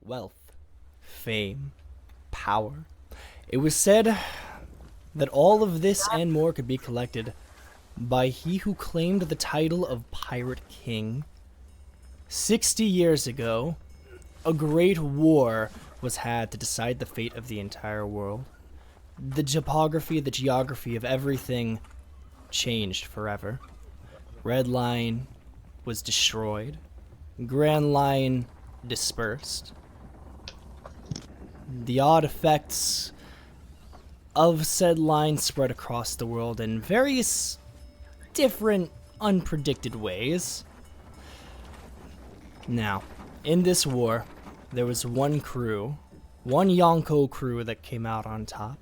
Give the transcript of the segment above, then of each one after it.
wealth, fame, power. It was said that all of this and more could be collected by he who claimed the title of Pirate King. 60 years ago, a great war was had to decide the fate of the entire world. The topography, the geography of everything changed forever. Red Line was destroyed. Grand Line dispersed. The odd effects of said line spread across the world in various different, unpredicted ways. Now, in this war, there was one crew, one Yonko crew that came out on top.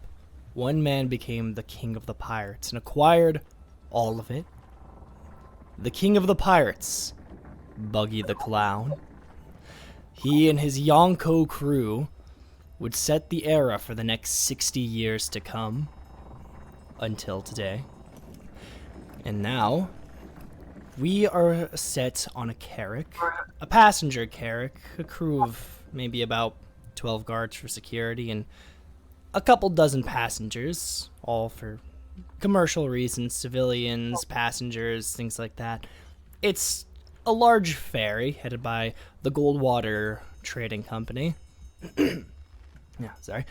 One man became the king of the pirates and acquired all of it. The king of the pirates, Buggy the Clown. He and his Yonko crew would set the era for the next 60 years to come, until today. And now, we are set on a carrack, a passenger carrack, a crew of maybe about 12 guards for security, and a couple dozen passengers, all for commercial reasons, civilians, passengers, things like that. It's a large ferry headed by the Goldwater Trading Company. Yeah, sorry.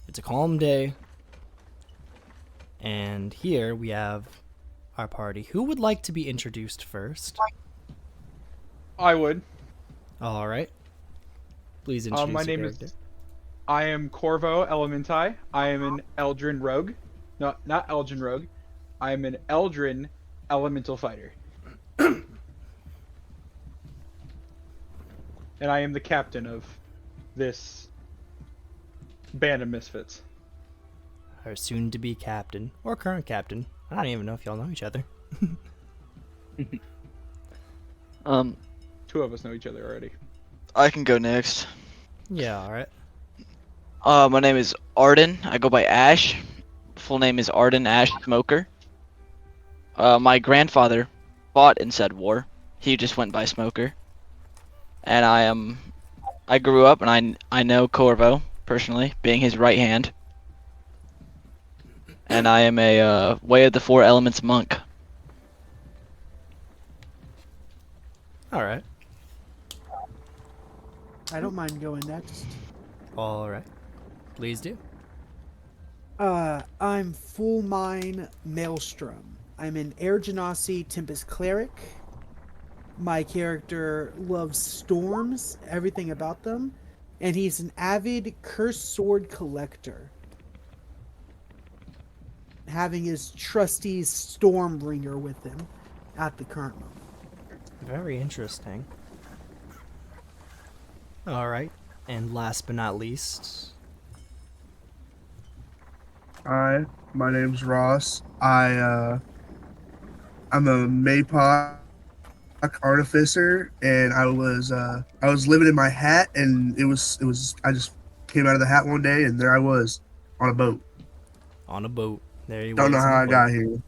It's a calm day. And here we have our party. Who would like to be introduced first? I would. All right. Please introduce My your name character. is. I am Corvo Elementai. I am an Eldrin Rogue. No, not Eldrin Rogue. I am an Eldrin Elemental Fighter. And I am the captain of this band of misfits. Our soon-to-be captain, or current captain. I don't even know if y'all know each other. Two of us know each other already. I can go next. Yeah, all right. My name is Arden. I go by Ash. Full name is Arden Ash Smoker. My grandfather fought in said war. He just went by Smoker. And I grew up and I know Corvo personally, being his right hand. And I am a Way of the Four Elements monk. All right. I don't mind going next. All right. Please do. I'm Full Mine Maelstrom. I'm an Air Genasi Tempest Cleric. My character loves storms, everything about them, and he's an avid cursed sword collector, having his trusty Stormbringer with him at the current moment. Very interesting. All right. And last but not least, Hi, my name's Ross. I'm a Maypok artificer, and I was living in my hat, and it was I just came out of the hat one day, and there I was on a boat. on a boat. There you Don't know was on how a I boat. got here.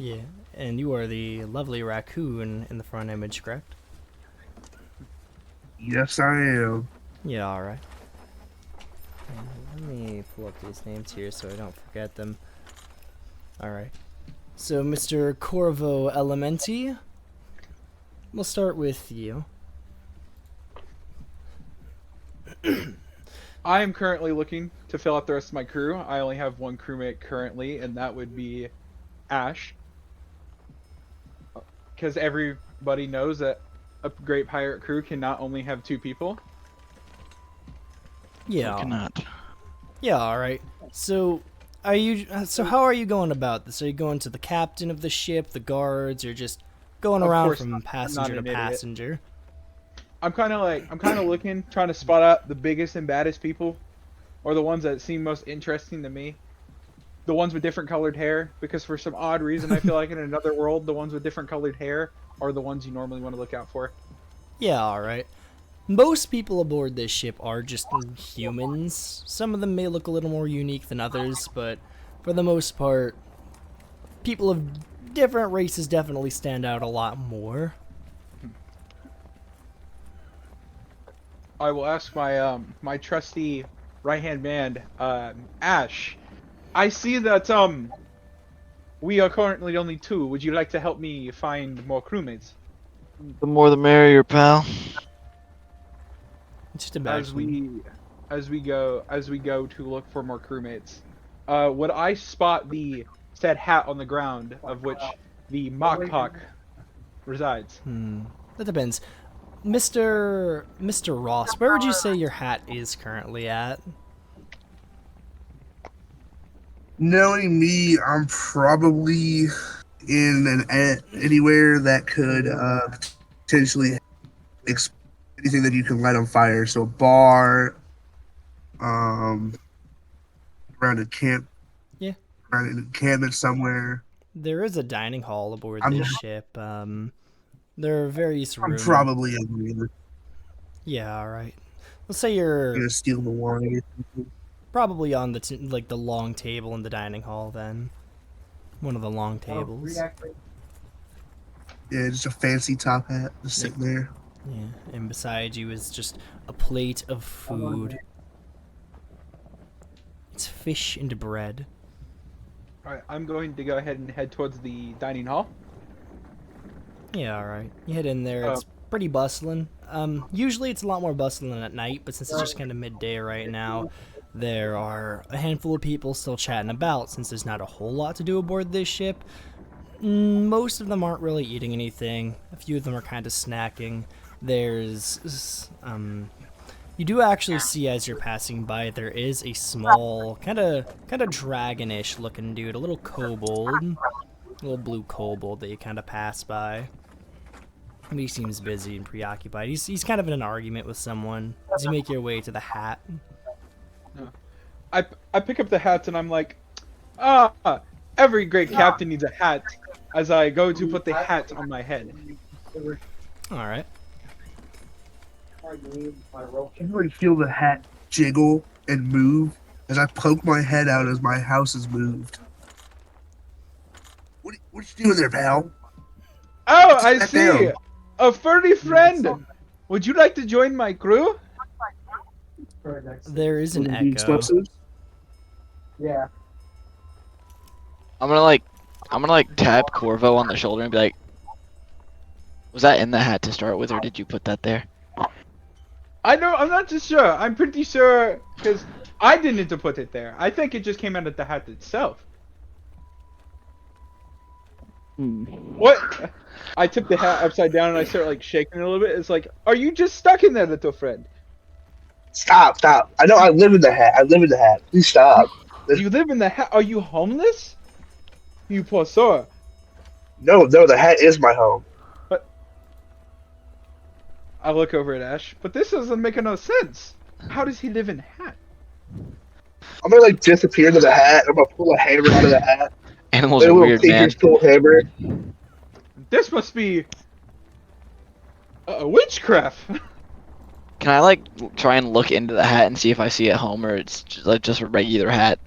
Yeah, and you are the lovely raccoon in the front image, correct? Yes, I am. Yeah, all right. Let me pull up these names here so I don't forget them. All right. So, Mr. Corvo Elementi, we'll start with you. I am currently looking to fill out the rest of my crew. I only have one crewmate currently, and that would be Ash. Because everybody knows that a great pirate crew can not only have two people. Yeah. I cannot. Yeah, all right. So, how are you going about this? Are you going to the captain of the ship, the guards, or just going Of around course from not. I'm passenger not to an idiot. passenger? I'm kind of looking, trying to spot out the biggest and baddest people, or the ones that seem most interesting to me. The ones with different colored hair, because for some odd reason, I feel like in another world, the ones with different colored hair are the ones you normally want to look out for. Yeah, all right. Most people aboard this ship are just humans. Some of them may look a little more unique than others, but for the most part, people of different races definitely stand out a lot more. I will ask my trusty right hand man, Ash. I see that we are currently only two. Would you like to help me find more crewmates The more the merrier, pal. Just as imagine. we go to look for more crewmates? Would I spot the said hat on the ground of which the Mokpok resides? That depends. Mr. Ross, where would you say your hat is currently at? Knowing me, I'm probably in anywhere that could potentially anything that you can light on fire. So a bar, um, around a camp, Yeah. around an encampment somewhere. There is a dining hall aboard I'm this ship. There are various I'm rooms. probably gonna Yeah, all right. Let's say you're steal the wine. probably on the like the long table in the dining hall. Then one of the long tables. Yeah, just a fancy top hat just sitting there. Yeah, and beside you is just a plate of food. It's fish and bread. All right, I'm going to go ahead and head towards the dining hall. Yeah, all right. You head in there. It's pretty bustling. Usually it's a lot more bustling at night, but since it's just kind of midday right now, there are a handful of people still chatting about. Since there's not a whole lot to do aboard this ship, most of them aren't really eating anything. A few of them are kind of snacking. There's you do actually see as you're passing by, there is a small, kind of dragonish looking dude, a little kobold, a little blue kobold that you kind of pass by. He seems busy and preoccupied. He's kind of in an argument with someone as you make your way to the hat. I pick up the hats and I'm like, every great captain needs a hat. As I go to put the hat on my head. All right. I can really feel the hat jiggle and move as I poke my head out as my house is moved. What you doing there, pal? Oh, I Sit see. down. A furry friend. Would you like to join my crew? There is an Would it be echo. explosives? I'm gonna like tap Corvo on the shoulder and be like, "Was that in the hat to start with, or did you put that there?" I'm not too sure. I'm pretty sure because I didn't to put it there. I think it just came out of the hat itself. What? I tip the hat upside down and I start like shaking it a little bit. It's like, are you just stuck in there, little friend? Stop. I know I live in the hat. Please stop. You live in the hat. Are you homeless? You poor soul. No, the hat is my home. I look over at Ash, but this doesn't make no sense. How does he live in a hat? I'm gonna like disappear into the hat. I'm gonna pull a hammer out of the hat. Animals Like are a little weird, man. Tinker's tool hammer. This must be a witchcraft. Can I like try and look into the hat and see if I see a home or it's just a regular hat?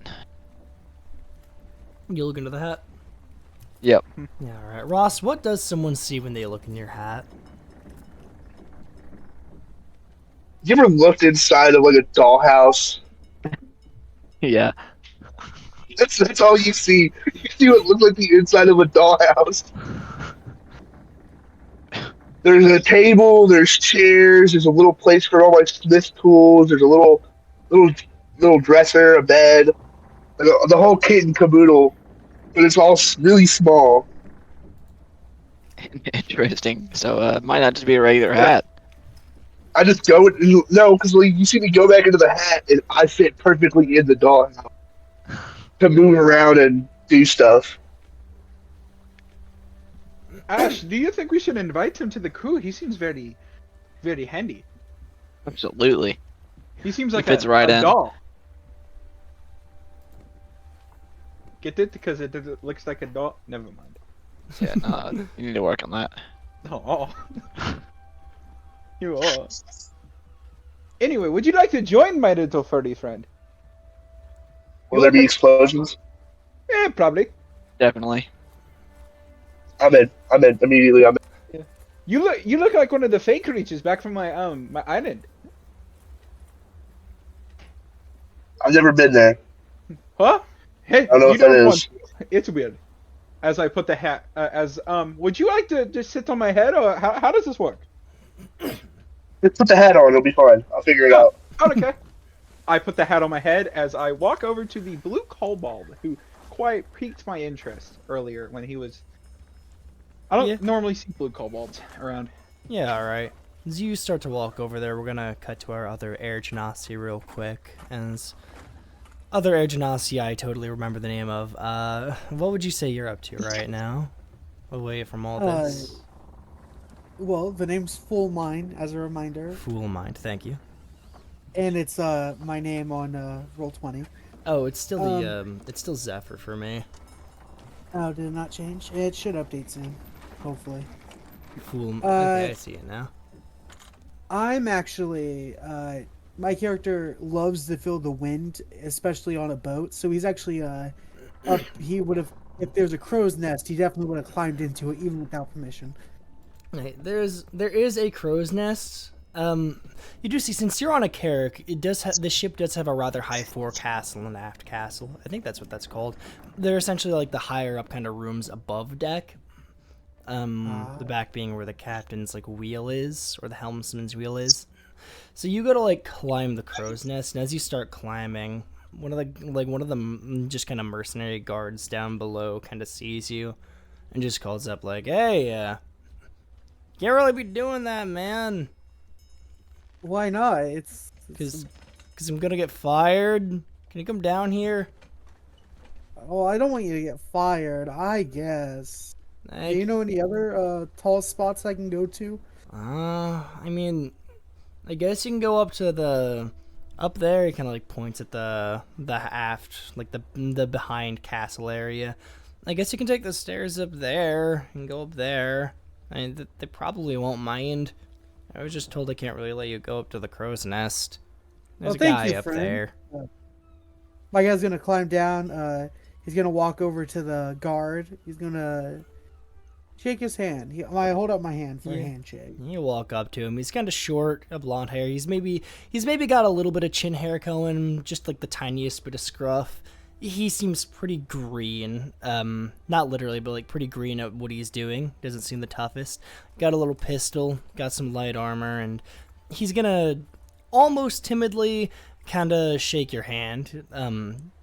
You look into the hat. Yep. Yeah, all right. Ross, what does someone see when they look in your hat? You ever looked inside of like a dollhouse? Yeah. That's all you see. You see what looks like the inside of a dollhouse. There's a table, there's chairs, there's a little place for all my smith tools, there's a little dresser, a bed, like the whole kit and caboodle, but it's all really small. Interesting. So might not just be a regular hat. I just go no, because like, you see me go back into the hat and I fit perfectly in the dollhouse to move around and do stuff. Ash, do you think we should invite him to the crew? He seems very, very handy. Absolutely. He seems like fits a, right a in. doll. Get it? Because it looks like a doll? Never mind. Yeah. No, you need to work on that. Oh. You are. Anyway, would you like to join my little furry friend? Will there be explosions? Yeah, probably. Definitely. I'm in immediately. I'm in. You look like one of the fake creatures back from my island. I've never been there. Huh? Hey, I don't know you what that don't want. is. It's weird. As I put the hat, would you like to just sit on my head, or how does this work? Just put the hat on. It'll be fine. I'll figure it Oh, out. okay. I put the hat on my head as I walk over to the blue kobold, who quite piqued my interest earlier when he was. I don't Yeah. normally see blue kobolds around. Yeah, alright. As you start to walk over there, we're gonna cut to our other Air Genasi real quick. And other Air Genasi I totally remember the name of. What would you say you're up to right now? Away from all this. Well, the name's Full Mind, as a reminder, Fool mind, thank you. and it's my name on Roll20. Oh, it's still it's still Zephyr for me. Oh, did it not change? It should update soon, hopefully. Fool. Okay, I see it now. I'm actually my character loves to feel the wind, especially on a boat. So he's actually up. He would have, if there's a crow's nest, he definitely would have climbed into it even without permission. Right, there is a crow's nest. You do see, since you're on a carrack, the ship does have a rather high forecastle and aft castle. I think that's what that's called. They're essentially like the higher up kind of rooms above deck. The back being where the captain's like wheel is, or the helmsman's wheel is. So you go to like climb the crow's nest, and as you start climbing, one of the just kind of mercenary guards down below kind of sees you, and just calls up like, "Hey, can't really be doing that, man. Why not? It's Cause I'm gonna get fired. Can you come down here?" oh, I don't want you to get fired. I guess. Do you know any other tall spots I can go to? I mean, I guess you can go up to up there. He kind of like points at the aft, like the behind castle area. I guess you can take the stairs up there and go up there. I mean, they probably won't mind. I was just told I can't really let you go up to the crow's nest. There's Oh, a thank guy you, up friend. there. My guy's gonna climb down. He's gonna walk over to the guard. He's gonna shake his hand. I hold up my hand for a Yeah. handshake. You walk up to him. He's kind of short, got blonde hair. He's maybe got a little bit of chin hair going, just like the tiniest bit of scruff. He seems pretty green. Not literally, but like pretty green at what he's doing. Doesn't seem the toughest. Got a little pistol, got some light armor, and he's gonna almost timidly kind of shake your hand.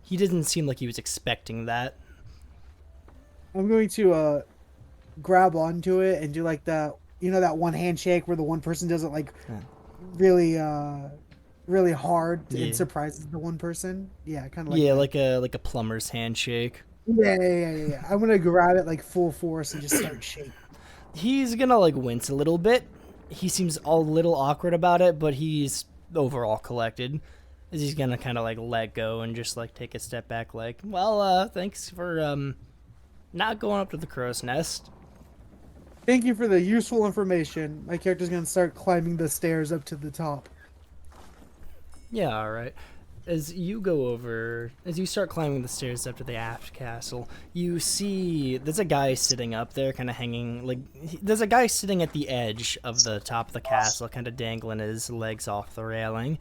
He didn't seem like he was expecting that. I'm going to grab onto it and do like that, that one handshake where the one person does it like really really hard Yeah. and surprises the one person. Yeah, kind of like Yeah, that. like a plumber's handshake. Yeah. I'm gonna grab it like full force and just start shaking. He's gonna like wince a little bit. He seems a little awkward about it, but he's overall collected. As he's gonna kind of like let go and just like take a step back, like, well, thanks for not going up to the crow's nest. Thank you for the useful information. My character's gonna start climbing the stairs up to the top. Yeah, all right. As you start climbing the stairs up to the aft castle, you see there's a guy sitting up there, kind of hanging, there's a guy sitting at the edge of the top of the castle, kind of dangling his legs off the railing.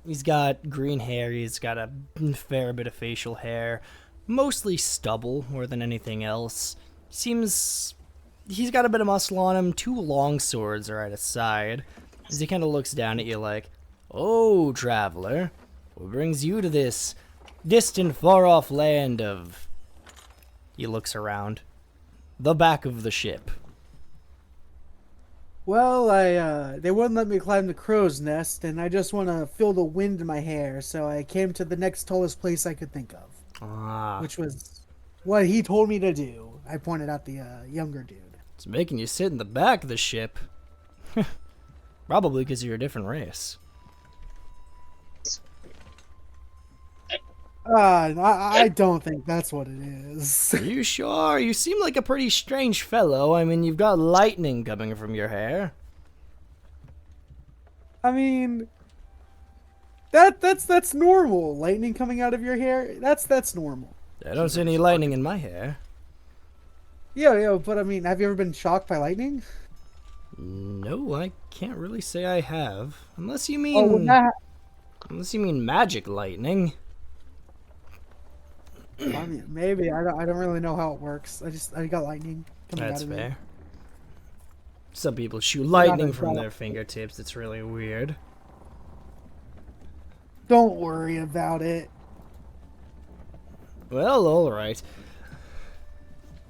He's got green hair, he's got a fair bit of facial hair, mostly stubble more than anything else. He's got a bit of muscle on him, 2 long swords are at his side. As he kind of looks down at you like, "Oh, traveler, what brings you to this distant, far-off land of..." He looks around. "The back of the ship." Well, they wouldn't let me climb the crow's nest, and I just want to feel the wind in my hair, so I came to the next tallest place I could think of, Ah, which was what he told me to do. I pointed out the younger dude. it's making you sit in the back of the ship. Probably because you're a different race. I don't think that's what it is. Are you sure? You seem like a pretty strange fellow. I mean, you've got lightning coming from your hair. I mean, that's normal. Lightning coming out of your hair. That's normal. I don't see any lightning in my hair. Yeah, but I mean, have you ever been shocked by lightning? No, I can't really say I have. Unless you Oh, mean... Unless you mean magic lightning. I mean, maybe I don't really know how it works. I got lightning coming That's out of it. fair. Some people shoot Not lightning a from doubt. their fingertips. It's really weird. Don't worry about it. Well, alright.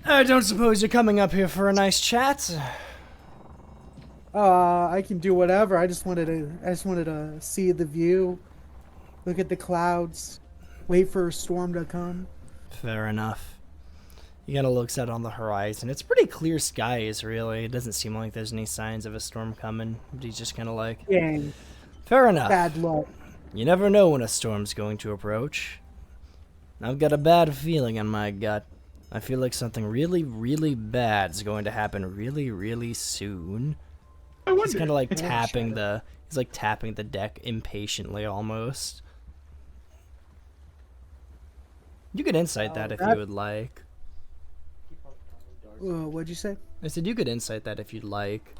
I don't suppose you're coming up here for a nice chat? I can do whatever. I just wanted to see the view, look at the clouds, wait for a storm to come. Fair enough. He kind of looks out on the horizon. It's pretty clear skies, really. It doesn't seem like there's any signs of a storm coming. But he's just kind of like, Dang, fair enough. bad luck. You never know when a storm's going to approach. I've got a bad feeling in my gut. I feel like something really, really bad's going to happen really, really soon. He's kind of like tapping the... He's like tapping the deck impatiently, almost. You could insight that if you would like. What'd you say? I said you could insight that if you'd like.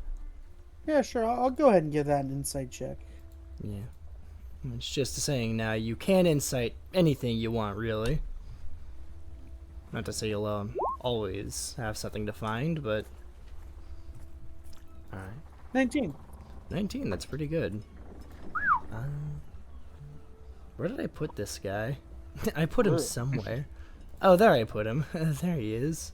Yeah, sure. I'll go ahead and give that an insight check. Yeah. It's just a saying now, you can insight anything you want, really. Not to say you'll always have something to find, but... Alright. 19. 19, that's pretty good. Where did I put this guy? I put him somewhere. Oh, there I put him. There he is.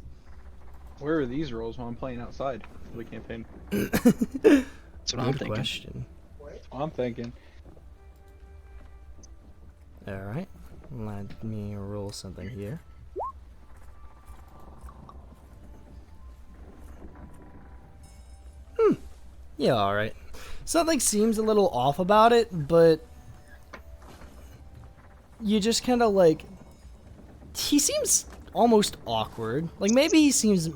Where are these rolls while I'm playing outside for the campaign? That's what I'm Good thinking. question. I'm thinking. Alright. Let me roll something here. Yeah, alright. Something seems a little off about it, but you just kind of like... He seems almost awkward. Like, maybe he seems...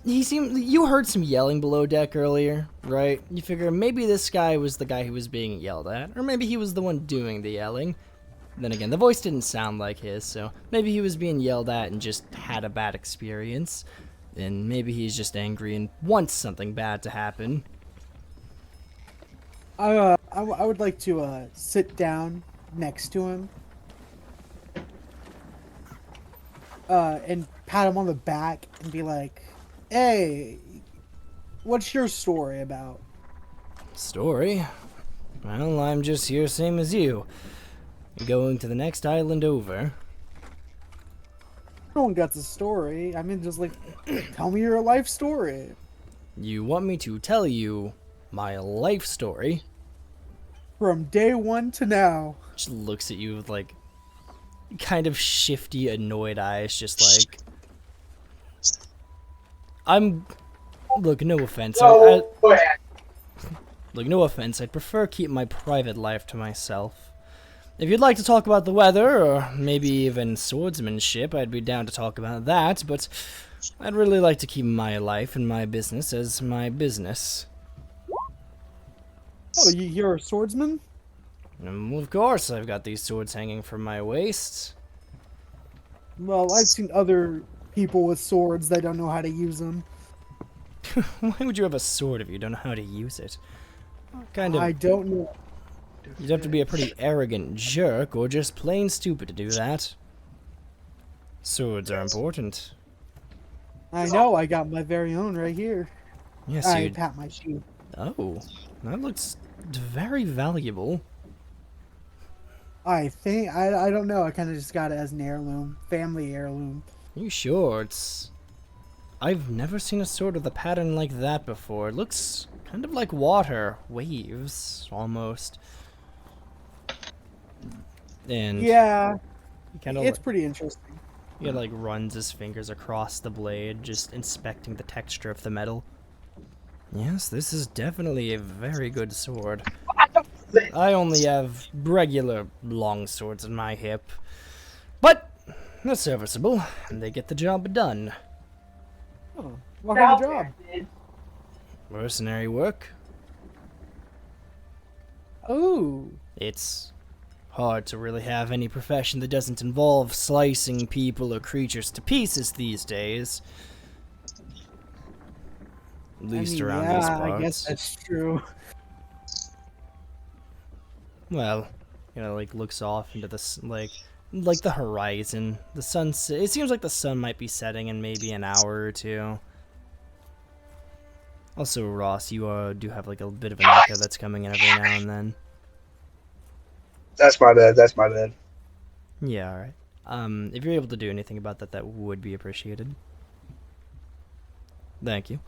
You heard some yelling below deck earlier, right? You figure maybe this guy was the guy who was being yelled at, or maybe he was the one doing the yelling. Then again, the voice didn't sound like his, so maybe he was being yelled at and just had a bad experience. And maybe he's just angry and wants something bad to happen. I would like to sit down next to him. And pat him on the back and be like, "Hey, what's your story about?" Story? Well, I'm just here same as you. Going to the next island over. No one got the story. I mean, just like, tell me your life story. You want me to tell you my life story? From day one to now. Just looks at you with like kind of shifty, annoyed eyes, just like look, no offense. Look, no offense. I'd prefer keep my private life to myself. If you'd like to talk about the weather, or maybe even swordsmanship, I'd be down to talk about that, but I'd really like to keep my life and my business as my business. Oh, you're a swordsman? Of course, I've got these swords hanging from my waist. Well, I've seen other people with swords that don't know how to use them. Why would you have a sword if you don't know how to use it? Kind of. I don't know. You'd have to be a pretty arrogant jerk, or just plain stupid to do that. Swords are important. I know, I got my very own right here. Yes, I you. pat my shield. Oh, that looks very valuable. I think, I don't know, I kind of just got it as an heirloom. Family heirloom. You sure? I've never seen a sword with a pattern like that before. It looks kind of like water. Waves, almost. And Yeah, he kind of it's pretty interesting. he like runs his fingers across the blade, just inspecting the texture of the metal. Yes, this is definitely a very good sword. I only have regular long swords in my hip, but they're serviceable, and they get the job done. Oh, what kind of job? Mercenary work. Oh, It's hard to really have any profession that doesn't involve slicing people or creatures to pieces these days. At least around these parts. I guess that's true. Well, like looks off into like the horizon. The sun. It seems like the sun might be setting in maybe an hour or two. Also, Ross, you do have like a bit of an echo that's coming in every now and then. That's my bad. That's my bad. Yeah, all right. If you're able to do anything about that, that would be appreciated. Thank you.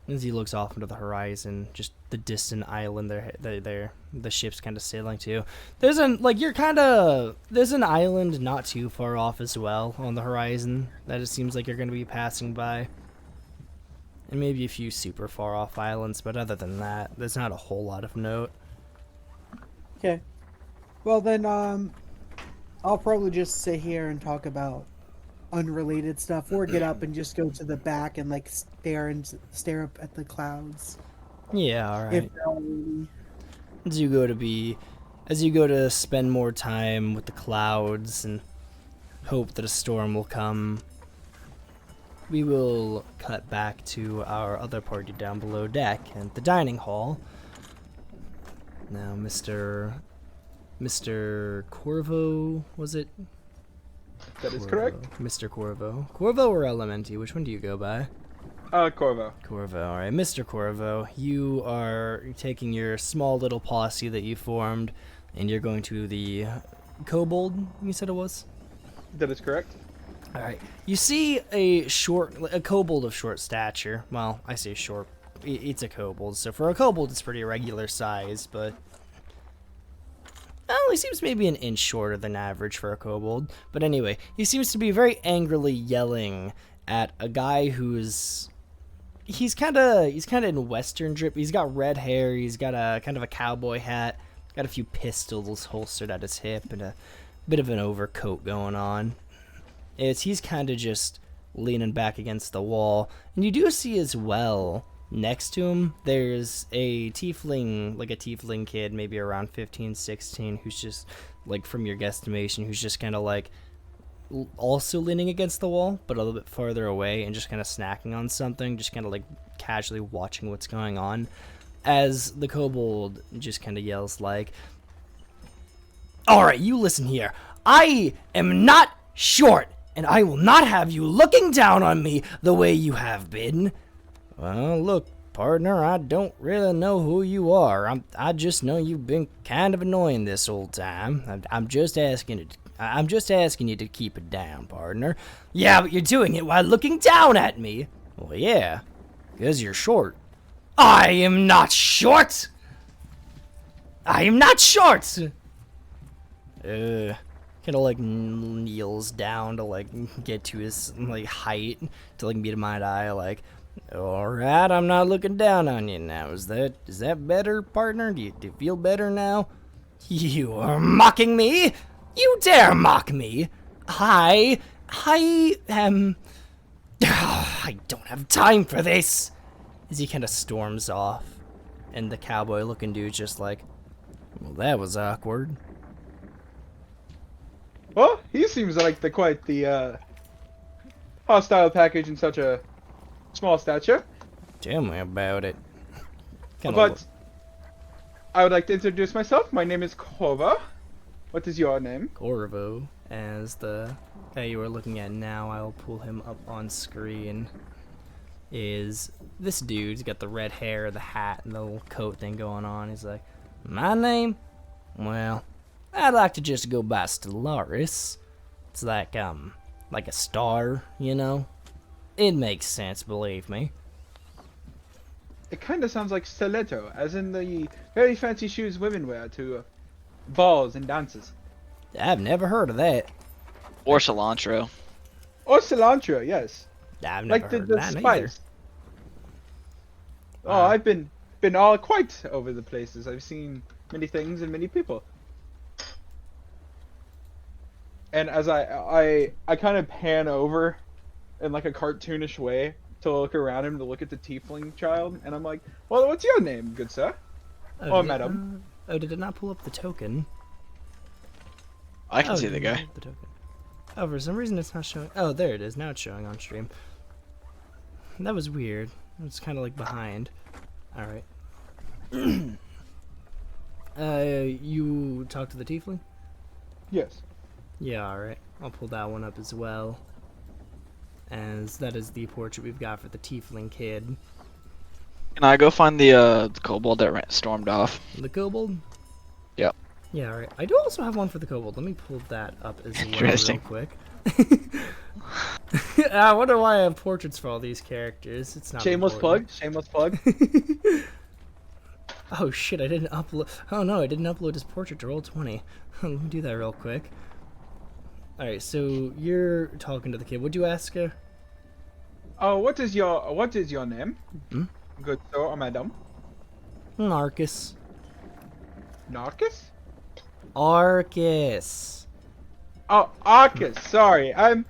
As he looks off into the horizon, just the distant island the ship's kind of sailing to. There's an island not too far off as well on the horizon that it seems like you're going to be passing by. And maybe a few super far off islands, but other than that, there's not a whole lot of note. Okay. Well then, I'll probably just sit here and talk about unrelated stuff, or get up and just go to the back and like stare up at the clouds. Yeah, all right. If they're already... As you go to spend more time with the clouds and hope that a storm will come, we will cut back to our other party down below deck at the dining hall. Now, Mr. Corvo, was it? That is correct. Mr. Corvo. Corvo or Elementi? Which one do you go by? Corvo. Corvo, alright. Mr. Corvo, you are taking your small little posse that you formed, and you're going to the Kobold, you said it was? That is correct. Alright. You see a kobold of short stature. Well, I say short. It's a kobold, so for a kobold it's pretty regular size, but... Well, he seems maybe an inch shorter than average for a kobold. But anyway, he seems to be very angrily yelling at a guy who's... He's kind of in western drip. He's got red hair. He's got a kind of a cowboy hat. Got a few pistols holstered at his hip and a bit of an overcoat going on. He's kind of just leaning back against the wall. And you do see as well, next to him, there's a tiefling kid, maybe around 15, 16, who's just, like, from your guesstimation, who's just kind of, like, also leaning against the wall, but a little bit farther away, and just kind of snacking on something, just kind of, like, casually watching what's going on, as the kobold just kind of yells, like, "Alright, you listen here. I am not short, and I will not have you looking down on me the way you have been. Well, look, partner, I don't really know who you are. I just know you've been kind of annoying this whole time. I'm just asking you to keep it down, partner. Yeah, but you're doing it while looking down at me. Well, yeah, because you're short. I am not short. I am not short. Kind of like kneels down to like get to his like height to like meet him eye to eye, like, alright, I'm not looking down on you now. Is that better, partner? Do you feel better now? You are mocking me? You dare mock me? I am... I don't have time for this. As he kind of storms off, and the cowboy-looking dude's just like, well, that was awkward. Well, he seems like quite the hostile package in such a small stature. Tell me about it. But I would like to introduce myself. My name is Corvo. What is your name? Corvo, as the guy you are looking at now, I'll pull him up on screen, is this dude. He's got the red hair, the hat, and the little coat thing going on. He's like, my name? Well, I'd like to just go by Stellaris. It's like a star, you know? It makes sense, believe me. It kind of sounds like stiletto, as in the very fancy shoes women wear to balls and dances. I've never heard of that. Or cilantro. Or cilantro, yes. I've never Like heard the of that spice. either. Oh, I've been all quite over the places. I've seen many things and many people. And as I kind of pan over in like a cartoonish way to look around him to look at the tiefling child, and I'm like, well, what's your name, good sir? Or madam? Did it not pull up the token? I can see it the didn't guy. pull up the token. Oh, for some reason it's not showing. Oh, there it is. Now it's showing on stream. That was weird. It's kind of like behind. Alright. You talk to the tiefling? Yes. Yeah, alright. I'll pull that one up as well. As that is the portrait we've got for the tiefling kid. Can I go find the kobold that stormed off? The kobold? Yep. Yeah, alright. I do also have one for the kobold. Let me pull that up as well real Interesting. quick. I wonder why I have portraits for all these characters. It's not Shameless important. plug. Shameless plug. Oh shit, I didn't upload. Oh no, I didn't upload his portrait to Roll20. Let me do that real quick. Alright, so you're talking to the kid. What'd you ask her? Oh, what is your name? Hmm? Good sir or madam? Arcus. Narcus? Arcus. Oh, Arcus. Sorry, I'm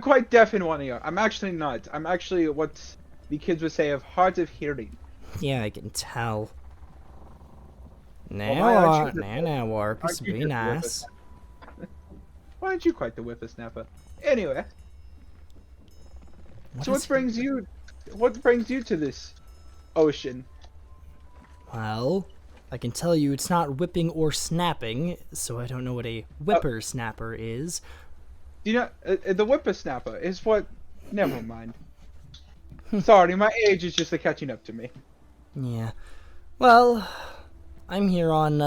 quite deaf in one ear. I'm actually not. I'm actually what the kids would say of hard of hearing. Yeah, I can tell. Well, why aren't you Now, Arcus, aren't you be just nice. Why aren't you quite the whippersnapper? Anyway, so what brings you? What brings you to this ocean? Well, I can tell you it's not whipping or snapping, so I don't know what a whippersnapper is. Do you know the whippersnapper is what? Never mind. Sorry, my age is just catching up to me. Yeah. Well, I'm here on,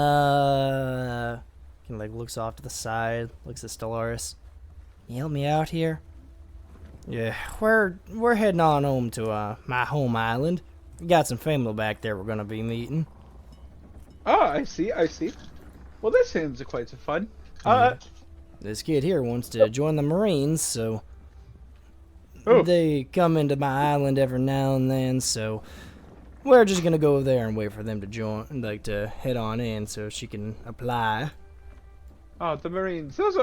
like, looks off to the side, looks at Stellaris. Can you help me out here? Yeah, we're heading on home to, my home island. We got some family back there we're gonna be meeting. Oh, I see. I see. Well, this seems quite fun. This kid here wants to join the Marines, so Oh. they come into my island every now and then, so we're just gonna go over there and wait for them to join, like to head on in so she can apply. Oh, the Marines. Those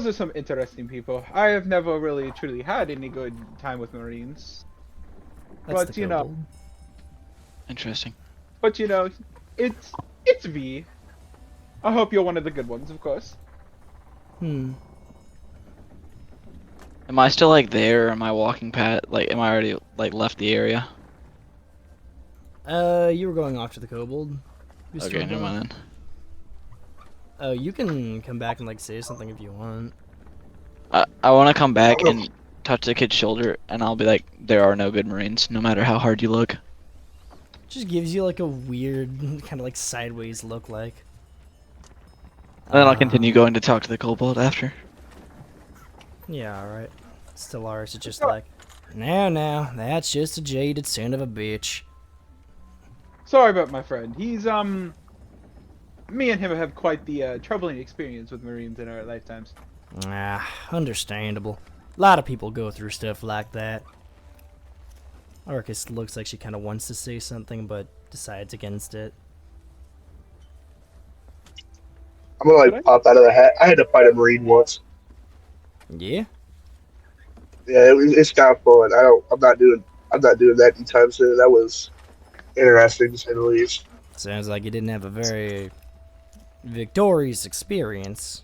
are some interesting people. I have never really truly had any good time with Marines. That's But, the you know, kobold. Interesting. But you know, it's V. I hope you're one of the good ones, of course. Am I still like there? Or am I walking past? Like, am I already like left the area? You were going off to the kobold. You still Okay, never going? mind then. Oh, you can come back and like say something if you want. I want to come back and touch the kid's shoulder, and I'll be like, there are no good Marines, no matter how hard you look. Just gives you like a weird kind of like sideways look, like. And then I'll continue going to talk to the kobold after. Yeah, alright. Stellaris is just like, now, that's just a jaded son of a bitch. Sorry about my friend. He's me and him have quite the troubling experience with Marines in our lifetimes. Understandable. A lot of people go through stuff like that. Arcus looks like she kind of wants to say something, but decides against it. I'm gonna like pop out of the hat. I had to fight a Marine once. Yeah? Yeah, it's kind of fun. I'm not doing that anytime soon. That was interesting to say the least. Sounds like you didn't have a very victorious experience.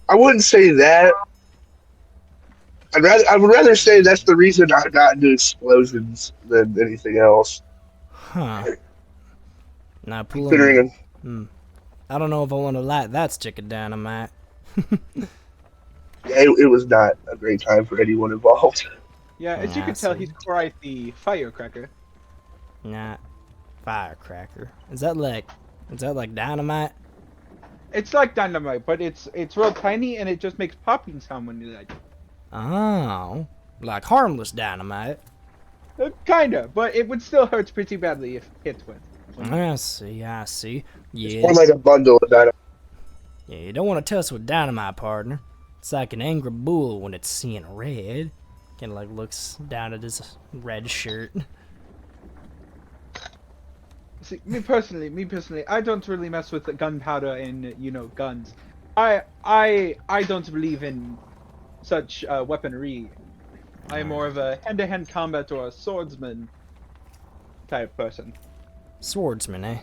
I wouldn't say that. I would rather say that's the reason I got into explosions than anything else. Huh. Now pulling... Considering, I don't know if I want to light that stick of dynamite. it was not a great time for anyone involved. Yeah, as you I can tell, see. he's quite the firecracker. Not firecracker. Is that like dynamite? It's like dynamite, but it's real tiny and it just makes popping sound when you light it. Oh, like harmless dynamite. Kinda, but it would still hurt pretty badly if hit with. I see. Yeah, Or like a bundle of that. yeah. You don't want to tussle with dynamite, partner. It's like an angry bull when it's seeing red. Kind of like looks down at his red shirt. See, me personally, I don't really mess with the gunpowder and guns. I don't believe in such weaponry. I'm more of a hand-to-hand combat or a swordsman type person. Swordsman, eh?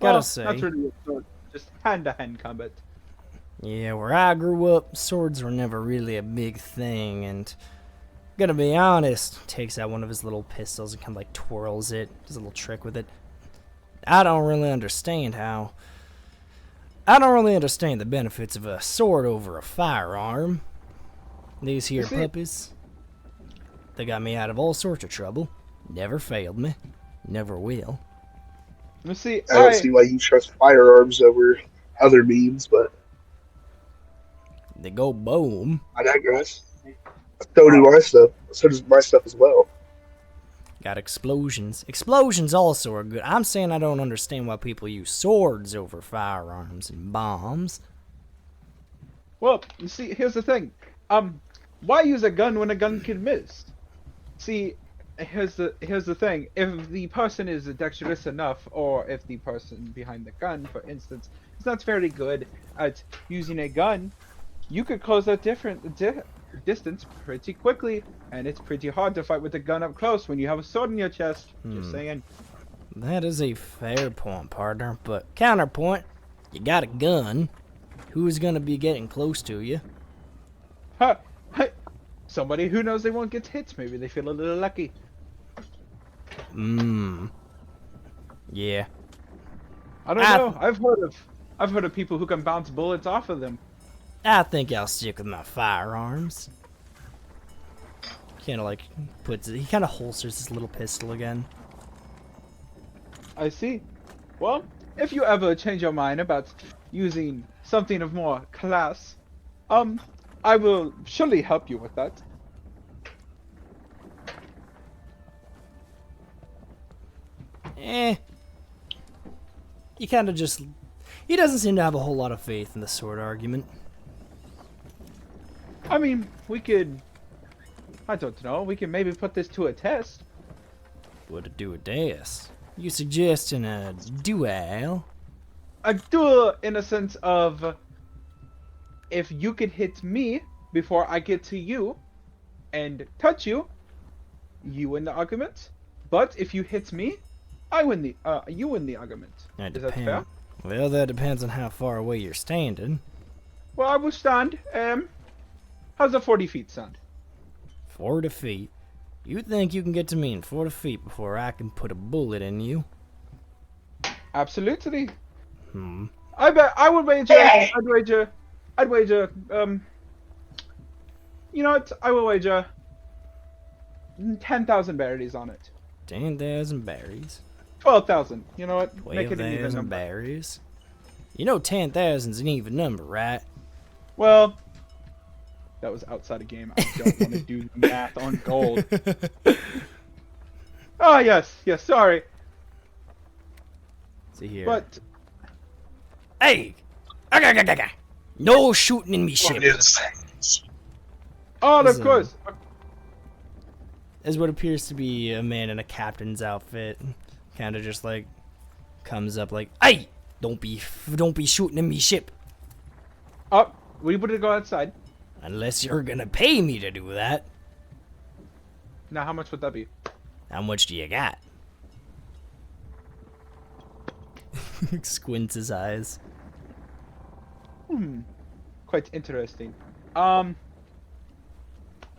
Well, Gotta say. not really a sword, just hand-to-hand combat. Yeah, where I grew up, swords were never really a big thing, and gonna be honest, takes out one of his little pistols and kind of like twirls it, does a little trick with it. I don't really understand how. I don't really understand the benefits of a sword over a firearm. These here see- puppies, they got me out of all sorts of trouble. Never failed me. Never will. Let's see. I don't see why you trust firearms over other means, but They go boom. I digress. So do my stuff. So does my stuff as well. Got explosions. Explosions also are good. I'm saying I don't understand why people use swords over firearms and bombs. Well, you see, here's the thing. Why use a gun when a gun can miss? See, here's the thing. If the person is dexterous enough, or if the person behind the gun, for instance, is not very good at using a gun, you could close that distance pretty quickly, and it's pretty hard to fight with a gun up close when you have a sword in your chest. Just saying. That is a fair point, partner. But counterpoint, you got a gun. Who's gonna be getting close to you? Huh? Somebody who knows they won't get hit. Maybe they feel a little lucky. Yeah. I don't know. I've heard of people who can bounce bullets off of them. I think I'll stick with my firearms. Kind of like he kind of holsters his little pistol again. I see. Well, if you ever change your mind about using something of more class, I will surely help you with that. You kind of just. He doesn't seem to have a whole lot of faith in the sword argument. I mean, we could. I don't know. We can maybe put this to a test. What a do a dance? You suggesting a duel? A duel in a sense of if you could hit me before I get to you and touch you, you win the argument. But if you hit me, you win the argument. Is that fair? Well, that depends on how far away you're standing. Well, I will stand. How's the 40 feet sound? 40 feet? You think you can get to me in 40 feet before I can put a bullet in you? Absolutely. I bet I would wager. I'd wager. You know what? I will wager 10,000 berries on it. 10,000 berries. 12,000. You know what? Make it an even 12,000 number. berries. You know 10,000's an even number, right? Well, that was outside of game. I don't want to do math on gold. Oh yes, sorry. See here. But Hey! No shooting in me ship. of Listen. course. As what appears to be a man in a captain's outfit, kind of just like comes up like, "Hey, don't be shooting in me ship Oh, we would go outside. unless you're gonna pay me to do that." Now, how much would that be? How much do you got? Squints his eyes. Quite interesting. I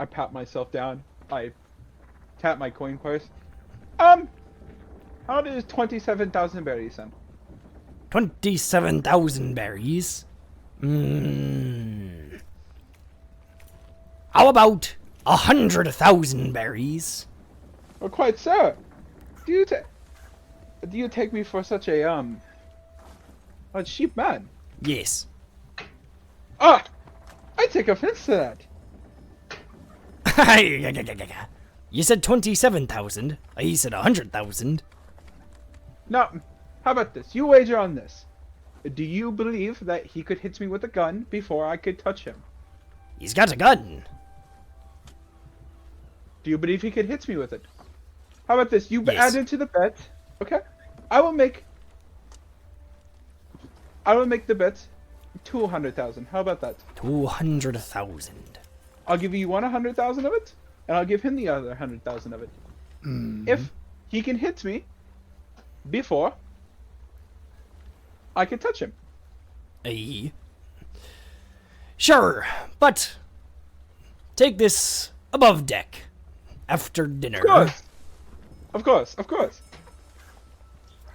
pat myself down. I tap my coin purse. How does 27,000 berries sound? 27,000 berries. How about 100,000 berries? Well, quite so. Do you take me for such a cheap man? Yes. Ah, I take offense to that. You said 27,000. He said 100,000. Now, how about this? You wager on this. Do you believe that he could hit me with a gun before I could touch him? He's got a gun. Do you believe he could hit me with it? How about this? You Yes. add into the bet. Okay. I will make the bet 200,000. How about that? 200,000. I'll give you 100,000 of it, and I'll give him the other 100,000 of it. If he can hit me before I can touch him. Aye. Sure, but take this above deck after dinner. Of course.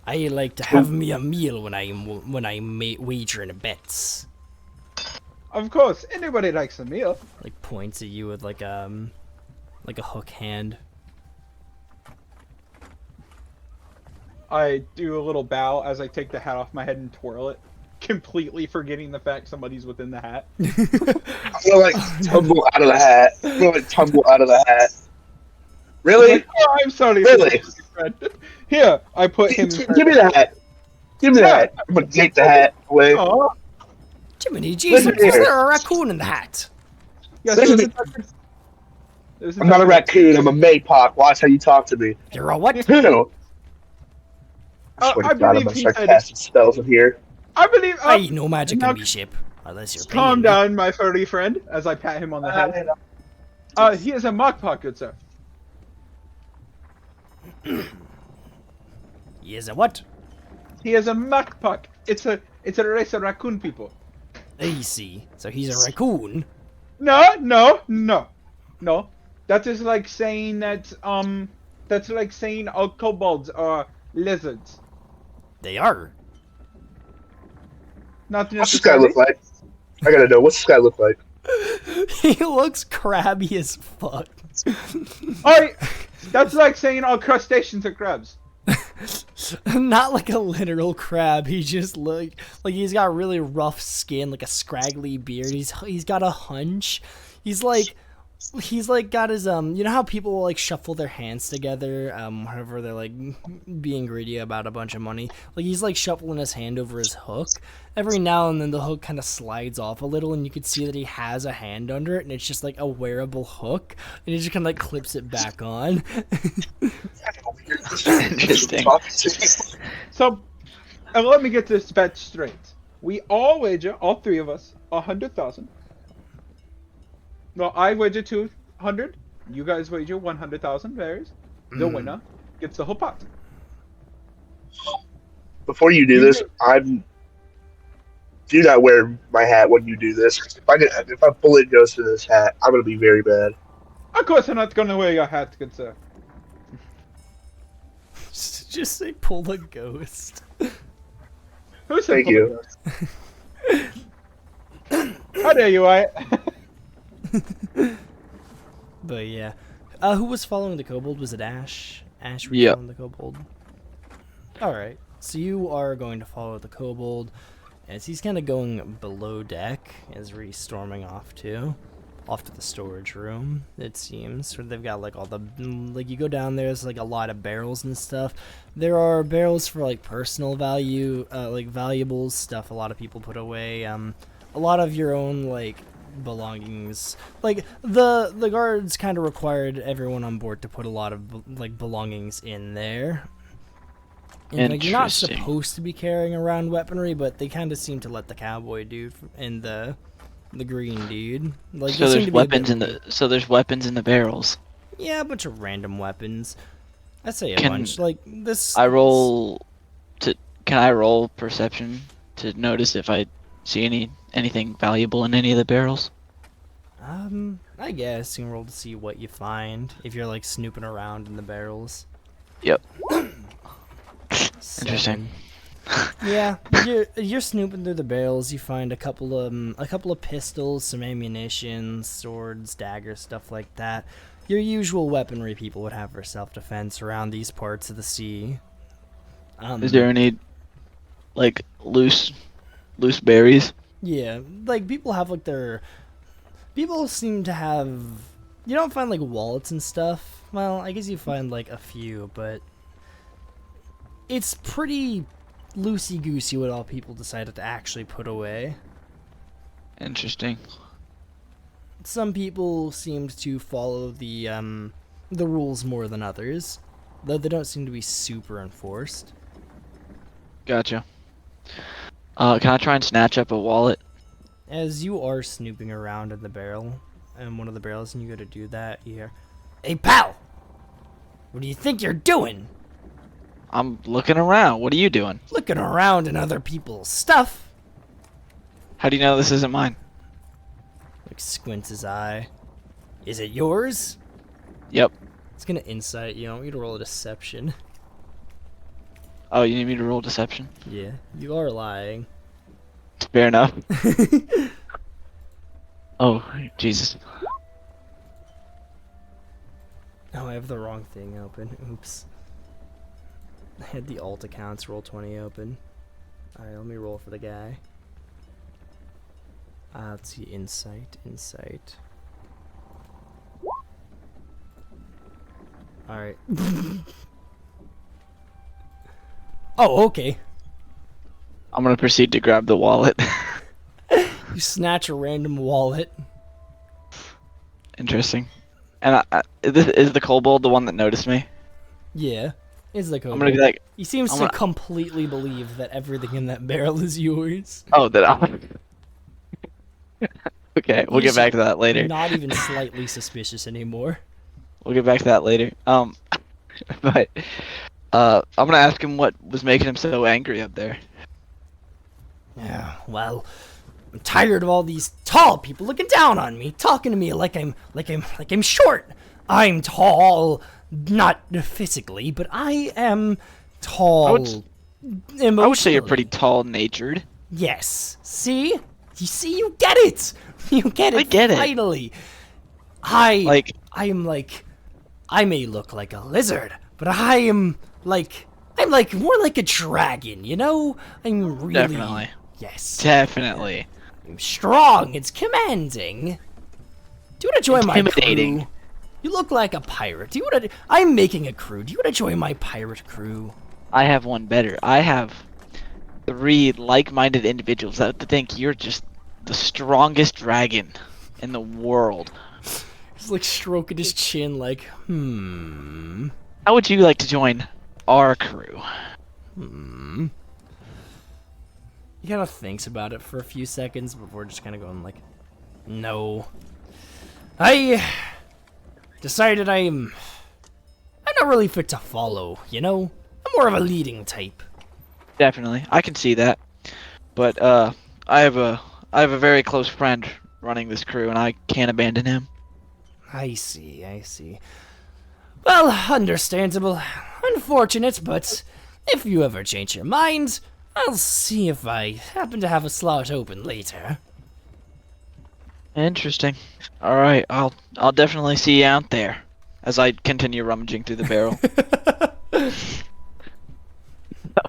I like to have me a meal when I'm wagering bets. Of course, anybody likes a meal. Like points at you with like a hook hand. I do a little bow as I take the hat off my head and twirl it, completely forgetting the fact somebody's within the hat. I'm gonna like tumble out of the hat. I'm gonna like tumble out of the hat. Really? Like, oh, I'm sorry. Really? Friend. Here, I put him. Give me the hat. Give me the hat. I'm gonna take the hat away. Oh, Jiminy Jesus, Listen is here. there a raccoon in the hat? yes, Listen there's I'm not a raccoon. I'm a maypock. Watch how you talk to me. You're a what? Who? I swear I to God, I'm believe gonna he start said- casting spells in here. I believe. I ain't no magic now- in me ship. Unless you're Calm paying me. down, my furry friend, as I pat him on the head. He is a mockpock, good sir. He is a what? He is a mockpock. It's a race of raccoon people. I see. So he's a raccoon. No. That is like saying that that's like saying all kobolds are lizards. They are. Not What's this guy necessarily. look like? I gotta know. What's this guy look like? He looks crabby as fuck. Alright, that's like saying all crustaceans are crabs. Not like a literal crab. He just like he's got really rough skin, like a scraggly beard. He's got a hunch. He's like got his you know how people will like shuffle their hands together whenever they're like being greedy about a bunch of money. Like he's like shuffling his hand over his hook. Every now and then the hook kind of slides off a little, and you can see that he has a hand under it, and it's just like a wearable hook, and he just kind of like clips it back on. Interesting. So, and let me get this bet straight. We all wager, all three of us, 100,000. No, I wager 200. You guys wager 100,000. Varies. The winner gets the whole pot. Before you do this, do not wear my hat when you do this. 'Cause if a bullet goes to this hat, I'm gonna be very bad. Of course, I'm not gonna wear your hat, good sir. Just say pull a ghost. Who said Thank you. How dare you, Wyatt? But yeah. Who was following the kobold? Was it Ash? Ash was Yep. following the kobold? Alright. So you are going to follow the kobold as he's kind of going below deck as he's storming off to the storage room, it seems. Where they've got like all the like you go down there's like a lot of barrels and stuff. There are barrels for like personal value, like valuables, stuff a lot of people put away. A lot of your own like belongings. Like the guards kind of required everyone on board to put a lot of like belongings in there. And like, you're not Interesting. supposed to be carrying around weaponry, but they kind of seem to let the cowboy dude and the green dude. Like So they seem there's to be a weapons bit- in there's weapons in the barrels. Yeah, a bunch of random weapons. I'd say a Can bunch. Like this. Can I roll perception to notice if I see anything valuable in any of the barrels? I guess you can roll to see what you find if you're like snooping around in the barrels. Yep. Seven. Interesting. Yeah, you're snooping through the barrels. You find a couple of pistols, some ammunition, swords, daggers, stuff like that. Your usual weaponry people would have for self-defense around these parts of the sea. Is there any like loose berries? Yeah, like people have like people seem to have. You don't find like wallets and stuff. Well, I guess you find like a few, but it's pretty loosey-goosey what all people decided to actually put away. Interesting. Some people seemed to follow the rules more than others, though they don't seem to be super enforced. Gotcha. Can I try and snatch up a wallet? As you are snooping around in the barrel, and one of the barrels, and you go to do that, you hear, "Hey, pal! What do you think you're doing? I'm looking around. What are you doing? Looking around in other people's stuff?" How do you know this isn't mine? Like, squints his eye. "Is it yours?" Yep. It's gonna insight you. I want you to roll a deception. Oh, you need me to roll deception? Yeah, you are lying. Fair enough. Oh, Jesus. Oh, I have the wrong thing open. Oops. I had the alt accounts roll 20 open. Alright, let me roll for the guy. Let's see, insight. Alright. Oh, okay. I'm gonna proceed to grab the wallet. You snatch a random wallet. Interesting. And is the kobold the one that noticed me? Yeah. It's the I'm kobold. gonna be like, He seems I'm to gonna- completely believe that everything in that barrel is yours. oh, that I. Okay, we'll get He's back to that later. Not even slightly suspicious anymore. We'll get back to that later. But I'm gonna ask him what was making him so angry up there. Yeah, well, I'm tired of all these tall people looking down on me, talking to me like I'm short. I'm tall, not physically, but I am tall. I would say you're pretty emotionally. tall-natured. Yes. See? You see? You get it. You get it. I get it. Finally. Like, I may look like a lizard, but I'm more like a dragon. You know? I'm really. Definitely. Yes. definitely. I'm strong. It's commanding. Do you want to join my Intimidating. crew? You look like a pirate. Do you want to? I'm making a crew. Do you want to join my pirate crew? I have one better. I have 3 like-minded individuals that think you're just the strongest dragon in the world. He's like stroking his chin, like, How would you like to join our crew? He kind of thinks about it for a few seconds before just kind of going like, no. I decided I'm not really fit to follow, you know? I'm more of a leading type. Definitely, I can see that. But I have a very close friend running this crew, and I can't abandon him. I see. Well, understandable. Unfortunate, but if you ever change your mind, I'll see if I happen to have a slot open later. Interesting. All right, I'll definitely see you out there as I continue rummaging through the barrel.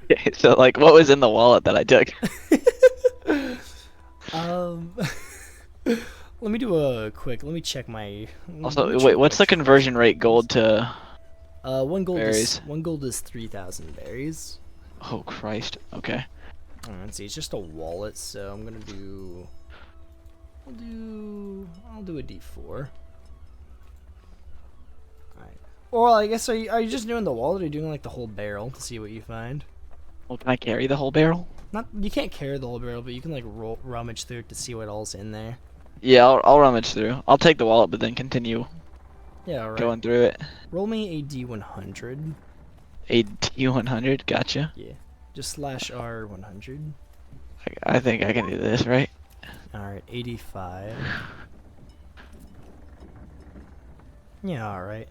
Okay, so like, what was in the wallet that I took? Let me do a quick. Let me check my. Also, let me wait, check what's my the conversion rate gold to? one gold berries? is 3,000 berries. Oh Christ. Okay. Let's see. It's just a wallet, so I'm gonna do. I'll do a D4. Alright. Or I guess are you just doing the wallet, or are you doing like the whole barrel to see what you find? Well, can I carry the whole barrel? Not you can't carry the whole barrel, but you can like rummage through it to see what all's in there. Yeah, I'll rummage through. I'll take the wallet, but then continue Yeah, alright. going through it. Roll me a D100. A T100, gotcha. Yeah. Just slash R100. I think I can do this, right? Alright, 85. Yeah, alright.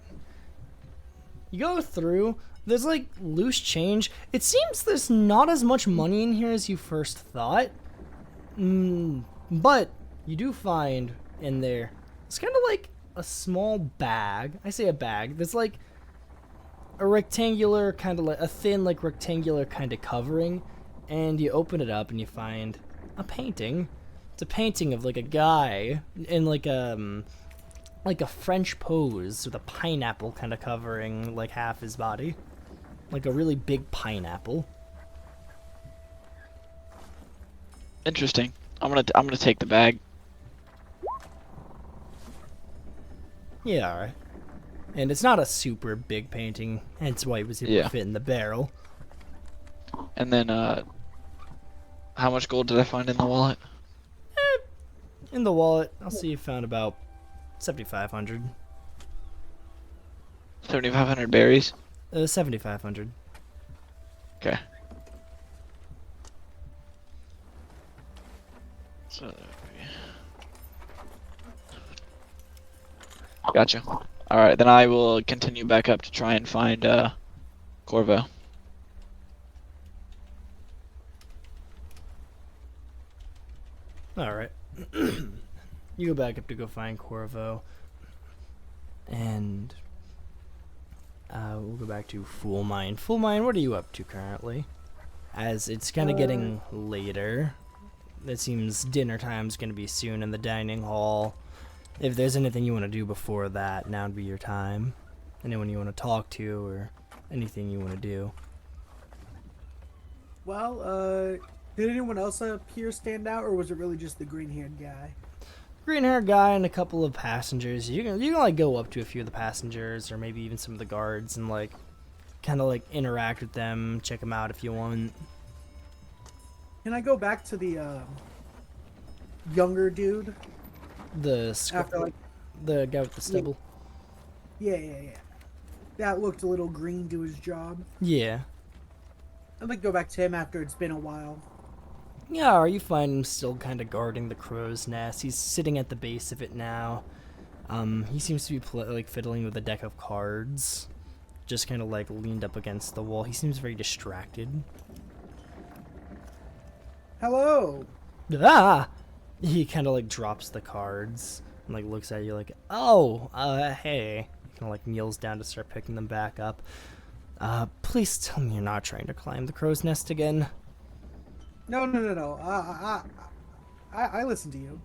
You go through, there's like loose change. It seems there's not as much money in here as you first thought. But you do find in there, it's kind of like a small bag. I say a bag. There's like a rectangular kind of like a thin like rectangular kind of covering, and you open it up and you find a painting. It's a painting of like a guy in like a French pose with a pineapple kind of covering like half his body, like a really big pineapple. Interesting. I'm gonna take the bag. Yeah, alright. And it's not a super big painting, hence why it was able Yeah. to fit in the barrel. And then how much gold did I find in the wallet? In the wallet, I'll see you found about 7,500. 7,500 berries. 7,500. Okay. So. Gotcha. All right, then I will continue back up to try and find Corvo. All right. You go back up to go find Corvo, and we'll go back to Fool Mine. Fool Mine, what are you up to currently? As it's kind of getting later, it seems dinner time's going to be soon in the dining hall. If there's anything you want to do before that, now would be your time. Anyone you want to talk to, or anything you want to do. Well, did anyone else up here stand out, or was it really just the green-haired guy? Green-haired guy and a couple of passengers. You can like go up to a few of the passengers, or maybe even some of the guards, and like kind of like interact with them, check them out if you want. Can I go back to the younger dude? After like, The guy with the stubble. yeah. That looked a little green to his job. Yeah. I'd like to go back to him after it's been a while. Yeah, or you find him still kind of guarding the crow's nest. He's sitting at the base of it now. He seems to be like fiddling with a deck of cards, just kind of like leaned up against the wall. He seems very distracted. Hello. Ah! He kind of like drops the cards and like looks at you like, oh, hey. He kind of like kneels down to start picking them back up. Please tell me you're not trying to climb the crow's nest again. No. I listen to you.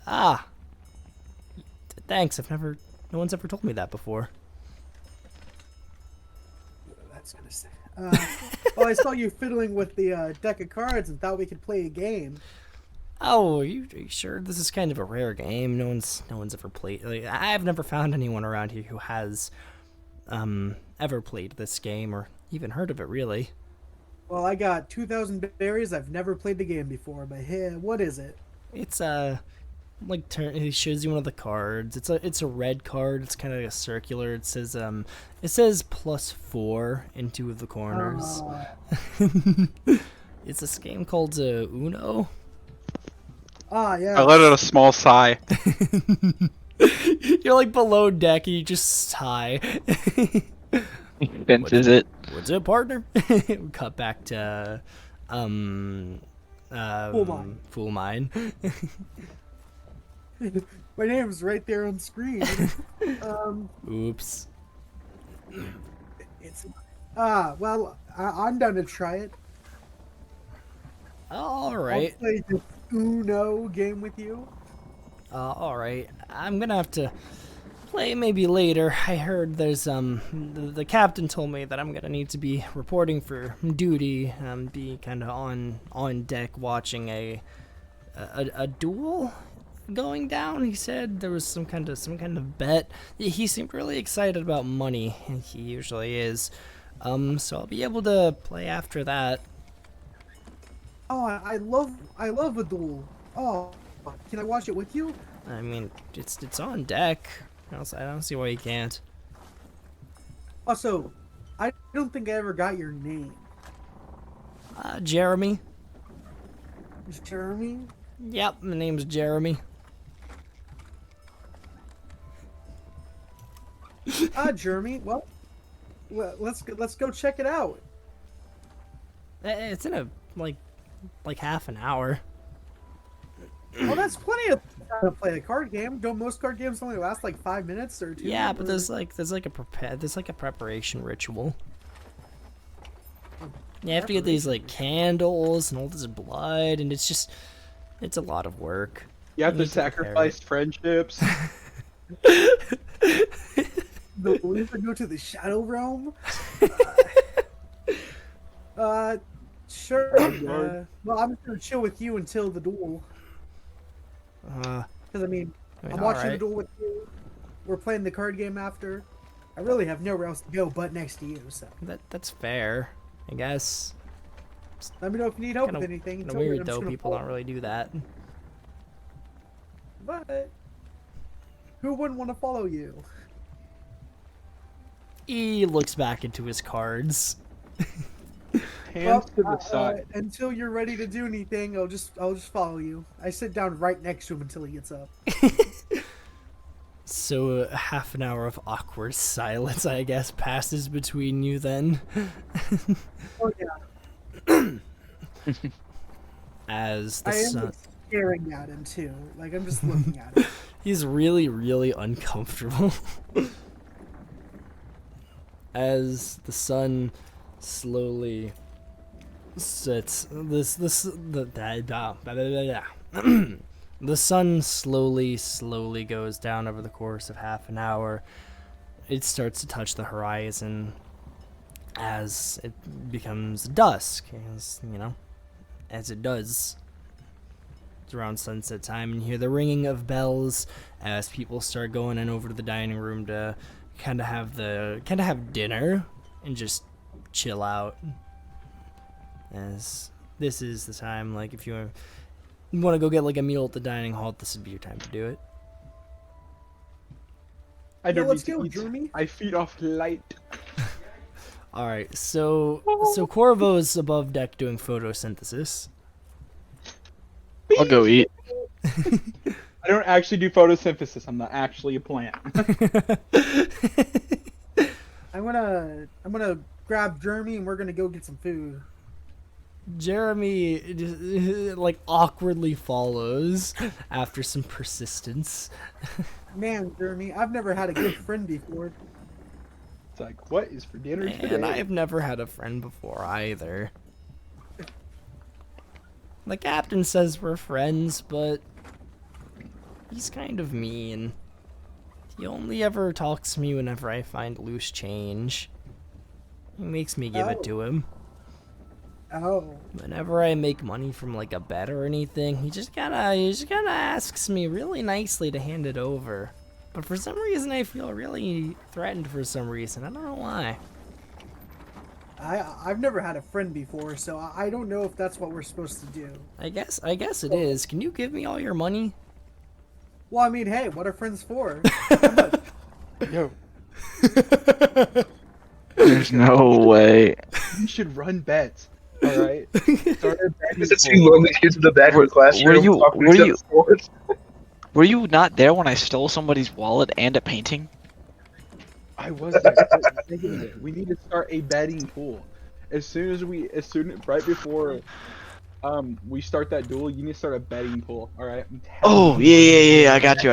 Ah. Thanks. No one's ever told me that before. That's gonna say. Well, I saw you fiddling with the deck of cards and thought we could play a game. Oh, are you sure? This is kind of a rare game. No one's ever played. Like, I've never found anyone around here who has ever played this game or even heard of it, really. Well, I got 2,000 berries. I've never played the game before, but hey, what is it? It's like he shows you one of the cards. It's a red card. It's kind of a circular. It says +4 in two of the corners. It's this game called Uno. Ah, yeah. I let out a small sigh. You're like below deck and you just sigh. Fences it. What's it, partner? Cut back to Fool Mine. My name's right there on screen. Oops. It's well, I'm down to try it. All right. I'll play this Uno game with you. All right. I'm gonna have to play maybe later. I heard there's the captain told me that I'm gonna need to be reporting for duty, be kind of on deck watching a duel going down. He said there was some kind of bet. He seemed really excited about money, and he usually is. So I'll be able to play after that. Oh, I love a duel. Oh, can I watch it with you? I mean, it's on deck. I don't see why you can't. Also, I don't think I ever got your name. Jeremy. Is Jeremy? Yep, my name's Jeremy. Jeremy. Well, let's go check it out. It's in a like half an hour. Well, that's plenty of time to play a card game. Don't most card games only last like 5 minutes or 2? Yeah, but there's like a preparation ritual. You have to get these like candles and all this blood, and it's a lot of work. You have to need to prepare sacrifice it. friendships. We have to go to the Shadow Realm. Sure. Well, I'm just gonna chill with you until the duel. Because I mean, I'm watching the duel with you. We're playing the card game after. I really have nowhere else to go but next to you. So That's fair, I guess. let me know if you need help Kinda, with anything. kinda Tell me, weird I'm just though. gonna People follow. don't really do that. But who wouldn't want to follow you? He looks back into his cards. Hands to the side. Until you're ready to do anything, I'll just follow you. I sit down right next to him until he gets up. So a half an hour of awkward silence, I guess, passes between you then. Oh yeah. As the I am sun. staring at him too. Like I'm just looking at him. He's really, really uncomfortable. As the sun slowly sets, the sun slowly goes down over the course of half an hour. It starts to touch the horizon as it becomes dusk, as it does. It's around sunset time, and you hear the ringing of bells as people start going in over to the dining room to kind of have dinner and just chill out. As this is the time, like if you want to go get like a meal at the dining hall, this would be your time to do it. I don't let's need to go, eat. Jeremy. I feed off light. All right, so Corvo's above deck doing photosynthesis. I'll go eat. I don't actually do photosynthesis. I'm not actually a plant. I'm gonna grab Jeremy and we're gonna go get some food. Jeremy just, like awkwardly follows after some persistence. Man, Jeremy, I've never had a good friend before. It's like, what is for dinner And today? I've never had a friend before either. The captain says we're friends, but he's kind of mean. He only ever talks to me whenever I find loose change. He makes me give it to him. Oh, Whenever I make money from like a bet or anything, he just kinda asks me really nicely to hand it over. But for some reason I feel really threatened for some reason. I don't know why. I've never had a friend before, so I don't know if that's what we're supposed to do. I guess it is. Can you give me all your money? Well, I mean, hey, what are friends for? Yo, There's no way. you should run bets. All right. Start a betting There's the two pool. lonely kids in the back of the classroom. talking to each other. Were you not there when I stole somebody's wallet and a painting? I was there. We need to start a betting pool. Right before we start that duel, you need to start a betting pool. All right. Oh, yeah. I got you.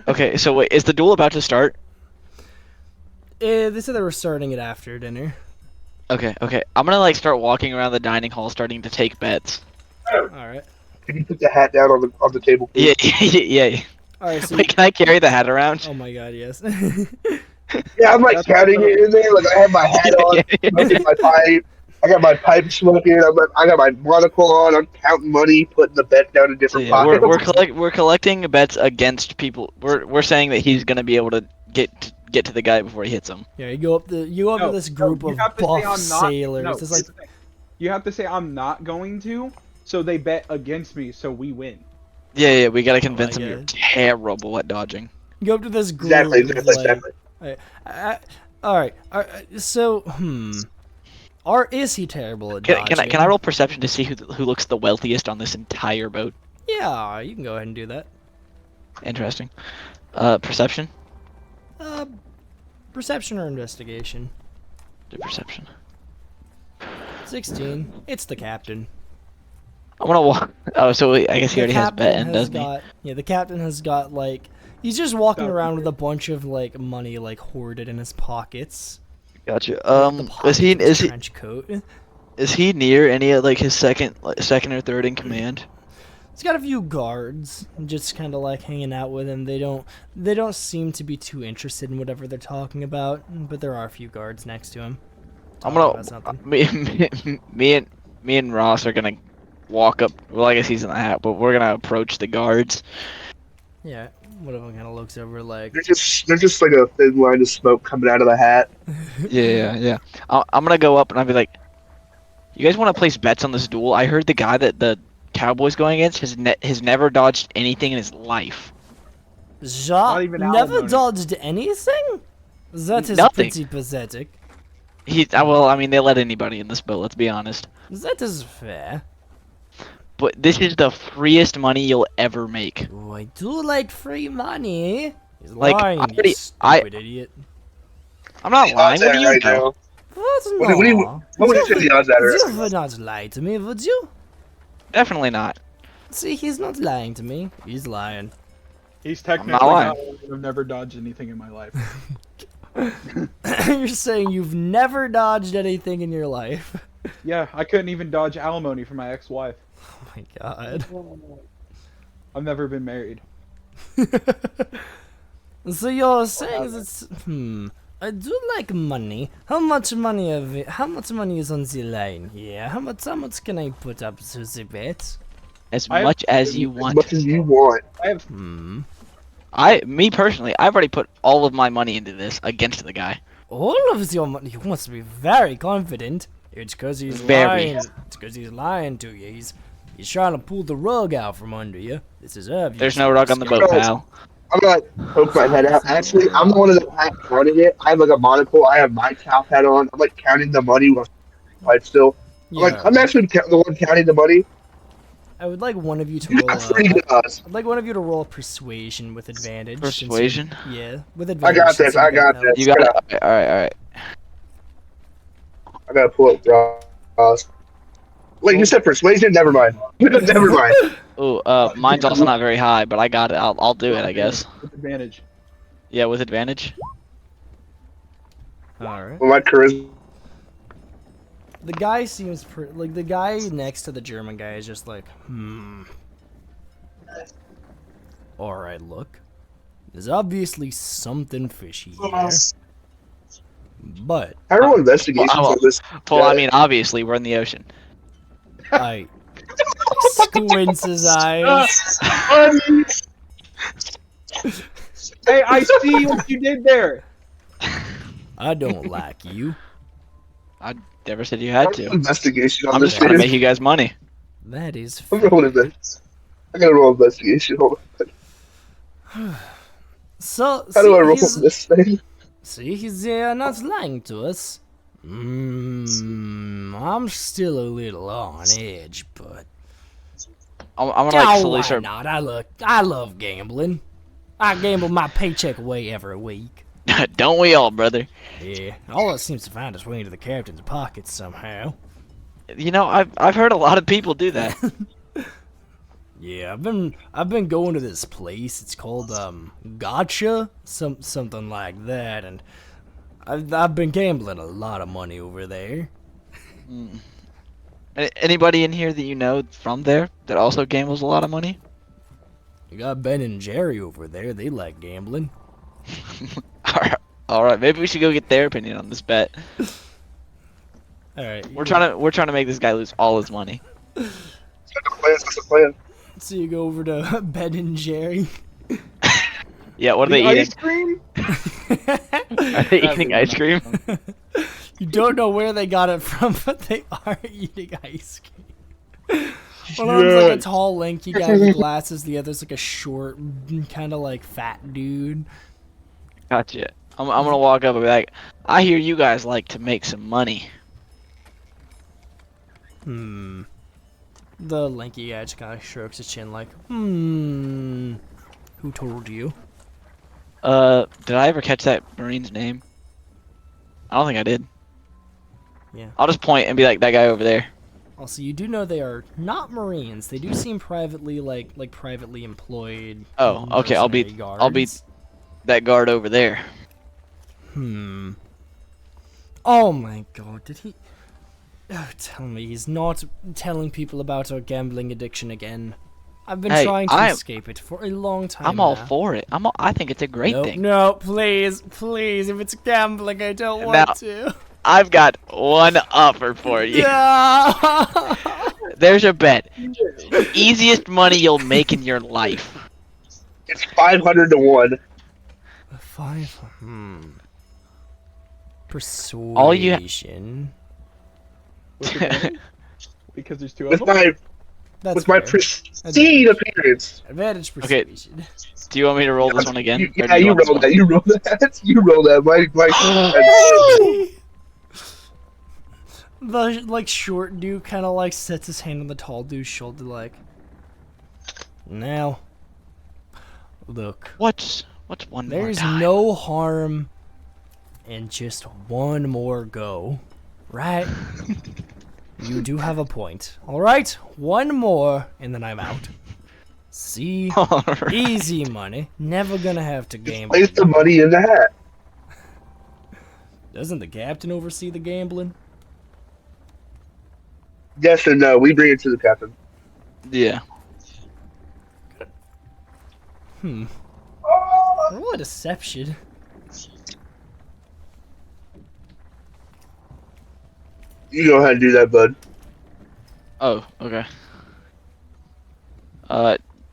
Okay, so wait, is the duel about to start? They said they were starting it after dinner. Okay. I'm gonna like start walking around the dining hall, starting to take bets. Alright. Can you put the hat down on the table? Yeah, Please? yeah. Alright, so Wait, can I carry the hat around? oh my god, yes. Yeah, I'm like counting it in there. Like I have my hat on, smoking my pipe. I got my pipe smoking. I got my monocle on. I'm counting money, putting the bet down in different Yeah, pockets. we're collecting bets against people. We're saying that he's gonna be able to get to the guy before he hits him. Yeah, you go up to this group you of have to say buff I'm not- sailors. no, It's like You have to say I'm not going to, so they bet against me, so we win. Yeah, we gotta convince him my you're God. terrible at dodging. you go up to this group Exactly. of, like, alright, so is he terrible at dodging? Can I roll perception to see who looks the wealthiest on this entire boat? Yeah, you can go ahead and do that. Interesting. Perception. Perception or investigation? Do perception. 16. It's the captain. I wanna walk. Oh, so I guess he The already has bet captain in, doesn't he? Yeah, the captain has got like he's just walking Got around it. with a bunch of like money like hoarded in his pockets. Gotcha. The pockets of his Is he trench coat? is he near any of like his second or third in command? He's got a few guards just kind of like hanging out with him. They don't seem to be too interested in whatever they're talking about, but there are a few guards next to him. I'm talking gonna about something. me and Ross are gonna walk up. Well, I guess he's in the hat, but we're gonna approach the guards. Yeah, one of them kind of looks over like, There's just like a thin line of smoke coming out of the hat. Yeah. I'm gonna go up and I'll be like, "You guys want to place bets on this duel? I heard the guy that the Cowboys going against has never dodged anything in his life. Jacques even never alimony. dodged anything? That is Nothing. pretty pathetic. Well, I mean, they let anybody in this boat. Let's be honest. That is fair. But this is the freest money you'll ever make. Oh, I do like free money. He's Like, lying, I already- you stupid idiot. I'm not The lying. odds What at do it you right know? now. What? What do you No. what would you say the odds at You are? would not lie to me, would you? Definitely not. See, he's not lying to me. He's lying. He's not technically lying. not lying. I've never dodged anything in my life. You're saying you've never dodged anything in your life. Yeah, I couldn't even dodge alimony from my ex-wife. Oh my god. I've never been married. So you're saying it's I do like money. How much money is on the line here? How much can I put up to the bet? As I- much as you As want. much as you want. I have Me personally, I've already put all of my money into this against the guy. All of your money? You must be very confident. It's cause he's Very. lying. It's cause he's lying to you. He's trying to pull the rug out from under you. This is obvious. There's no rug on the boat, pal. I'm gonna poke my head out. Actually, I'm the one that counting it. I have like a monocle. I have my top hat on. I'm like counting the money while I'm still. Yeah. I'm actually the one counting the money. I would like one of you to roll. I'm pretty good at this. I'd like one of you to roll persuasion with advantage. since you- Persuasion? Yeah, with I advantage. got since this. I got know. this. You got it. Alright. I gotta pull up Ross. Wait, you said persuasion? Never mind. Never mind. Ooh, mine's also not very high, but I got it. I'll do it, I guess. with advantage. Yeah, with advantage. All right. Well, my charisma. The guy seems like the guy next to the German guy is just like, All right, look. There's obviously something fishy here. But I roll investigations Well, on this. Well, I mean, obviously, we're in the ocean. I squints his eyes. Hey, I see what you did there. I don't like you. I never said you had I roll to. investigation on I'm this. just trying to shit. make you guys money. That is I'm rolling this. I gotta roll investigation. Hold on. so. How do I roll he's- this thing? See, he's not lying to us. I'm still a little on edge, but I'm gonna like why slowly start. not? I love gambling. I gamble my paycheck away every week. Don't we all, brother? Yeah, all that seems to find its way into the captain's pockets somehow. You know, I've heard a lot of people do that. Yeah, I've been going to this place. It's called Gotcha, something like that, and I've been gambling a lot of money over there. Anybody in here that you know from there that also gambles a lot of money? You got Ben and Jerry over there. They like gambling. All right. Maybe we should go get their opinion on this bet. All right, We're trying to make this guy lose all his money. That's the plan. So you go over to Ben and Jerry. Yeah. What are The they ice eating? cream? Are they eating ice cream? You don't know where they got it from, but they are eating ice cream. One of them's like a tall, lanky guy with glasses. The other's like a short, kind of like fat dude. Gotcha. I'm gonna walk up and be like, I hear you guys like to make some money. The lanky guy just kind of strokes his chin like, Who told you? Did I ever catch that Marine's name? I don't think I did. Yeah. I'll just point and be like, that guy over there. Also, you do know they are not Marines. They do seem privately like privately employed. Oh, okay, I'll be guards. that guard over there. Oh my god, did he? Oh, tell me he's not telling people about our gambling addiction again. I've been Hey, trying to I'm- escape it for a long time. I'm all now. for it. I think it's a great Nope, thing. no, please. If it's gambling, I don't want Now- to. I've got one offer for you. Yeah. There's a bet. Easiest money you'll make in your life. It's 500 to 1. 5. Persuasion. All you- With advantage? Because there's two of With them? my That's with my fair. pristine appearance. Advantage Okay. persuasion. Do you want me to roll this one again? Or Yeah, do you want this roll one? that. You roll that. You roll that. The like short dude kind of like sets his hand on the tall dude's shoulder, like. Now, look. What's one more There's time? no harm in just one more go, right? You do have a point. Alright, one more, and then I'm out. See? Alright. Easy money. Never gonna have to gamble. Place the money in the hat. Doesn't the captain oversee the gambling? Yes or no? We bring it to the captain. Yeah. Roll a deception. You go ahead and do that, bud. Oh, okay.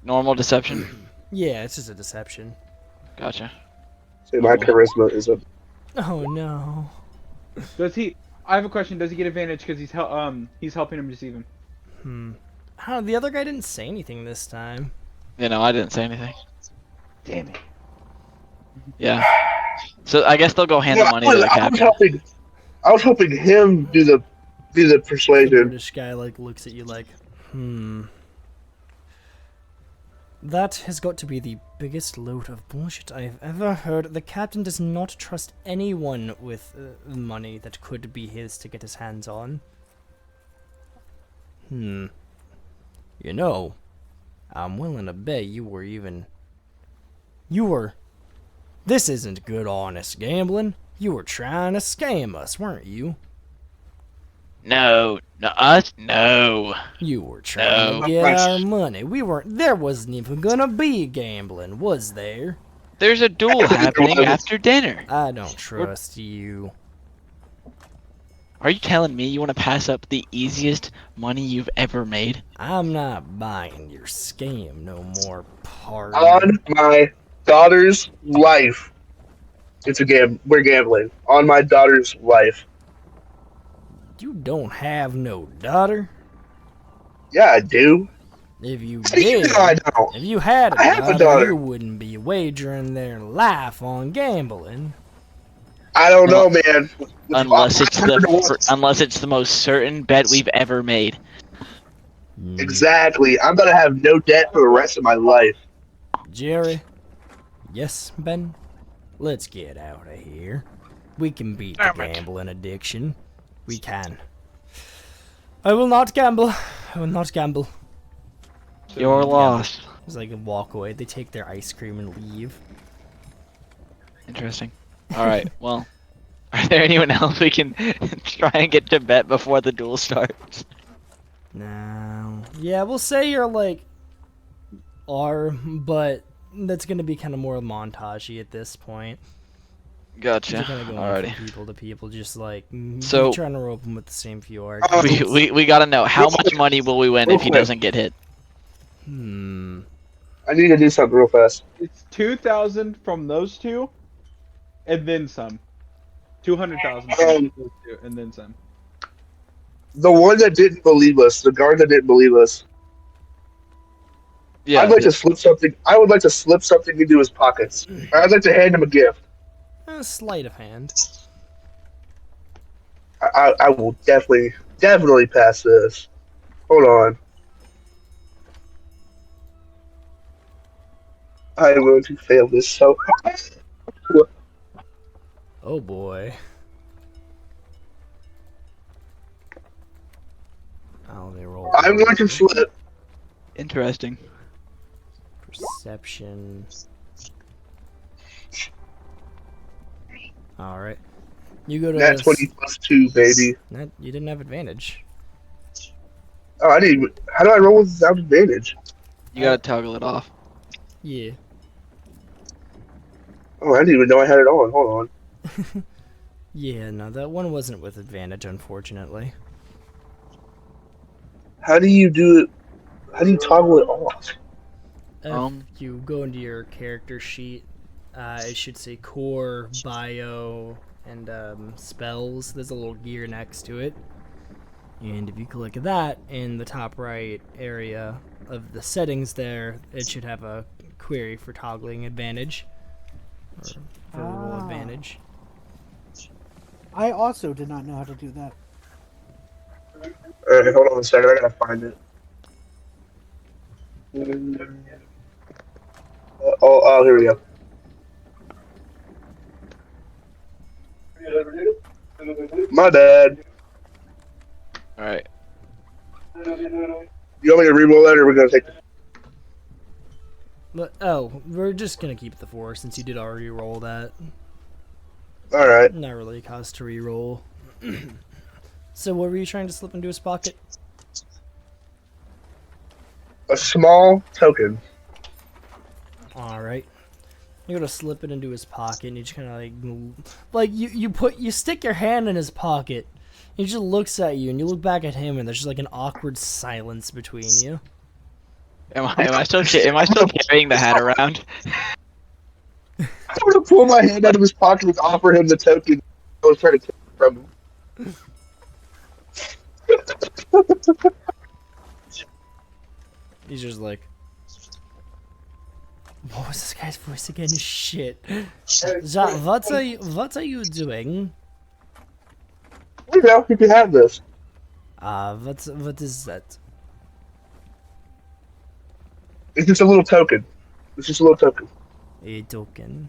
Normal deception. Yeah, it's just a deception. Gotcha. Say my charisma is a. Oh no. Does he? I have a question. Does he get advantage because he's helping him deceive him? The other guy didn't say anything this time. You know, I didn't say anything. Damn it. Yeah. So I guess they'll go hand the money to the captain. I was hoping him do the persuasion. British guy like looks at you like, That has got to be the biggest load of bullshit I've ever heard. The captain does not trust anyone with money that could be his to get his hands on. You know, I'm willing to bet you were. This isn't good, honest gambling. You were trying to scam us, weren't you? No, us? No. You were trying to get our money. There wasn't even gonna be gambling, was there? There's a duel happening after dinner. I don't trust you. Are you telling me you want to pass up the easiest money you've ever made? I'm not buying your scam no more, partner. On my daughter's life. We're gambling. On my daughter's life. You don't have no daughter? Yeah, I do. If you You did, know I don't. if you had I have a daughter. you wouldn't be wagering their life on gambling. I don't know, man. Unless it's I've heard it once. unless it's the most certain bet we've ever made. Exactly. I'm gonna have no debt for the rest of my life. Jerry? Yes, Ben? Let's get out of here. We can beat the gambling addiction. We can. I will not gamble. I will not gamble. You're lost. It's like a walk away. They take their ice cream and leave. Interesting. Alright, well. Are there anyone else we can try and get to bet before the duel starts? No. Yeah, we'll say you're like R, but that's gonna be kind of more montagey at this point. Gotcha. You're kind of going Alrighty. from people to people, just like So- trying to rope them with the same few arguments. We gotta know, how much money will we win if he doesn't get hit? I need to do something real fast. It's 2,000 from those two, and then some. 200,000 from those two, and then some. The one that didn't believe us, the guard that didn't believe us. Yeah. I'd like to slip something. I would like to slip something into his pockets. I'd like to hand him a gift. A sleight of hand. I will definitely pass this. Hold on. I am going to fail this so. Oh boy. Oh, they roll. I'm going to slip. Interesting. Perception. All right. You go to Nat 20 plus 2, baby. You didn't have advantage. Oh, I didn't even. How do I roll without advantage? You gotta toggle it off. Yeah. Oh, I didn't even know I had it on. Hold on. Yeah, no, that one wasn't with advantage, unfortunately. How do you do it? How do you toggle it off? If you go into your character sheet, it should say core, bio, and spells. There's a little gear next to it. And if you click that in the top right area of the settings there, it should have a query for toggling advantage. Or for roll advantage. I also did not know how to do that. Alright, hold on a second. I gotta find it. Oh, here we go. My bad. Alright. You want me to re-roll that, or we're gonna take? But oh, we're just gonna keep the 4 since you did already roll that. All right. Not really a cause to re-roll. So what were you trying to slip into his pocket? A small token. All right. You're gonna slip it into his pocket, and you just kind of like you stick your hand in his pocket. He just looks at you, and you look back at him, and there's just like an awkward silence between you. Am I still carrying the hat around? I'm gonna pull my hand out of his pocket and offer him the token. I was trying to take it from him. He's just like, what was this guy's voice again? Shit. What are you doing? You know, you can have this. What is that? It's just a little token. It's just a little token. A token.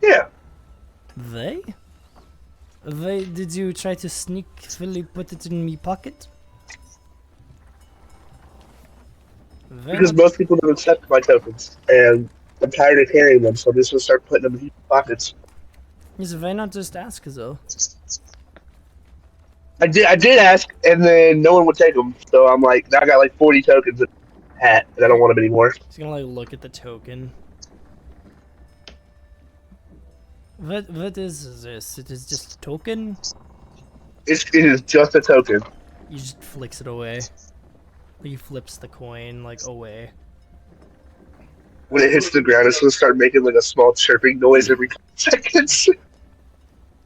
Yeah. They? Did you try to sneakily put it in me pocket? Because most people don't accept my tokens, and I'm tired of carrying them, so I'm just gonna start putting them in people's pockets. Yes, why not just ask though? I did ask, and then no one would take them. So I'm like, now I got like 40 tokens in the hat, and I don't want them anymore. He's gonna like look at the token. What is this? It is just a token? It is just a token. He just flicks it away. He flips the coin like away. When it hits the ground, it's gonna start making like a small chirping noise every couple seconds.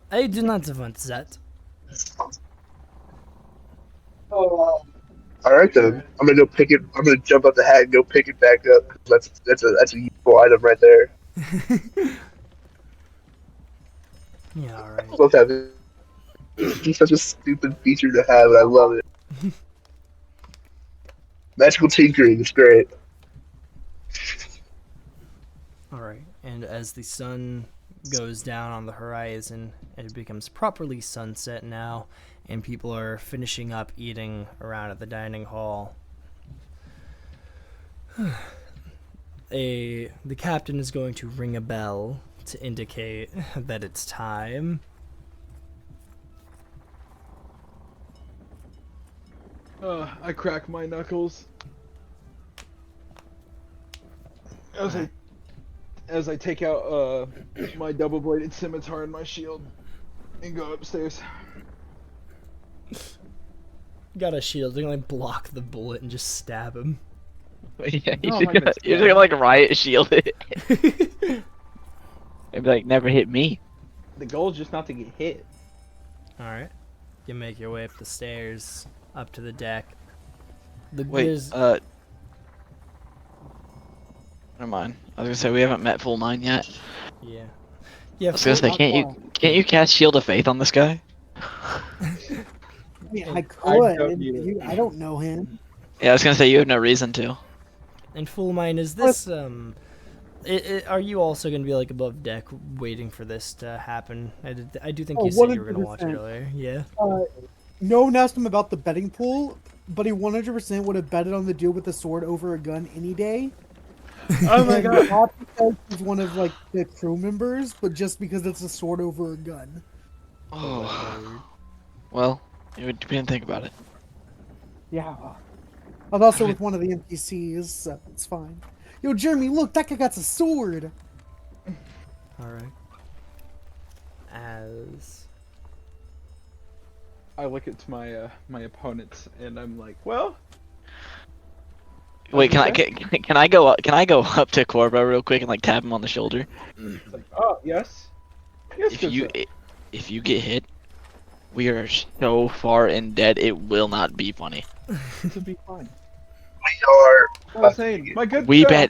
I do not want that. All right then, I'm gonna go pick it. I'm gonna jump out the hat and go pick it back up. That's a useful item right there. Yeah, alright. I love having. It's such a stupid feature to have, and I love it. Magical tinkering, it's great. Alright, and as the sun goes down on the horizon, it becomes properly sunset now, and people are finishing up eating around at the dining hall. The captain is going to ring a bell to indicate that it's time. I crack my knuckles as I take out my double-bladed scimitar and my shield and go upstairs. Got a shield, they're gonna like block the bullet and just stab him. Yeah, Oh, my goodness, you're yeah. gonna like riot shield it. It'd be like, never hit me. The goal is just not to get hit. Alright. You make your way up the stairs, up to the deck. Wait, there's- never mind. I was gonna say we haven't met Full 9 yet. yeah. I Yeah, was gonna say, can't you cast Shield of Faith on this guy? I mean, I I could. don't need it. I don't know him. Yeah, I was gonna say you have no reason to. And Full Mine, is this are you also gonna be like above deck waiting for this to happen? I do think Oh, you said you were gonna watch it 100%. earlier. Yeah. No one asked him about the betting pool, but he 100% would have betted on the dude with the sword over a gun any day. Oh my And god. not because he's one of like the crew members, but just because it's a sword over a gun. Oh. Well, we didn't think about it. Yeah. I was also with one of the NPCs, so it's fine. Yo, Jeremy, look, that guy got a sword. Alright. As I look at my my opponents and I'm like, well, Wait, can I go up? Can I go up to Corvo real quick and like tap him on the shoulder? it's like, oh yes, yes. If you get hit, we are so far in debt. It will not be funny. This will be fine. We are. I was saying, my good. We sir.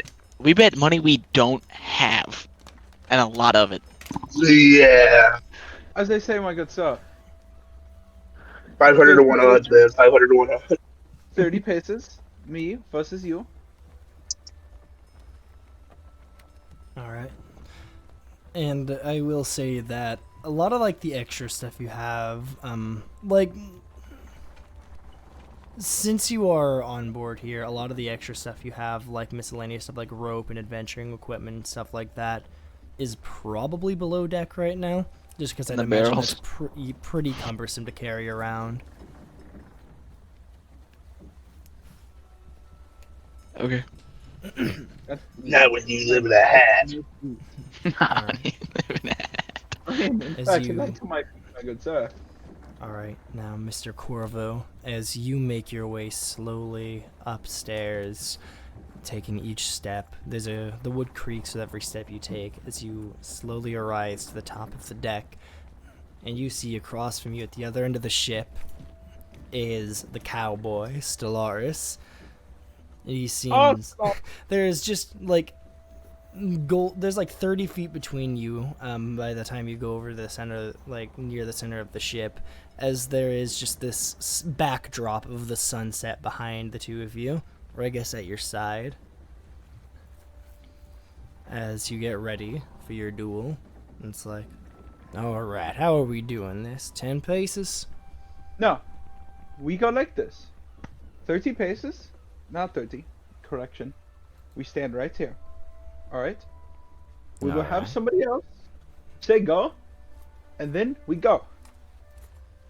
bet money we don't have, and a lot of it. Yeah. As they say, my good sir. 500 to 1 odds, man. 500 to 1 odds. 30 paces, me versus you. alright. And I will say that a lot of like the extra stuff you have, like Since you are on board here, a lot of the extra stuff you have, like miscellaneous stuff like rope and adventuring equipment and stuff like that, is probably below deck right now. Just because I'd The imagine barrels. that's pretty cumbersome to carry around. Okay. That's Not when you live in a hat. in As fact, you- not to my good sir. Alright, now Mr. Corvo, as you make your way slowly upstairs, taking each step, the wood creaks with every step you take as you slowly arise to the top of the deck, and you see across from you at the other end of the ship is the cowboy, Stellaris. He seems... stop. There's just, like, there's like 30 feet between you by the time you go over the center, like near the center of the ship, as there is just this backdrop of the sunset behind the two of you, or I guess at your side, as you get ready for your duel. It's like, alright, how are we doing this? 10 paces? No, we go like this. 30 paces, not 30. Correction. We stand right here. All right. We will have Alright. somebody else say go, and then we go.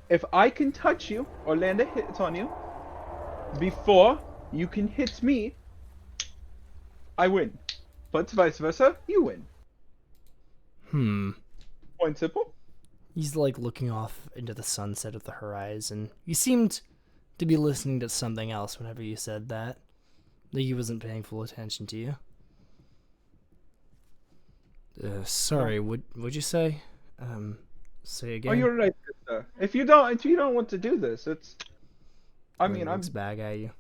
If I can touch you or land a hit on you before you can hit me, I win. But vice versa, you win. Point simple. He's like looking off into the sunset of the horizon. You seemed to be listening to something else whenever you said that. Like he wasn't paying full attention to you. Sorry, what'd you say? Say again. Oh, you're right, good sir. If you don't want to do this, it's. I mean, I'm. looks back at you.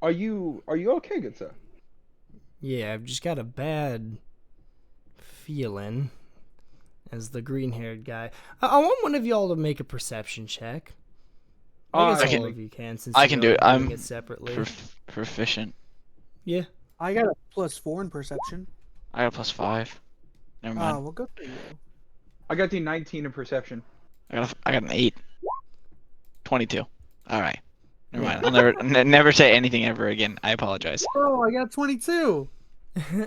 Are you okay, good sir? Yeah, I've just got a bad feeling. As the green-haired guy, I want one of y'all to make a perception check. I guess I all can- of you can, since I you can are do it. doing I'm it separately. Proficient. Yeah. I got a +4 in perception. I got a +5. Never mind. Oh, well, good for you. I got the 19 in perception. I got an 8. 22. All right. Never Yeah. mind. I'll never say anything ever again. I apologize. Oh, I got 22.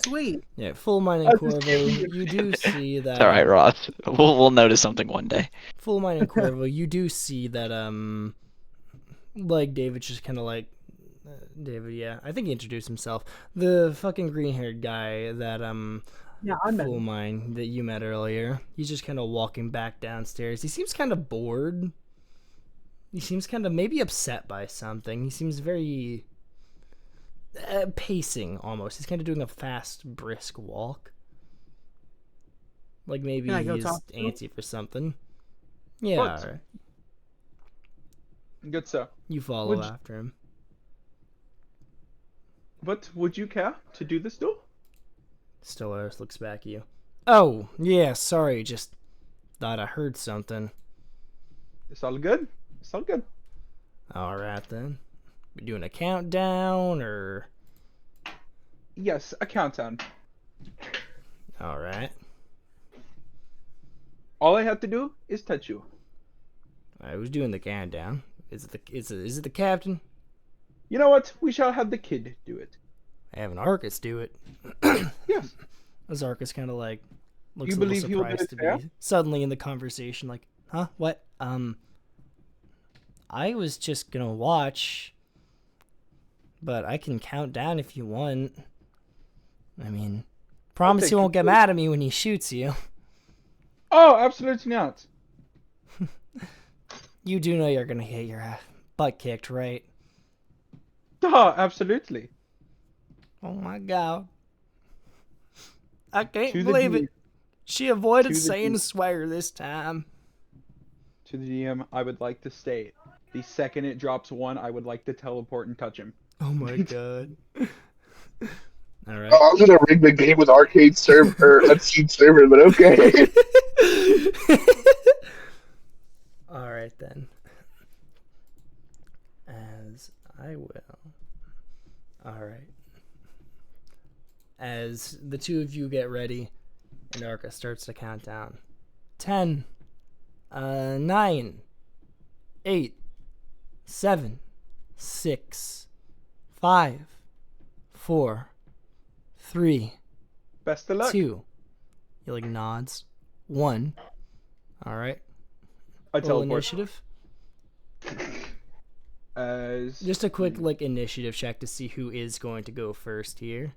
Sweet. Yeah, full mining I just Corvo, gave you you do see that. It's all right, Ross. We'll notice something one day. Full mining Corvo, you do see that like David just kind of like David, yeah, I think he introduced himself. The fucking green-haired guy that Yeah, I'm full mine that you met earlier. He's just kind of walking back downstairs. He seems kind of bored. He seems kind of maybe upset by something. He seems very pacing almost. He's kind of doing a fast, brisk walk. Like maybe Can I go he's talk to him? antsy for something. Yeah, What? alright. Good sir. You follow Would you- after him. But would you care to do this duel? Stellaris looks back at you. Oh, yeah, sorry, just thought I heard something. It's all good. It's all good. Alright then. We doing a countdown or Yes, a countdown. alright. All I have to do is touch you. I was doing the countdown. Is it the captain? You know what? We shall have the kid do it. I have an Arcus do it. Yes. As Arcus kind of like looks You a little believe he will surprised do to it fair? be suddenly in the conversation. Like, huh? What? I was just gonna watch, but I can count down if you want. I mean, promise take you won't get your- mad at me when he shoots you. Oh, absolutely not. You do know you're gonna get your butt kicked, right? Duh, absolutely. Oh my god. I can't To the believe it. D- She avoided To the saying D- a swear this time. To the DM, I would like to state, the second it drops one, I would like to teleport and touch him. Oh my god. Alright. Oh, I'm gonna rig the game with arcade server or unseen server, but okay. Alright then. As I will. Alright. As the two of you get ready, and Arca starts to count down. 10, 9, 8, 7, 6, 5, 4, 3, Best of luck. 2. He like nods. 1. All right. I Roll teleport. initiative. As Just a quick like initiative check to see who is going to go first here.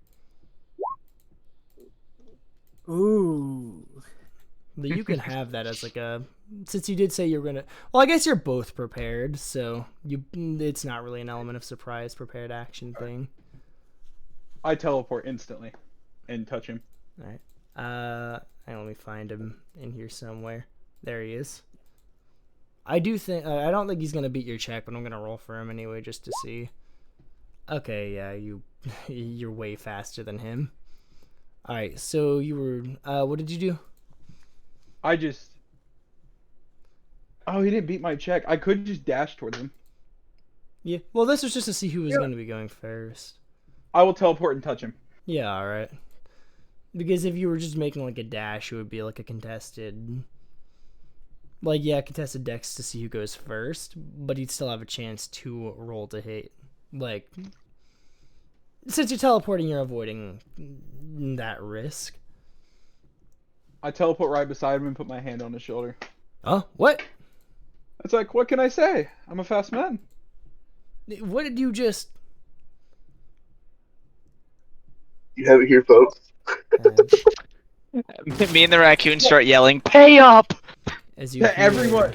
Ooh. But you can have that as like a, since you did say you're gonna. Well, I guess you're both prepared, so it's not really an element of surprise prepared action thing. I teleport instantly and touch him. All right. Let me find him in here somewhere. There he is. I do think I don't think he's gonna beat your check, but I'm gonna roll for him anyway just to see. Okay, yeah, you're way faster than him. All right, so you were. What did you do? I just. Oh, he didn't beat my check. I could just dash toward him. Yeah. Well, this was just to see who was gonna be going first. I will teleport and touch him. Yeah. All right. Because if you were just making like a dash, it would be like a contested. Like, yeah, contested dex to see who goes first, but he'd still have a chance to roll to hit. Like, since you're teleporting, you're avoiding that risk. I teleport right beside him and put my hand on his shoulder. Oh, what? It's like, what can I say? I'm a fast man. What did you just... You have it here, folks. Me and the raccoon start yelling, "Pay up!" As you To hear- everyone.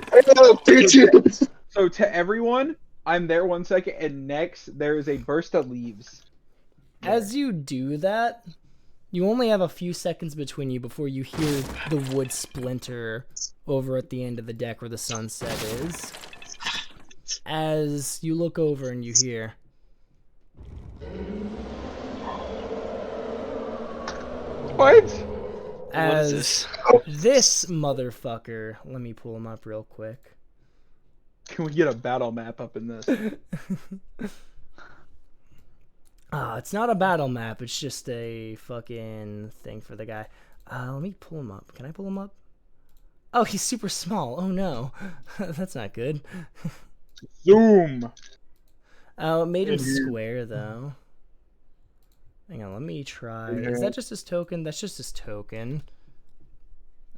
Bitches. So to everyone, I'm there 1 second, and next there is a burst of leaves. As you do that, you only have a few seconds between you before you hear the wood splinter over at the end of the deck where the sunset is. As you look over and you hear... What? As this? this motherfucker... Let me pull him up real quick. Can we get a battle map up in this? It's not a battle map, it's just a fucking thing for the guy. Let me pull him up. Can I pull him up? Oh, he's super small. Oh no. That's not good. Zoom. Oh, it made him square though. Hang on, let me try. Is that just his token? That's just his token.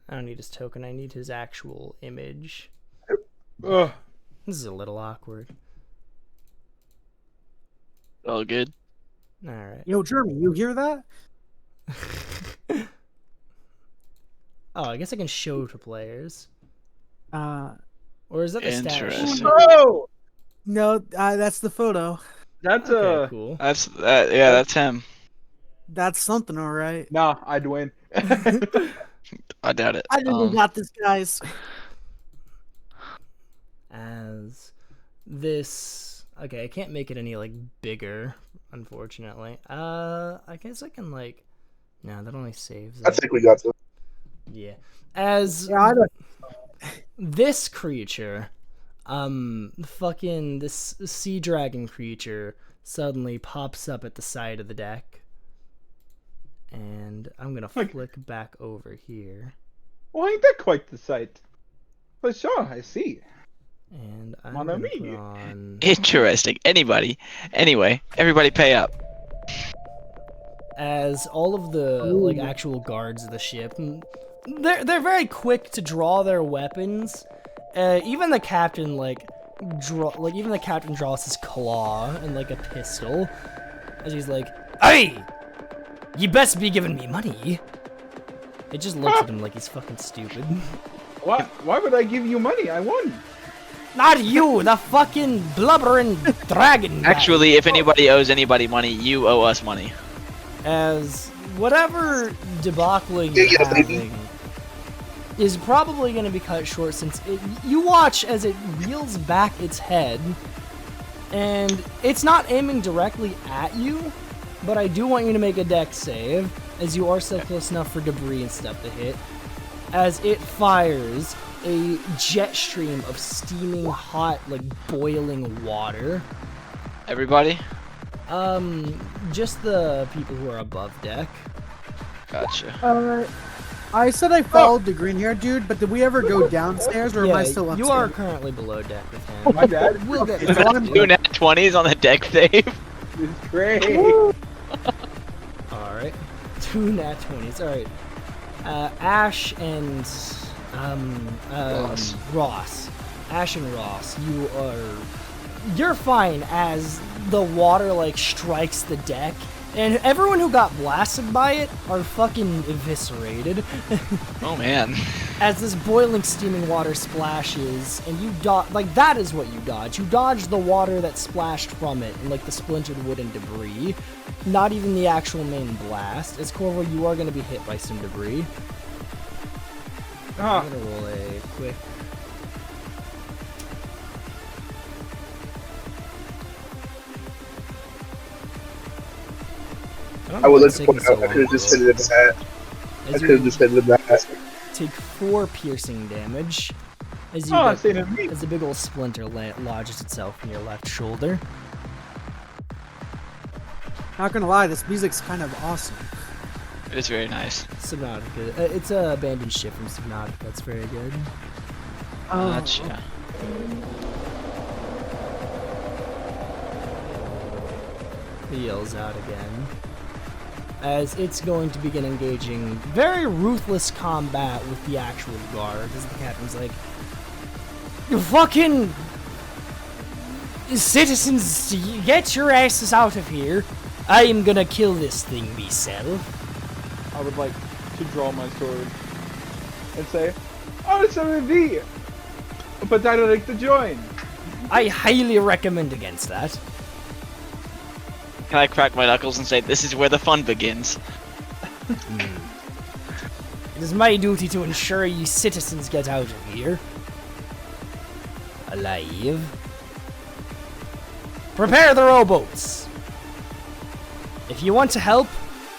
I don't need his token, I need his actual image. Ugh. This is a little awkward. All good. Alright. Yo, Jeremy, you hear that? Oh, I guess I can show to players. Uh, Or is that the status? Interesting. Oh, no, that's the photo. that's Okay, cool. That's yeah, that's him. That's something, all right. Nah, I'd win. I doubt it. I think we got this, guys. As this... Okay, I can't make it any, like, bigger, unfortunately. I guess I can, like... No, that only saves I it. think we got this. Yeah. As Yeah, I don't. this creature, fucking this sea dragon creature suddenly pops up at the side of the deck. And I'm gonna flick back over here. Well, ain't that quite the sight? But sure, I see. And I'm Mon gonna ami. put on... Interesting. Anyway, everybody pay up. As all of the like actual guards of the ship, they're very quick to draw their weapons. Even the captain even the captain draws his claw and like a pistol, as he's like, "Hey, you best be giving me money." It just looks at him like he's fucking stupid. Why would I give you money? I won. Not you, the fucking blubbering dragon guy. Actually, if anybody owes anybody money, you owe us money. As whatever debacling you're Yeah, baby. having is probably going to be cut short, since you watch as it reels back its head, and it's not aiming directly at you, but I do want you to make a dex save, as you are still close enough for debris and stuff to hit, as it fires a jet stream of steaming hot, like boiling water. Everybody? Just the people who are above deck. Gotcha. Alright. I said I followed the green-haired dude, but did we ever go downstairs, or am I still you upstairs? are currently below deck with him. My dad. We'll get Okay, so I'm- Two nat 20s on the deck save. It's great. Alright. 2 nat 20s. Alright. Ash and Ross. Ash and Ross, you're fine as the water like strikes the deck, and everyone who got blasted by it are fucking eviscerated. Oh man. As this boiling, steaming water splashes, and you dodge, like, that is what you dodge. You dodge the water that splashed from it, and, like, the splintered wooden debris. Not even the actual main blast. As Corvo, you are going to be hit by some debris. Ah. I'm going to roll a quick... I would like to point out, I could have just hit it in the hat. I could have just hit it in the hat. Take 4 piercing damage as you Oh, same as me. as a big old splinter lodges itself in your left shoulder. Not gonna lie, this music's kind of awesome. It's very nice. Subnautica. It's a abandoned ship from Subnautica. That's very good. Gotcha. He yells out again. As it's going to begin engaging very ruthless combat with the actual guard. As the captain's like, "You fucking citizens, get your asses out of here. I am gonna kill this thing myself." I would like to draw my sword and say, "Oh, it's MV, but I'd like to join." I highly recommend against that. Can I crack my knuckles and say, this is where the fun begins? It is my duty to ensure you citizens get out of here alive. Prepare the rowboats. If you want to help,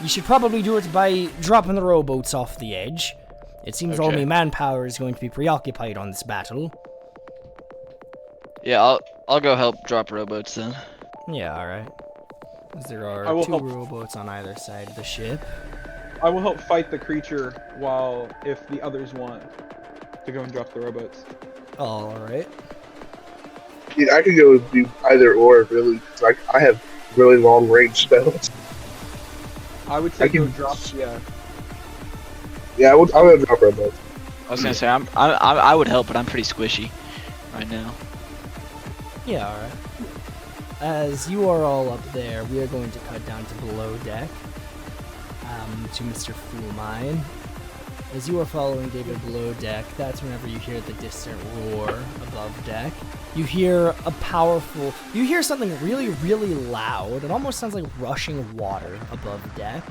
you should probably do it by dropping the rowboats off the edge. It seems Okay. only manpower is going to be preoccupied on this battle. Yeah, I'll go help drop rowboats then. Yeah, alright. There I are will 2 help. rowboats on either side of the ship. I will help fight the creature while if the others want to go and drop the rowboats. Alright. Dude, I could go do either or, really. 'Cause I have really long range spells. I would say I go can- drop. Yeah. Yeah, I will drop robots. I was gonna say, I would help, but I'm pretty squishy right now. Yeah, alright. As you are all up there, we are going to cut down to below deck, to Mr. Foolmine. As you are following David below deck, that's whenever you hear the distant roar above deck. You hear you hear something really, really loud. It almost sounds like rushing water above deck.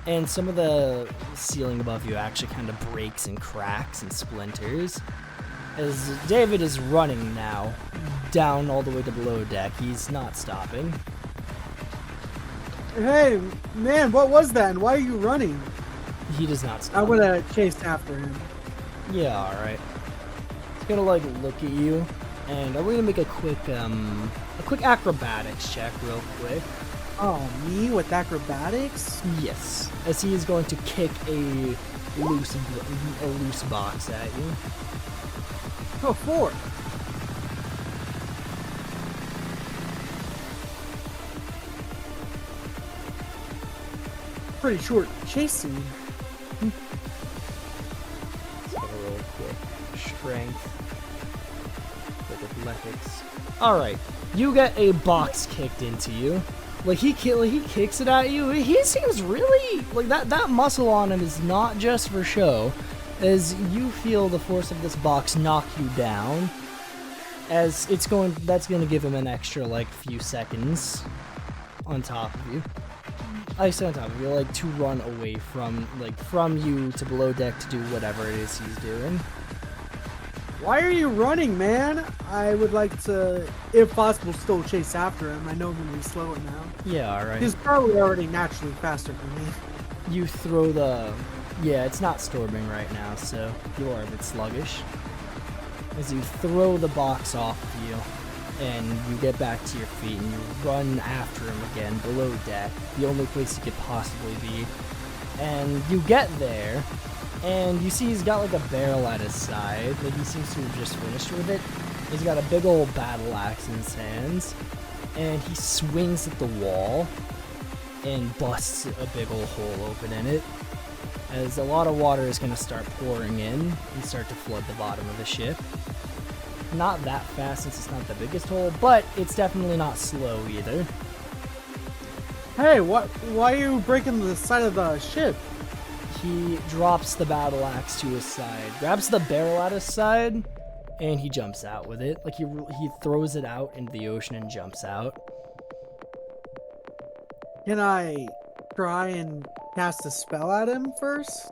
And some of the ceiling above you actually kind of breaks and cracks and splinters. As David is running now, down all the way to below deck, he's not stopping. Hey, man, what was that? And why are you running? He does not I stop. would have chased after him. Yeah, alright. He's gonna like look at you, and are we gonna make a quick acrobatics check real quick? Oh, me with acrobatics? Yes. As he is going to kick a loose box at you. Oh, 4. Pretty short chase scene. Let's have a roll quick. Strength. Quick athletics. Alright. You get a box kicked into you. Like he kicks it at you. He seems really like that muscle on him is not just for show. As you feel the force of this box knock you down. As that's going to give him an extra like few seconds on top of you. I say on top of you, like to run away from you to below deck to do whatever it is he's doing. Why are you running, man? I would like to, if possible, still chase after him. I know I'm gonna be slower now. Yeah, alright. He's probably already naturally faster than me. You throw it's not storming right now, so you are a bit sluggish. As you throw the box off of you, and you get back to your feet, and you run after him again below deck, the only place you could possibly be. And you get there, And you see he's got like a barrel at his side. Like he seems to have just finished with it. He's got a big old battle axe in his hands. And he swings at the wall and busts a big old hole open in it. As a lot of water is going to start pouring in and start to flood the bottom of the ship. Not that fast since it's not the biggest hole, but it's definitely not slow either. Hey, why are you breaking the side of the ship? He drops the battle axe to his side, grabs the barrel at his side, and he jumps out with it. Like he throws it out into the ocean and jumps out. Can I try and cast a spell at him first?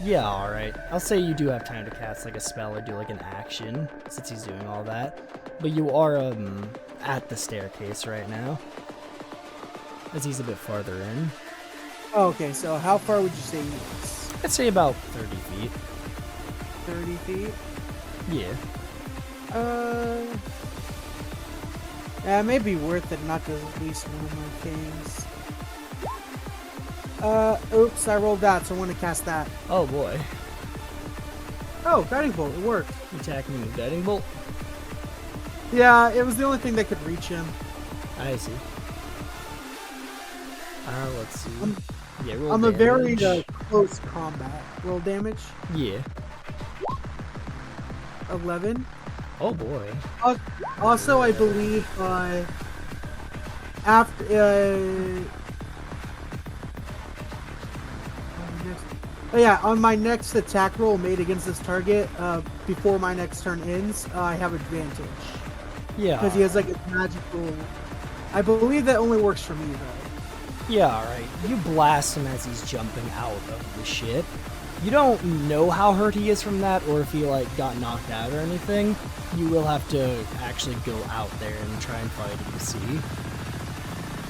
Yeah, alright. I'll say you do have time to cast like a spell or do like an action, since he's doing all that. But you are, at the staircase right now, as he's a bit farther in. Okay, so how far would you say he is? I'd say about 30 feet. 30 feet? Yeah. Yeah, it may be worth it not to waste one of my things. Oops, I rolled that, so I want to cast that. Oh boy. Oh, guiding bolt, it worked. Attacking with guiding bolt? Yeah, it was the only thing that could reach him. I see. Let's see. Yeah, roll I'm a very damage. close combat. Roll damage. Yeah. 11. Oh boy. Also, I believe on my next attack roll made against this target, before my next turn ends, I have advantage. Yeah. Because he has like a magical. I believe that only works for me though. Yeah, alright. You blast him as he's jumping out of the ship. You don't know how hurt he is from that or if he like got knocked out or anything. You will have to actually go out there and try and fight him to see.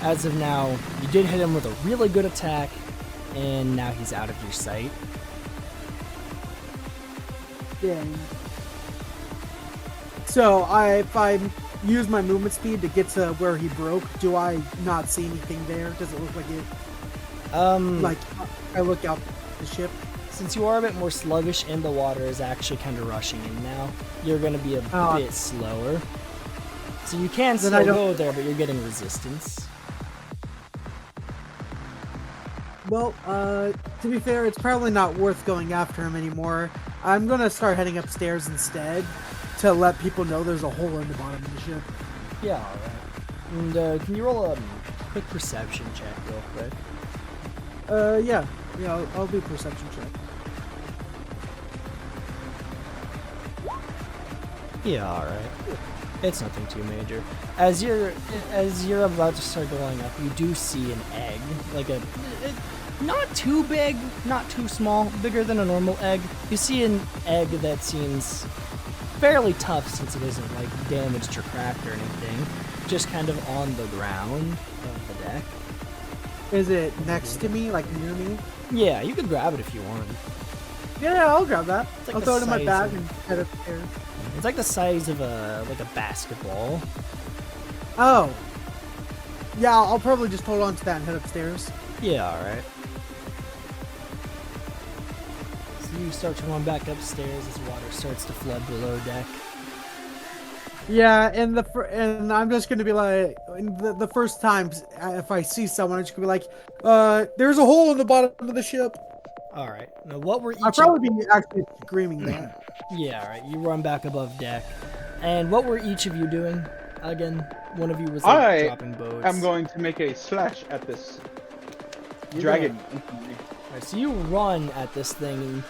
As of now, you did hit him with a really good attack, and now he's out of your sight. Yeah. So if I use my movement speed to get to where he broke, do I not see anything there? Does it look like it? Like I look out the ship. Since you are a bit more sluggish and the water is actually kind of rushing in now, you're going to be a bit slower. So you can still go there, but you're getting resistance. Well, to be fair, it's probably not worth going after him anymore. I'm going to start heading upstairs instead to let people know there's a hole in the bottom of the ship. Yeah, alright. And can you roll a quick perception check real quick? Yeah, I'll do a perception check. Yeah, alright. It's nothing too major. As you're about to start going up, you do see an egg, like not too big, not too small, bigger than a normal egg. You see an egg that seems fairly tough since it isn't like damaged or cracked or anything, just kind of on the ground of the deck. Is it next to me, like near me? Yeah, you can grab it if you want. Yeah, I'll grab that. Like I'll throw it in my bag and head upstairs. It's like the size of a basketball. Oh. Yeah, I'll probably just hold on to that and head upstairs. Yeah, alright. So you start to run back upstairs as water starts to flood below deck. Yeah, and I'm just gonna be like, the first time if I see someone, I'm just gonna be like, there's a hole in the bottom of the ship. Alright. Now what were each I'll probably be actually screaming that. Yeah, alright. You run back above deck. And what were each of you doing? Again, one of you was like dropping boats. I'm going to make a slash at this dragon. Alright, so you run at this thing.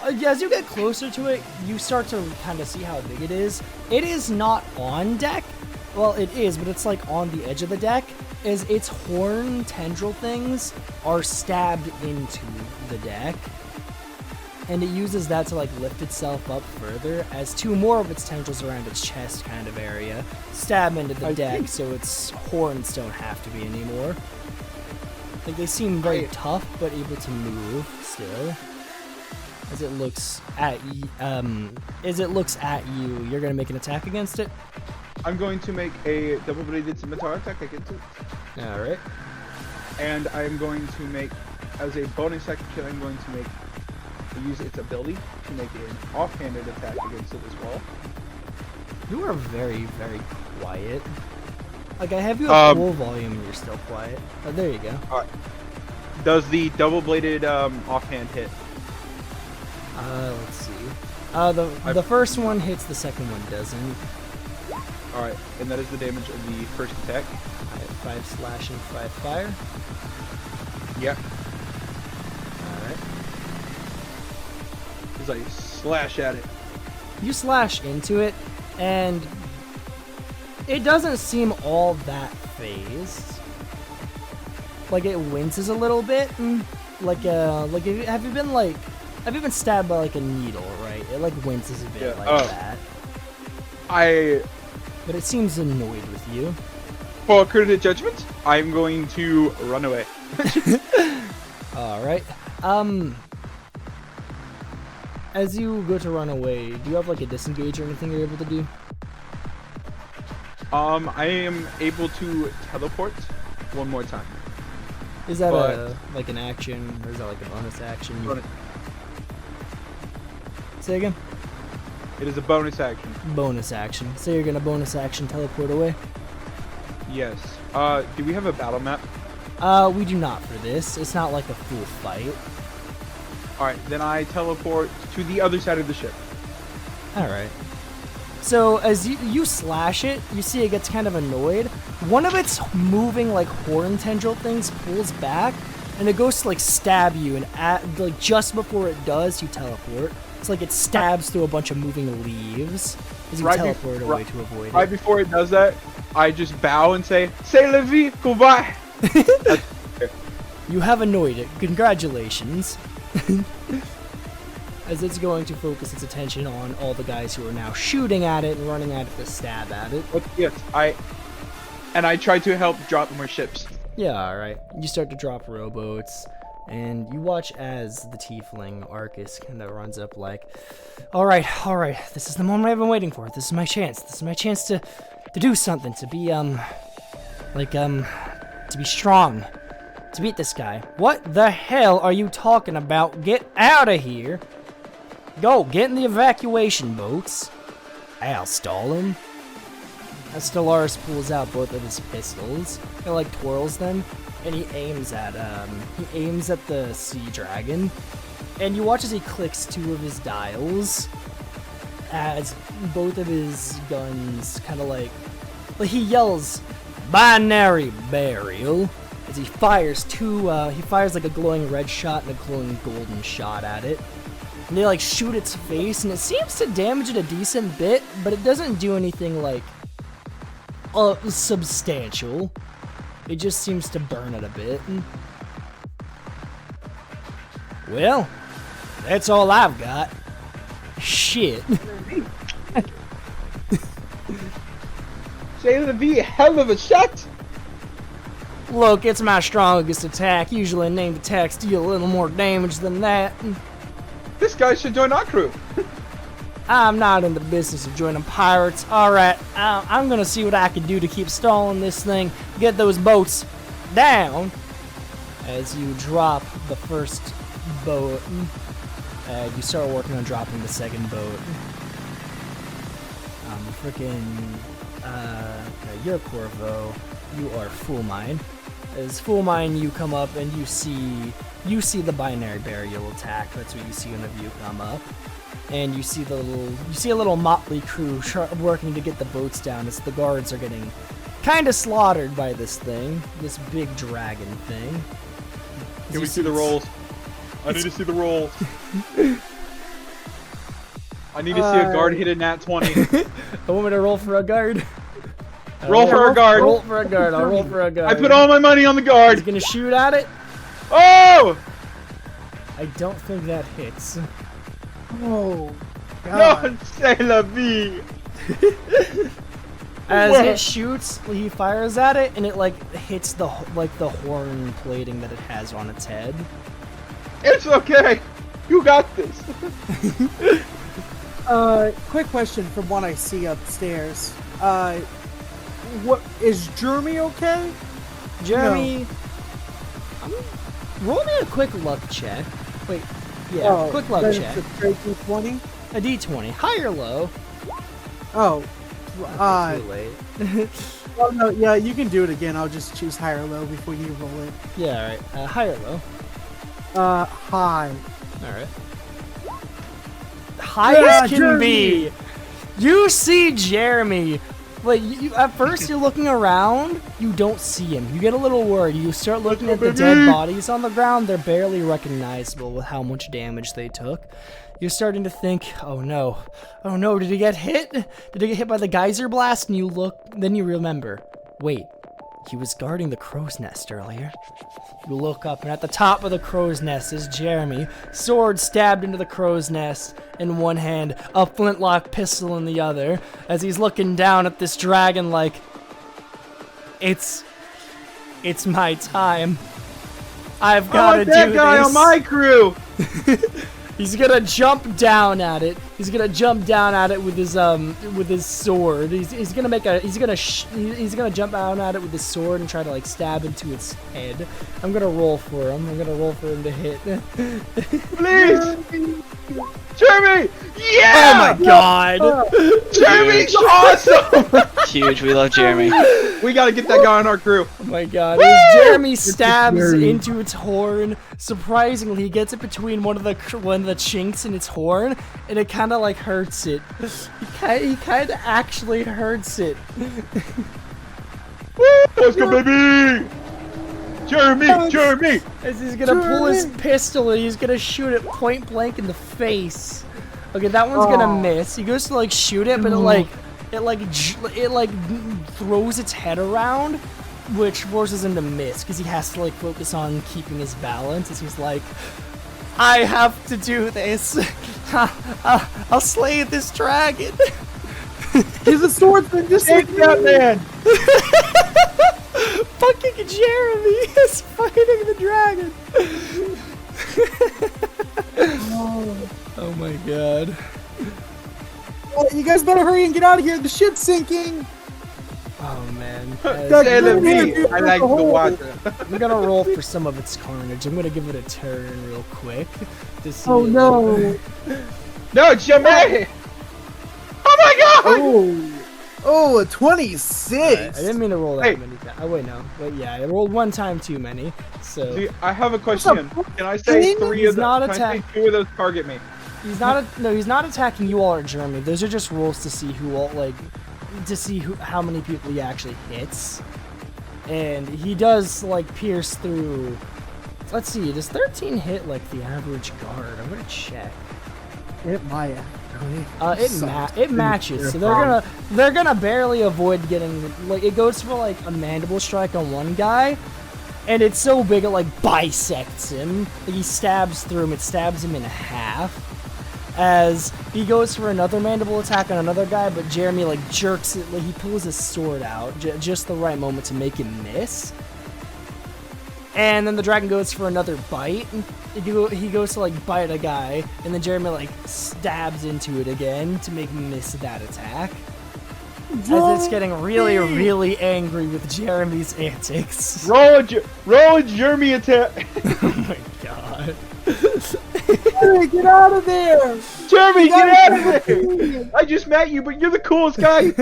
As you get closer to it, you start to kind of see how big it is. It is not on deck. Well, it is, but it's like on the edge of the deck. As its horn tendril things are stabbed into the deck. And it uses that to like lift itself up further as two more of its tendrils around its chest kind of area stab into the deck so its horns don't have to be anymore. Like they seem very tough but able to move still. As it looks at you, you're gonna make an attack against it. I'm going to make a double-bladed scimitar attack against it. Alright. And I'm going to make as a bonus action, I'm going to use its ability to make an offhanded attack against it as well. You are very, very quiet. Like, I have you at full volume and you're still quiet. Oh, there you go. Alright. Does the double-bladed offhand hit? Let's see. The first one hits, the second one doesn't. Alright, and that is the damage of the first attack. I have 5 slash and 5 fire. Yep. Alright. As I slash at it. You slash into it, and it doesn't seem all that phased. Like, it winces a little bit. Like have you been stabbed by like a needle, right? It like winces a bit that. But it seems annoyed with you. For critical judgment, I'm going to run away. Alright. As you go to run away, do you have like a disengage or anything you're able to do? I am able to teleport one more time. Is that like an action, or is that like a bonus action? Say again? It is a bonus action. Bonus action. So you're gonna bonus action teleport away? Yes. Do we have a battle map? We do not for this. It's not like a full fight. Alright, then I teleport to the other side of the ship. Alright. So as you slash it, you see it gets kind of annoyed. One of its moving like horn tendril things pulls back, and it goes to like stab you, and like just before it does, you teleport. It's like it stabs through a bunch of moving leaves as you teleport away to avoid it. Right before it does that, I just bow and say, "C'est la vie, goodbye." You have annoyed it. Congratulations. As it's going to focus its attention on all the guys who are now shooting at it and running at it to stab at it. But yes, I try to help drop more ships. Yeah, alright. You start to drop rowboats, and you watch as the tiefling Arcus kind of runs up like, alright, this is the moment I've been waiting for. This is my chance. This is my chance to do something, to be, to be strong, to beat this guy. What the hell are you talking about? Get out of here. Go, get in the evacuation boats. I'll stall him. As Stellaris pulls out both of his pistols, he like twirls them, and he aims at the sea dragon. And you watch as he clicks 2 of his dials, as both of his guns kind of like he yells, "Binary burial!" as he fires he fires like a glowing red shot and a glowing golden shot at it. And they like shoot its face, and it seems to damage it a decent bit, but it doesn't do anything like substantial. It just seems to burn it a bit. Well, that's all I've got. Shit. C'est la vie, hell of a shot. Look, it's my strongest attack. Usually named attacks deal a little more damage than that. This guy should join our crew. I'm not in the business of joining pirates. Alright, I'm gonna see what I can do to keep stalling this thing. Get those boats down. As you drop the first boat, and you start working on dropping the second boat. You're Corvo. You are Fool Mine. As Fool Mine, you come up and you see the binary burial attack. That's what you see when the view come up. And you see a little motley crew working to get the boats down as the guards are getting kind of slaughtered by this thing, this big dragon thing. Can we see the rolls? I need to see the rolls. I need to see a guard hit a nat 20. I want me to roll for a guard. Roll for a guard. Roll for a guard. I'll roll for a guard. I put all my money on the guard. He's gonna shoot at it. Oh! I don't think that hits. Oh, God. No, c'est la vie. As it shoots, he fires at it, and it like hits the horn plating that it has on its head. It's okay. You got this. Quick question from what I see upstairs. What is Jeremy okay? Jeremy, roll me a quick luck check. Wait, yeah, Oh, quick luck then check. It's a straight D20. A D20, high or low? Oh, Too late. well, no, yeah, you can do it again. I'll just choose high or low before you roll it. Yeah, all right. High or low? High. All right. High as can Jeremy! be. You see Jeremy. Like at first you're looking around, you don't see him. You get a little worried. You start looking at the dead bodies on the ground. They're barely recognizable with how much damage they took. You're starting to think, oh no, did he get hit? Did he get hit by the geyser blast? And you look, then you remember, wait, he was guarding the crow's nest earlier. You look up, and at the top of the crow's nest is Jeremy, sword stabbed into the crow's nest in one hand, a flintlock pistol in the other, as he's looking down at this dragon like, it's my time. I've got to do that guy this. on my crew. He's gonna jump down at it. He's gonna jump down at it with his sword. He's gonna jump down at it with his sword and try to like stab into its head. I'm gonna roll for him. I'm gonna roll for him to hit. Please, Jeremy. Yeah. Oh my god! Jeremy's awesome. Huge. We love Jeremy. We gotta get that guy on our crew. Oh my god! As Jeremy stabs into its horn, surprisingly, he gets it between one of the chinks in its horn, and it kind of like hurts it. He kind of actually hurts it. Let's go, baby. Jeremy. As he's gonna pull his pistol and he's gonna shoot it point blank in the face. Okay, that one's gonna miss. He goes to like shoot it, but it throws its head around, which forces him to miss because he has to like focus on keeping his balance. As he's like, I have to do this. I'll slay this dragon. He's a swordsman, just like that man. Fucking Jeremy is fighting the dragon. Oh my god. Well, you guys better hurry and get out of here. The ship's sinking. Oh man. I like the water. I'm gonna roll for some of its carnage. I'm gonna give it a turn real quick to see. Oh no. No, Jeremy. Oh my god. Oh, a 26. I didn't mean to roll that Hey. many times. Oh wait, no. Wait, yeah, I rolled one time too many. So See, I have a question. Can I say He's two of those target me? he's not attacking you all or Jeremy. Those are just rolls to see how many people he actually hits. And he does like pierce through. Let's see, does 13 hit like the average guard? I'm gonna check. It might. It matches, so they're gonna barely avoid getting like it goes for like a mandible strike on one guy, and it's so big it like bisects him. Like he stabs through him, it stabs him in half. As he goes for another mandible attack on another guy, but Jeremy like jerks it, like he pulls his sword out just the right moment to make him miss. And then the dragon goes for another bite. He goes to like bite a guy, and then Jeremy like stabs into it again to make him miss that attack. As it's getting really, really angry with Jeremy's antics. Roll a Jeremy attack. Oh my god. Hey, get out of there! Jeremy, get out of there! I just met you, but you're the coolest guy.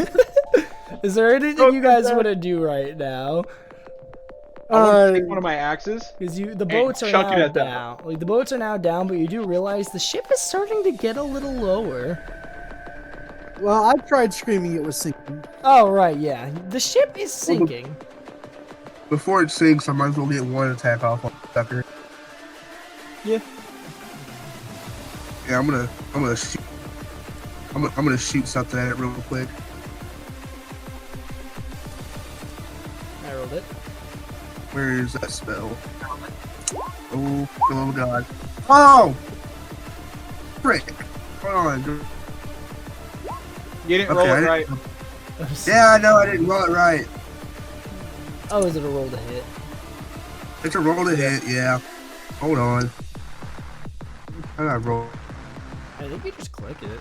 Is there anything you guys want to do right now? I want to take one of my axes. Because the boats are chuck it now at them. down. Like the boats are now down, but you do realize the ship is starting to get a little lower. Well, I tried screaming it was sinking. Oh right, yeah. The ship is sinking. Before it sinks, I might as well get one attack off on the sucker. Yeah. Yeah, I'm gonna shoot. I'm gonna shoot something at it real quick. I rolled it. Where is that spell? Oh god. Oh! Frick! Hold on. You didn't roll it right. Yeah, I know, I didn't roll it right. Oh, is it a roll to hit? It's a roll to hit, yeah. Hold on. I gotta roll. I think you just click it.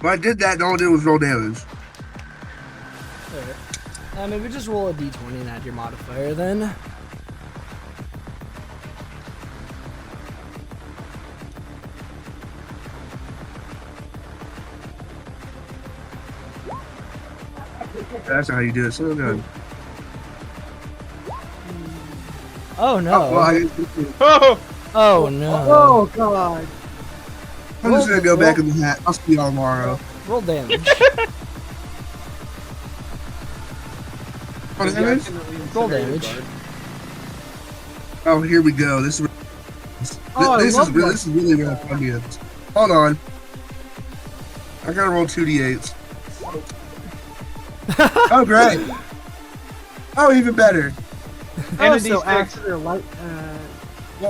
When I did that, all I did was roll damage. Alright. Maybe just roll a d20 and add your modifier then. That's not how you do it. So good. Oh no. Oh, well, Oh! Oh no. Oh god. I'm just gonna go back in the hat. I'll see y'all tomorrow. Roll damage. What damage? Roll damage. Oh, here we go. This is Oh, this I is love really that. this is really where the fun is. Hold on. I gotta roll 2d8s. Oh great. Oh, even better. And Oh, a so D6. after Well,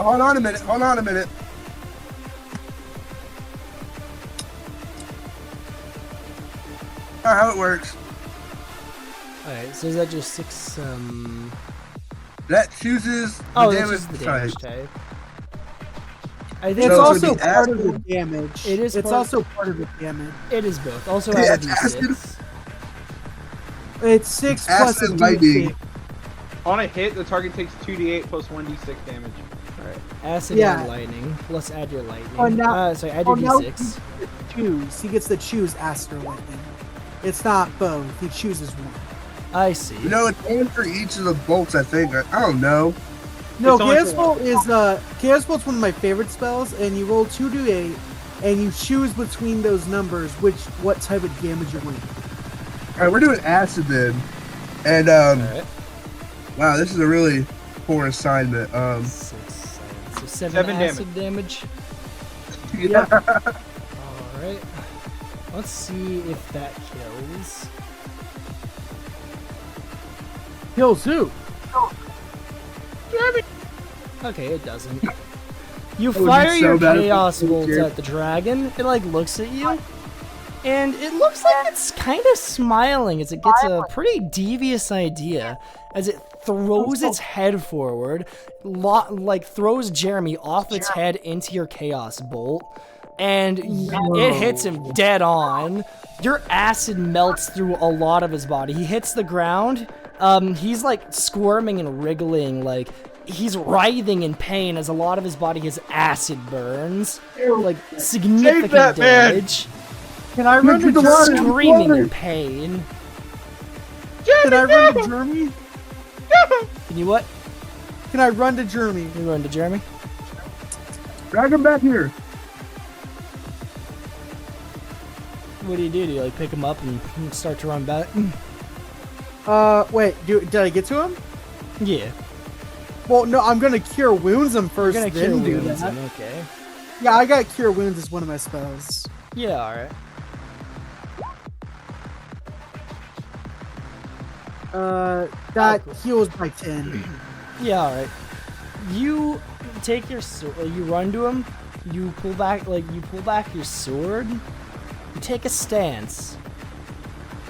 hold on a minute. Hold on a minute. How it works. Alright, so is that just 6 That chooses the Oh, that's damage just the type. damage type. I think it's So it's also gonna be part of acid. the damage. It is It's part- also part of the damage. it is both. Also Yeah, add a it's acid. d6. It's 6 plus a Acid lightning. d6. On a hit, the target takes 2d8 plus 1d6 damage. Alright. Acid Yeah. and lightning. Let's add your lightning. Oh, now- Sorry, add Oh, your now d6. choose. He gets to choose acid or lightning. It's not both. He chooses one. I see. You know, it's one for each of the bolts, I think. I don't know. No, It's only Chaos for Bolt is Chaos Bolt's one of my favorite spells, and you roll 2d8, and you choose between those numbers what type of damage you're going to do. Alright, we're doing acid then. And Alright. wow, this is a really poor assignment. 6, 7. So 7 7 acid damage. Yeah. Alright. Let's see if that kills. Kills who? Okay, it doesn't. You That would be fire so your bad if it chaos killed bolt you. at the dragon. It like looks at you, and it looks like it's kind of smiling as it gets a pretty devious idea as it throws its head forward, like throws Jeremy off its head into your chaos bolt, and it hits him dead on. Your acid melts through a lot of his body. He hits the ground. He's like squirming and wriggling, like he's writhing in pain as a lot of his body has acid burns, like significant that man. damage. Can I run to the Jeremy? water. Screaming in pain. Can I run to Jeremy? Can you what? Can I run to Jeremy? You run to Jeremy? Drag him back here. What do? Do you like pick him up and start to run back? Wait, did I get to him? Yeah. Well, no, I'm gonna cure wounds him You're first, gonna then kill do wounds that. him, okay. Yeah, I got cure wounds as one of my spells. Yeah, alright. That cool. heals by 10. Yeah, alright. You take your sword, you run to him, you pull back your sword, you take a stance,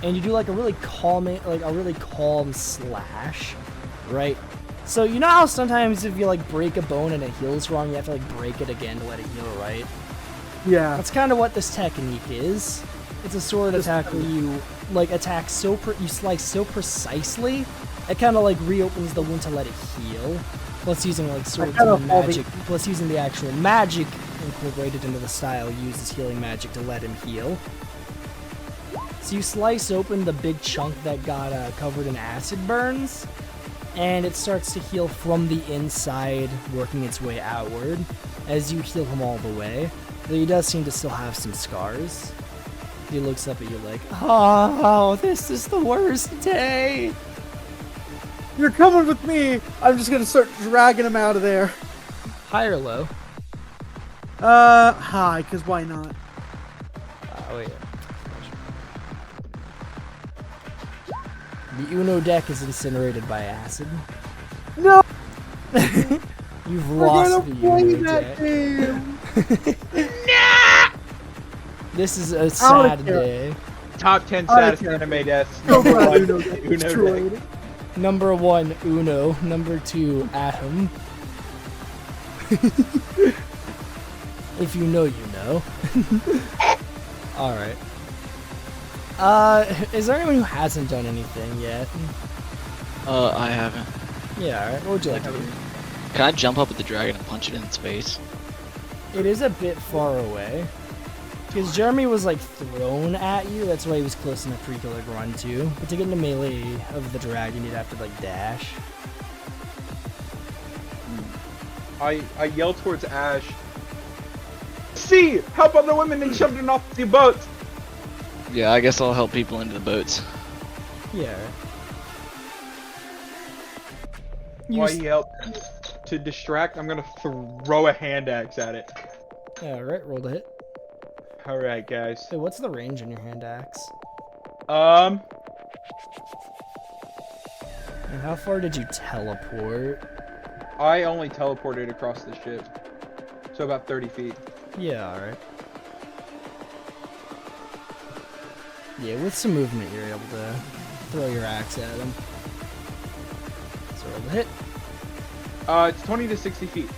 and you do like a really calm slash, right? So you know how sometimes if you like break a bone and it heals wrong, you have to like break it again to let it heal, right? Yeah. That's kind of what this technique is. It's a sword attack where you like attack you slice so precisely, it kind of like reopens the wound to let it heal. Plus using like swords kinda and fall magic, plus using the actual magic incorporated into the style uses healing magic to let him heal. So you slice open the big chunk that got covered in acid burns, and it starts to heal from the inside, working its way outward as you heal him all the way. Though he does seem to still have some scars. He looks up at you like, oh, this is the worst day. You're coming with me! I'm just gonna start dragging him out of there. High or low? High, because why not? Oh, yeah. The Uno deck is incinerated by acid. No! You've We're lost gonna the play Uno that deck. game! This is a Out of sad here. day. Top 10 Out of saddest here. anime deaths. So Number glad one, Uno got Uno deck. destroyed. Number 1, Uno. Number 2, Atom. If you know, you know. Alright. Is there anyone who hasn't done anything yet? I haven't. Yeah, alright. What would you like to do? Can I jump up at the dragon and punch it in its face? It is a bit far away. Because Jeremy was like thrown at you, that's why he was close enough for you to like run to. But to get into melee of the dragon, you'd have to like dash. I yell towards Ash. See! Help other women and children off the boat! Yeah, I guess I'll help people into the boats. Yeah. While he helps to distract, I'm gonna throw a hand axe at it. Alright, roll to hit. Alright, guys. Hey, what's the range on your hand axe? Um, And how far did you teleport? I only teleported across the ship. So about 30 feet. Yeah, alright. Yeah, with some movement, you're able to throw your axe at him. So roll to hit. It's 20 to 60 feet.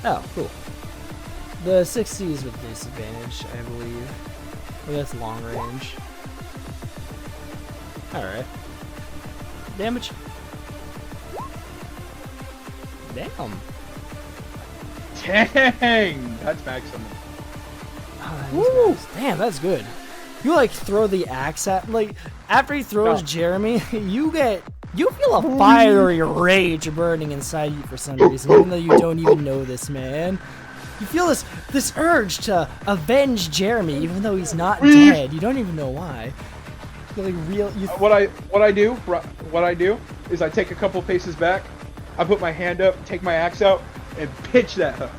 Oh, cool. The 60 is with disadvantage, I believe. Or that's long range. Alright. Damage. Damn. Dang! That's maximum. Oh, that is nice. Damn, that's good. You like throw the axe at, like, after he throws No. Jeremy, you feel a fiery rage burning inside you for some reason, even though you don't even know this man. You feel this urge to avenge Jeremy, even though he's not dead. You don't even know why. You're like real. What I do is I take a couple paces back, I put my hand up, take my axe out, and pitch that hook.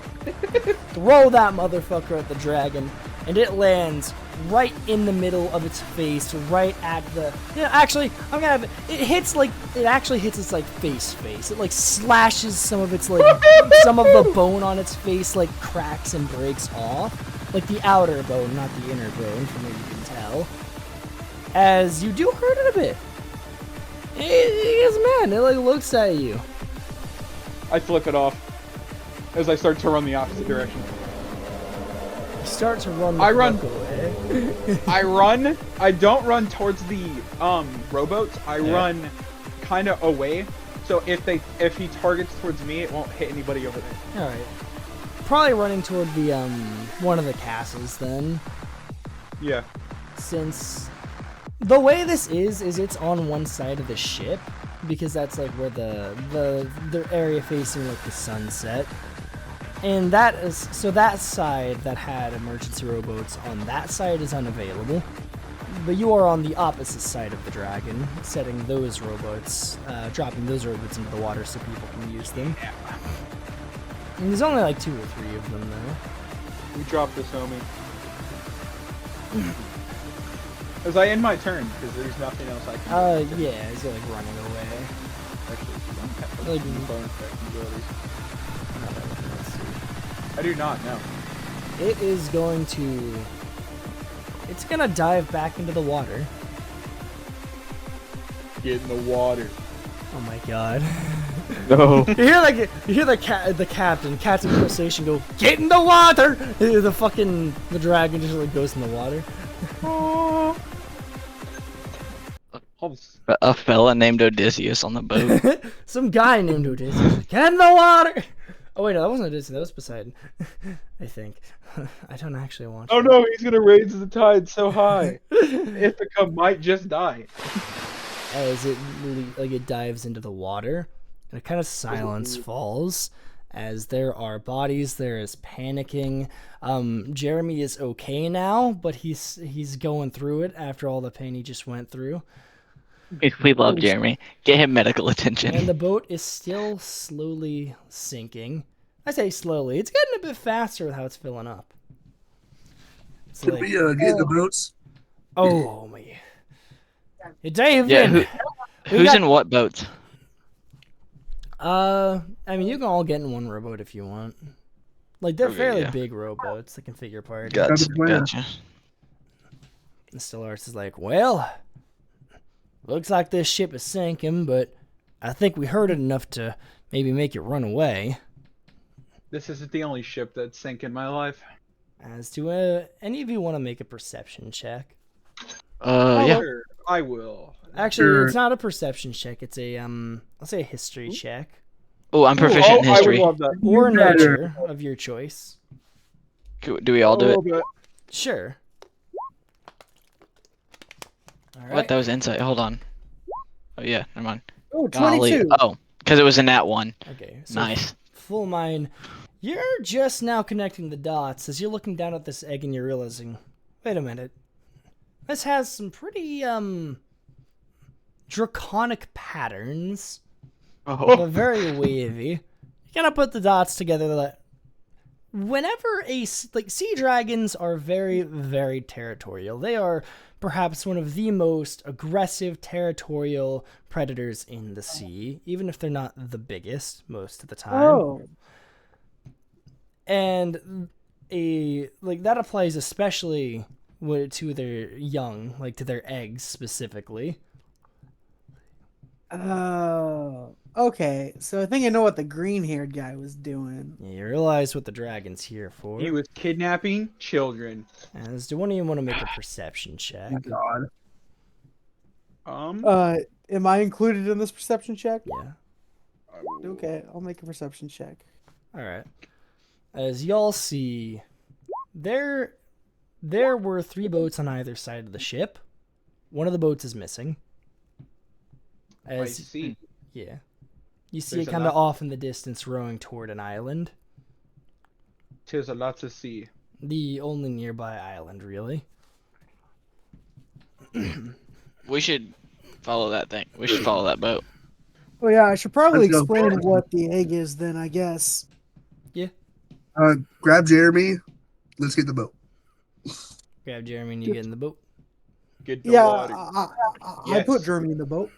Throw that motherfucker at the dragon, and it lands right in the middle of its face, right at the. Yeah, actually, I'm gonna have it. It actually hits its like face. It like slashes some of its like some of the bone on its face like cracks and breaks off, like the outer bone, not the inner bone, from what you can tell. As you do hurt it a bit. It gets mad. It like looks at you. I flip it off as I start to run the opposite direction. You start to run. The I run. fuck away. I run. I don't run towards the rowboats. I run kind of away. So if he targets towards me, it won't hit anybody over there. All right. Probably running toward the one of the castles then, Yeah. since the way this is it's on one side of the ship, because that's like where the area facing like the sunset. And that is, so that side that had emergency rowboats on that side is unavailable. But you are on the opposite side of the dragon, setting those rowboats, dropping those rowboats into the water so people can use them. And there's only like 2 or 3 of them though. We dropped this, homie. As I end my turn, because there's nothing else I can do. Yeah, he's like running away. Actually, you don't have Like- bonus effect abilities. I do not, no. It is going to... It's gonna dive back into the water. Get in the water. Oh my god. No. You hear the captain, Captain Crustacean go, "Get in the water!" The dragon just like goes in the water. A fella named Odysseus on the boat. Some guy named Odysseus, "Get in the water!" Oh wait, no, that wasn't Odysseus, that was Poseidon. I think. I don't actually want Oh no, he's gonna raise the tide so high. Ithaca might just die. As it dives into the water, and a kind of silence falls as there are bodies. There is panicking. Jeremy is okay now, but he's going through it after all the pain he just went through. We love Jeremy. Get him medical And attention. the boat is still slowly sinking. I say slowly. It's getting a bit faster with how it's filling up. It's Can like, we get in the boats? oh my. It dived Yeah, in. who's got- in what boat? I mean, you can all get in one rowboat if you want. Like, they're Okay, fairly yeah. big rowboats that can fit your party. Gotcha. plan. Gotcha. And Stellaris is like, well, looks like this ship is sinking, but I think we heard it enough to maybe make it run away. This isn't the only ship that's sank in my life. As to any of you want to make a perception check? Yeah. Sure, I will. Actually, Sure. it's not a perception check. It's a I'll say a history check Oh, I'm proficient in I would history. love that. or You better. nature of your choice. Do we all do it? But Sure. All right. What? That was insight. Hold on. Oh yeah, never mind. Oh, Golly. 22. Oh, because it was a nat 1. Okay. So Nice. Full mine. You're just now connecting the dots as you're looking down at this egg and you're realizing, wait a minute. This has some pretty draconic patterns, Oh. but very wavy. You gotta put the dots together. That whenever sea dragons are very, very territorial. They are perhaps one of the most aggressive territorial predators in the sea, even if they're not the biggest most of the time. Oh. And that applies especially to their young, like to their eggs specifically. Oh. Okay. So I think I know what the green-haired guy was doing. You realize what the dragon's here for. He was kidnapping children. As do one of you want to make a perception check? Oh my God. Am I included in this perception check? Yeah. Okay, I'll make a perception check. All right. As y'all see, there were 3 boats on either side of the ship. One of the boats is missing. I see. Yeah. You see There's it a kind of lot. off in the distance rowing toward an island. Tis a lot to see. The only nearby island, really. We should follow that thing. We should follow that boat. Oh yeah, I should probably Let's go. explain what the egg is then, I guess. Grab Jeremy. Let's get the boat. Grab Jeremy and you get in the boat. Get the Yeah, water. I put Yes. Jeremy in the boat.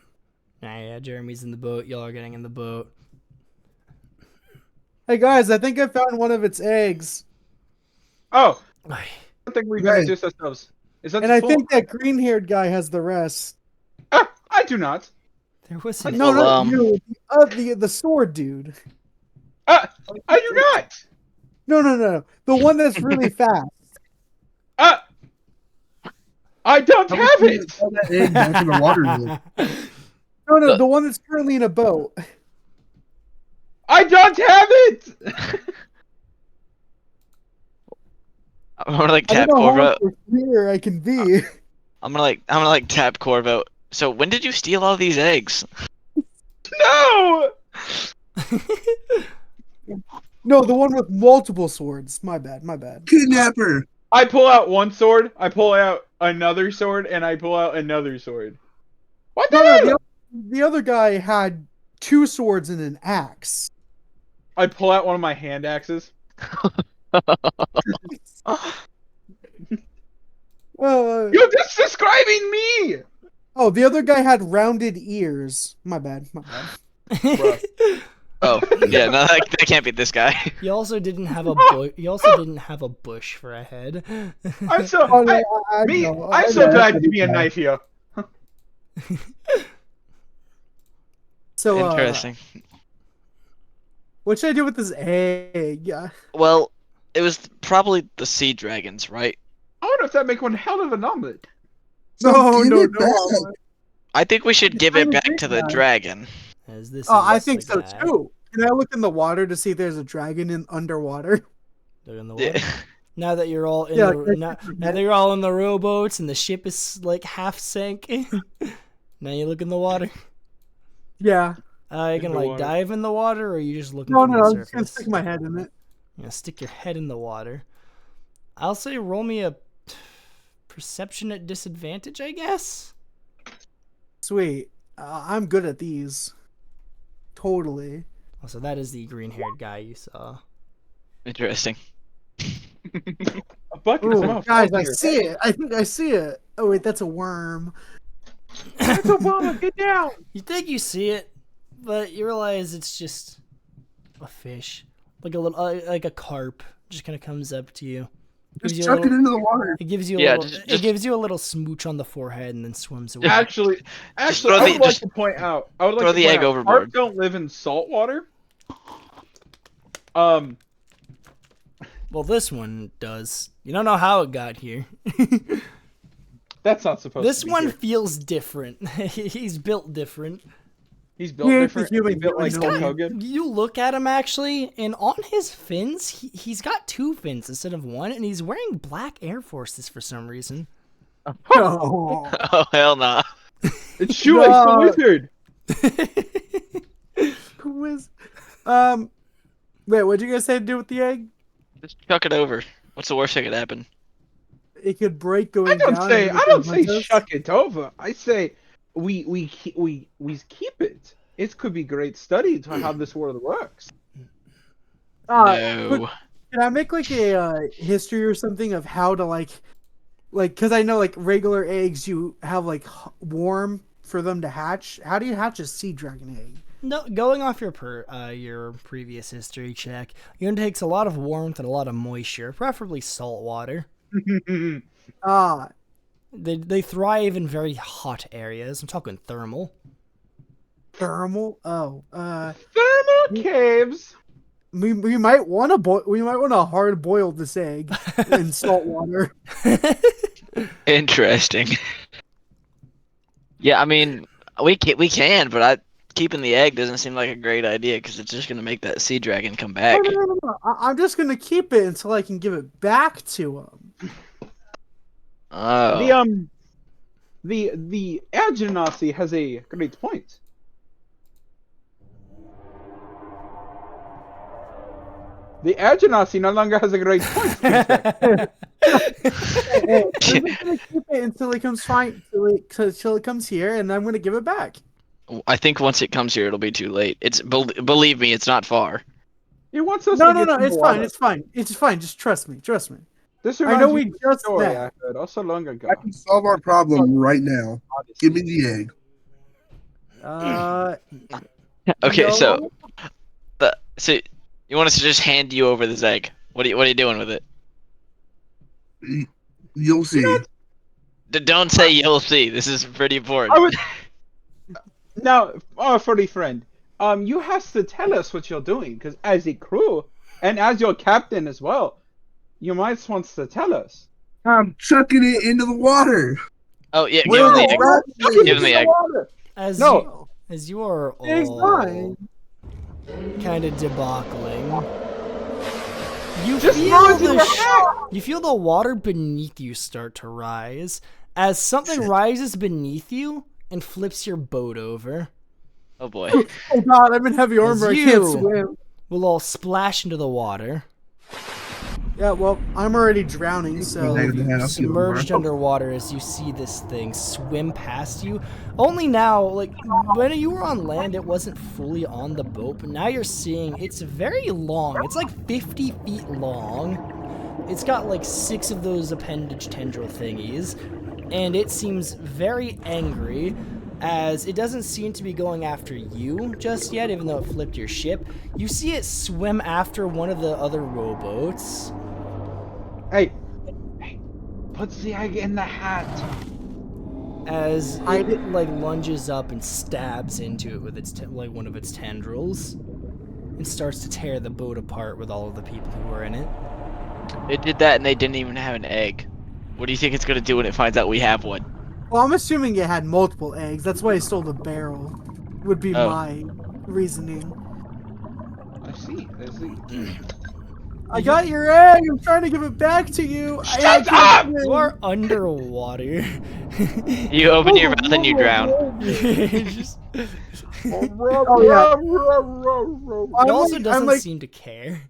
Yeah, Jeremy's in the boat. Y'all are getting in the boat. Hey guys, I think I found one of its eggs. Oh, Ay, I think we're Right. gonna do ourselves. Is that And the I full- think that green-haired guy has the rest. Ah, I do not. there was an No, Well, the sword dude. I do not. No. The one that's really fast. I don't have it. Throw that egg back in the water. Then. No, the one that's currently in a boat. I don't have it. I'm gonna like I tap don't know Corvo. how clear I can be. I'm gonna like tap Corvo. So when did you steal all these eggs? No. No, the one with multiple swords. My bad. Kidnapper. I pull out one sword. I pull out another sword, and I pull out another sword. What the No, hell? the other guy had 2 swords and an axe. I pull out one of my hand axes. You're just describing me. Oh, the other guy had rounded ears. My bad. Bruh. Oh yeah, no, that can't be this guy. You also didn't have a a bush for a head. I'm so Oh, no, I'm so glad to be a knight here. So, Interesting. what should I do with this egg? Yeah. Well, it was probably the sea dragons, right? I wonder if that make one hell of an omelet. No, give no, it no. back. I think we should give it back to the dragon. As this Oh, is I think the so guy. too. Can I look in the water to see if there's a dragon in underwater? They're in the Yeah. water. Now that you're all in Yeah, now that you're all in the rowboats and the ship is like half sank, now you look in the water. Yeah. You In can the like water. dive in the water, or are you just looking No, from no, the I'm just gonna surface? stick my head in it. You know, stick your head in the water. I'll say roll me a perception at disadvantage, I guess. Sweet. I'm good at these. Totally. Oh, so that is the green-haired guy you saw. Interesting. A bucket is Ooh, almost guys, full I here. see it. I think I see it. Oh wait, that's a worm. That's Obama. Get down. You think you see it, but you realize it's just a fish, like a little, like a carp, just kind of comes up to you. Gives Just you a chuck it little- into the water. It gives you a Yeah, little, just- it gives you a little smooch on the forehead and then swims away. Actually, throw I would the- like just to point out. I would like throw to the point egg out, overboard. Carp don't live in salt water. Well, this one does. You don't know how it got here. That's not supposed This to be one here. feels different. He's built different. He's built He ain't the different. human He's built like human, Hulk no. Hogan. You look at him actually, and on his fins, he's got 2 fins instead of 1, and he's wearing black Air Forces for some reason. Oh. Oh hell nah. It's Shoelace the No. Wizard. Quiz. Wait, what'd you guys say to do with the egg? Just chuck it over. What's the worst that could happen? It could break I going don't down. say. and I it don't could say hunt us. shuck it over. I say we keep it. It could be great study to how this world works. No. Can I make like a history or something of how to like, because I know like regular eggs you have like warm for them to hatch. How do you hatch a sea dragon egg? No, going off your your previous history check, it takes a lot of warmth and a lot of moisture, preferably salt water. Ah, They thrive in very hot areas. I'm talking thermal. thermal. Oh, Thermal caves. we might want to we might want to hard boil this egg in salt water. Interesting. Yeah, I mean, we can, but keeping the egg doesn't seem like a great idea because it's just gonna make that sea dragon come back. No. I'm just gonna keep it until I can give it back to him. Oh. The Air Genasi has a great point. The Air Genasi no longer has a great point. Hey, I'm just gonna keep it until it comes fine, till it comes here, and I'm gonna give it back. I think once it comes here, it'll be too late. Believe me, it's not far. He wants us No, to get it's some fine, water. it's fine, it's fine. Just trust me, trust me. This I know reminds we me of a just story met. I heard also long ago. I can solve our problem right now. Give me the egg. Okay, No. so you want us to just hand you over this egg? What are you doing with it? You'll see. Don't say you'll see. This is pretty important. I would now, furry friend. You have to tell us what you're doing, because as a crew and as your captain as well, you might want to tell us. I'm chucking it into the water. Oh yeah, give Wait, him the egg. what? Give him the egg. As No. you are It's all fine. kind of debacling, you Just feel throw it in the your hat. you feel the water beneath you start to rise as something rises beneath you and flips your boat over. Oh boy. Oh god, I'm in heavy armor. I can't you- swim. We'll all splash into the water, Yeah, well, I'm already drowning, so Negative hand, I'll see you submerged tomorrow. underwater as you see this thing swim past you. Only now, like when you were on land, it wasn't fully on the boat, but now you're seeing it's very long. It's like 50 feet long. It's got like 6 of those appendage tendril thingies, and it seems very angry as it doesn't seem to be going after you just yet, even though it flipped your ship. You see it swim after one of the other rowboats. Hey, put the egg in the hat. As it like lunges up and stabs into it with its like one of its tendrils, and starts to tear the boat apart with all of the people who were in it. It did that and they didn't even have an egg. What do you think it's gonna do when it finds out we have one? well, I'm assuming it had multiple eggs. That's why I stole the barrel. Would be Oh. my reasoning. I see. I got your egg. I'm trying to give it back to you. Shut up! You are underwater. You open your mouth and you drown. Just- Oh yeah. it also doesn't seem to care.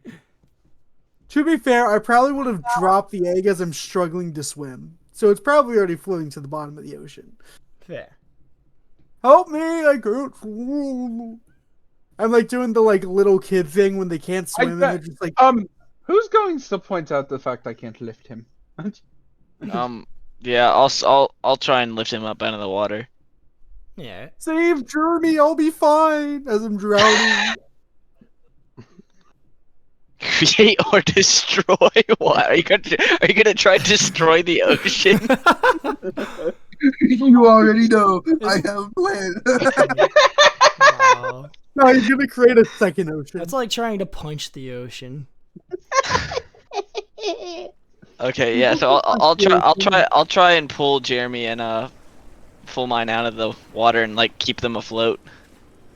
To be fair, I probably would have dropped the egg as I'm struggling to swim. So it's probably already floating to the bottom of the ocean. Fair. Help me! I can't swim. I'm like doing the like little kid thing when they can't swim and they're just like, Who's going to point out the fact I can't lift him? Yeah, I'll try and lift him up out of the water. Yeah. save Jeremy, I'll be fine as I'm drowning. Create or destroy what? Are you gonna try to destroy the ocean? You already know. I have a plan. Wow. No, he's gonna create a second ocean. That's like trying to punch the ocean. Okay, yeah. So I'll try and pull Jeremy and full mine out of the water and like keep them afloat.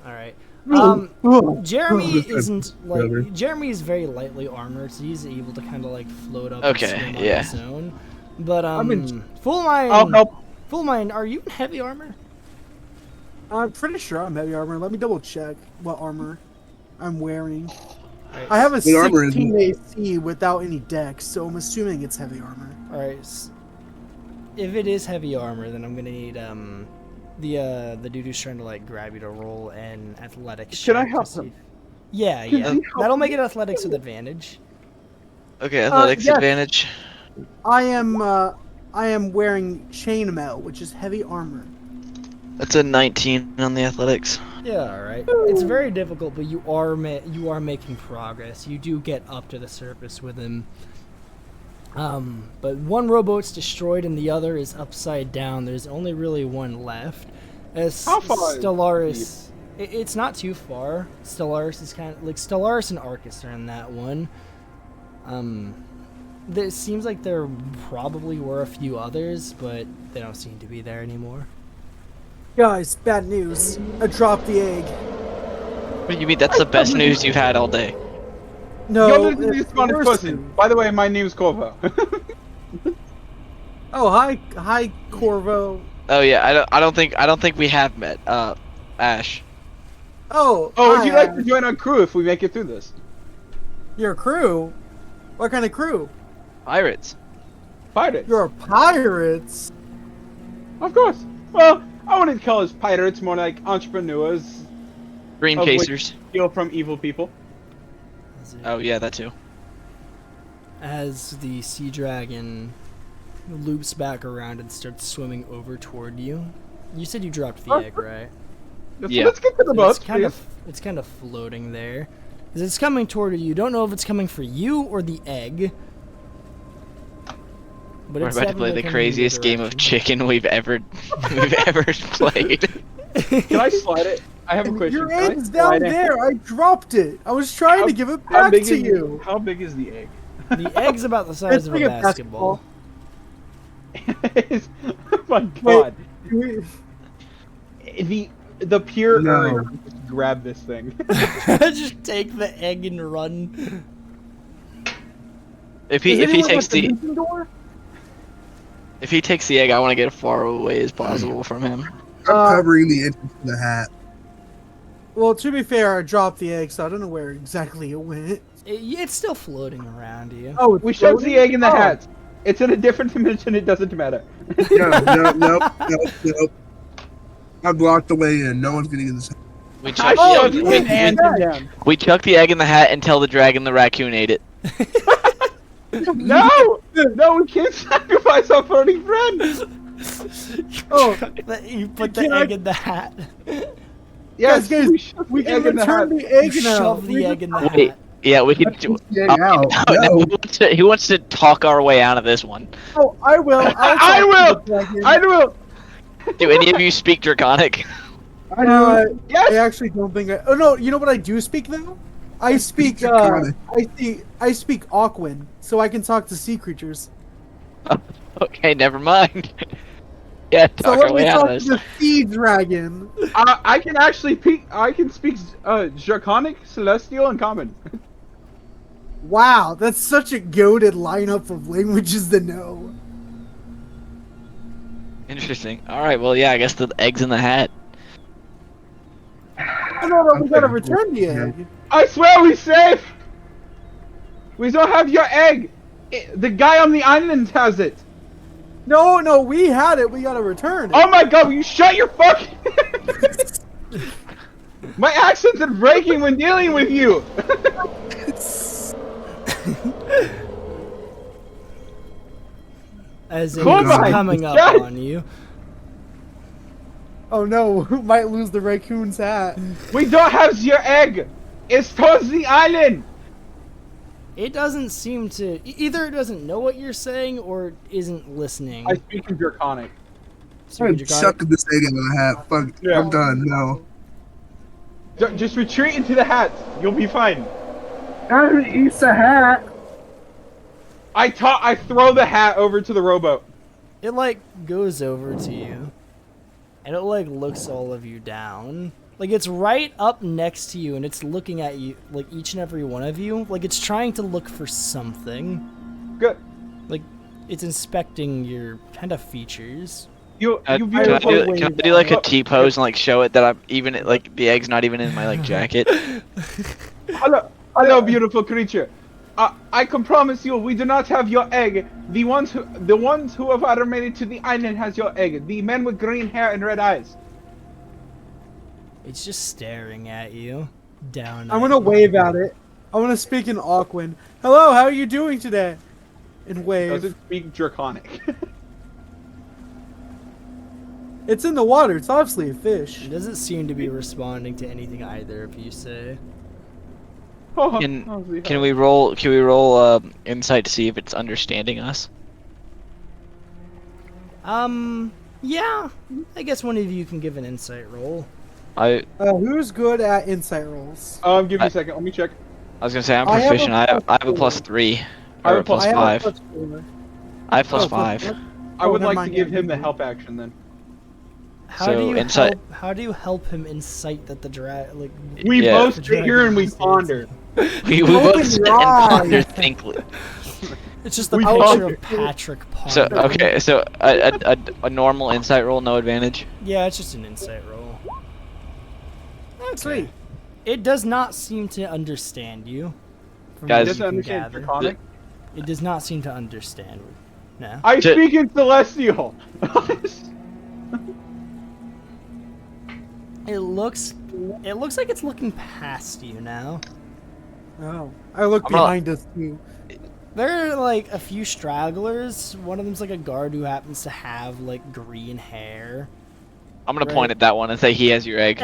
All right. Oh, Jeremy oh, isn't brother. like Jeremy is very lightly armored, so he's able to kind of like float up Okay, and swim on yeah. his own. But in- Full Mine, I'll help. Full Mine, are you in heavy armor? I'm pretty sure I'm heavy armor. Let me double check what armor I'm wearing. Right. I have a The armor is- 16 AC without any dex, so I'm assuming it's heavy armor. All right. If it is heavy armor, then I'm gonna need the dude who's trying to like grab you to roll an athletics. Can I check to help see- him? Yeah, Can yeah. he help That'll me? make it athletics with advantage. Okay, athletics yes. advantage. I am wearing chainmail, which is heavy armor. That's a 19 on the athletics. Yeah, all right. It's very difficult, but you are making progress. You do get up to the surface with him. But one rowboat's destroyed and the other is upside down. There's only really one left. As How far is Stellaris, it's not too far. Stellaris is kind of like Stellaris and Arcus are in that one. It seems like there probably were a few others, but they don't seem to be there anymore. Guys, bad news. I dropped the egg. What do you mean? That's the best news you've had all day. No. Yo, this is it's the smartest worse person. news. By the way, my name's Corvo. Oh, hi, Corvo. Oh yeah, I don't think we have met. Ash. Oh, Oh, would hi, you like Ash. to join our crew if we make it through this? Your crew? What kind of crew? Pirates. Pirates. You're pirates. Of course. Well, I wouldn't call us pirates, more like entrepreneurs. Dream Of which- chasers. Steal from evil people. Oh yeah, that too. As the sea dragon loops back around and starts swimming over toward you. You said you dropped the egg, right? Yeah. Let's get to the So boat, it's kind of floating there. As it's coming toward you, you don't know if it's coming for you or the egg. But We're it's about to play definitely the coming in your craziest game of direction. chicken we've ever played. Can I slide it? I have a question. Your Can I egg's slide down it? there. I dropped it. I was trying to give it How back big to is you. How big is the egg? The egg's about the size It's of a like a basketball. Oh my god. Wait, The pure No. urge to just grab this thing. Just take the egg and run. If is he anyone takes at the the mission door? if he takes the egg, I want to get as far away as possible from him. I'm covering the entrance to the hat. Well, to be fair, I dropped the egg, so I don't know where exactly it went. It's still floating around you. Oh, it's We shoved floating? the egg in the Oh. hat. It's in a different dimension. It doesn't matter. No. I blocked the way in. No one's getting in this. We I chucked, Oh, shoved you it did and that. down. we chucked the egg in the hat until the dragon, the raccoon, ate it. No, no, we can't sacrifice our floating friend. Oh, You put the Can I- egg in the hat. Yes, guys, we shoved we the can egg in the hat. return the egg You now. shove the egg in the Wait, hat. yeah, we can do. Get out. No, No. he wants to talk our way out of this one. Oh, I will. I will. I will. Do any of you speak Draconic? I know. I Yes. actually don't think I. Oh no, you know what I do speak though? I speak. Draconic. I speak Aquan, so I can talk to sea creatures. Okay, never mind. Yeah, So talk let our me way out talk of to this. the sea dragon. I can actually speak. I can speak Draconic, Celestial, and Common. Wow, that's such a goated lineup of languages to know. Interesting. All right, well, yeah, I guess the egg's in the hat. Oh, no, we gotta return the egg. I swear we safe. We don't have your egg. The guy on the island has it. No, we had it. We gotta return it. Oh my god, will you shut your fucking... My accents are breaking when dealing with you! As it Come is on, coming up yes. on you. Oh no, might lose the raccoon's hat. We don't have your egg! It's towards the island! It doesn't seem to. Either it doesn't know what you're saying or isn't listening. I speak in Draconic. So I'm you got it? chucking this egg into the hat. Fuck. Yeah. I'm done. No. Just retreat into the hat. You'll be fine. Eats the hat. I throw the hat over to the rowboat. It like goes over to you, and it like looks all of you down. Like it's right up next to you, and it's looking at you, like each and every one of you, like it's trying to look for something. Good. Like it's inspecting your kind of features. You Can I beautiful. do like a T pose and like show it that I'm even like the egg's not even in my like jacket? Hello, beautiful creature. I can promise you, we do not have your egg. The ones who have ever made it to the island has your egg. The men with green hair and red eyes. It's just staring at you, down. I'm at gonna you. wave at it. I'm gonna speak in Aquan. Hello, how are you doing today? And wave. Does it speak Draconic? It's in the water. It's obviously a fish. It doesn't seem to be responding to anything either of you say. Can we roll insight to see if it's understanding us? Yeah. I guess one of you can give an insight roll. Who's good at insight rolls? Give me a second. Let me check. I was gonna say I'm I have a proficient. I have a plus +3. I have Or a plus- plus I have a 5. +4. I have plus Oh, 5. I would never like to mind, give yeah, him the you help action then. How So, do you insight- How do you help him incite that the like? We Yeah. both sit here and we ponder. We Open both sit your and ponder eyes. thinkly. It's just the We picture ponder. of Patrick So pondering. okay, so a normal insight roll, no advantage. Yeah, it's just an insight roll. Sweet. It does not seem to understand you. From Guys- what Doesn't you can understand gather. Draconic. It does not seem to understand. No. I J- speak in Celestial. It looks like it's looking past you now. Oh, I look I'm not- behind us too. There are like a few stragglers. One of them's like a guard who happens to have like green hair. I'm gonna Right. point at that one and say he has your egg.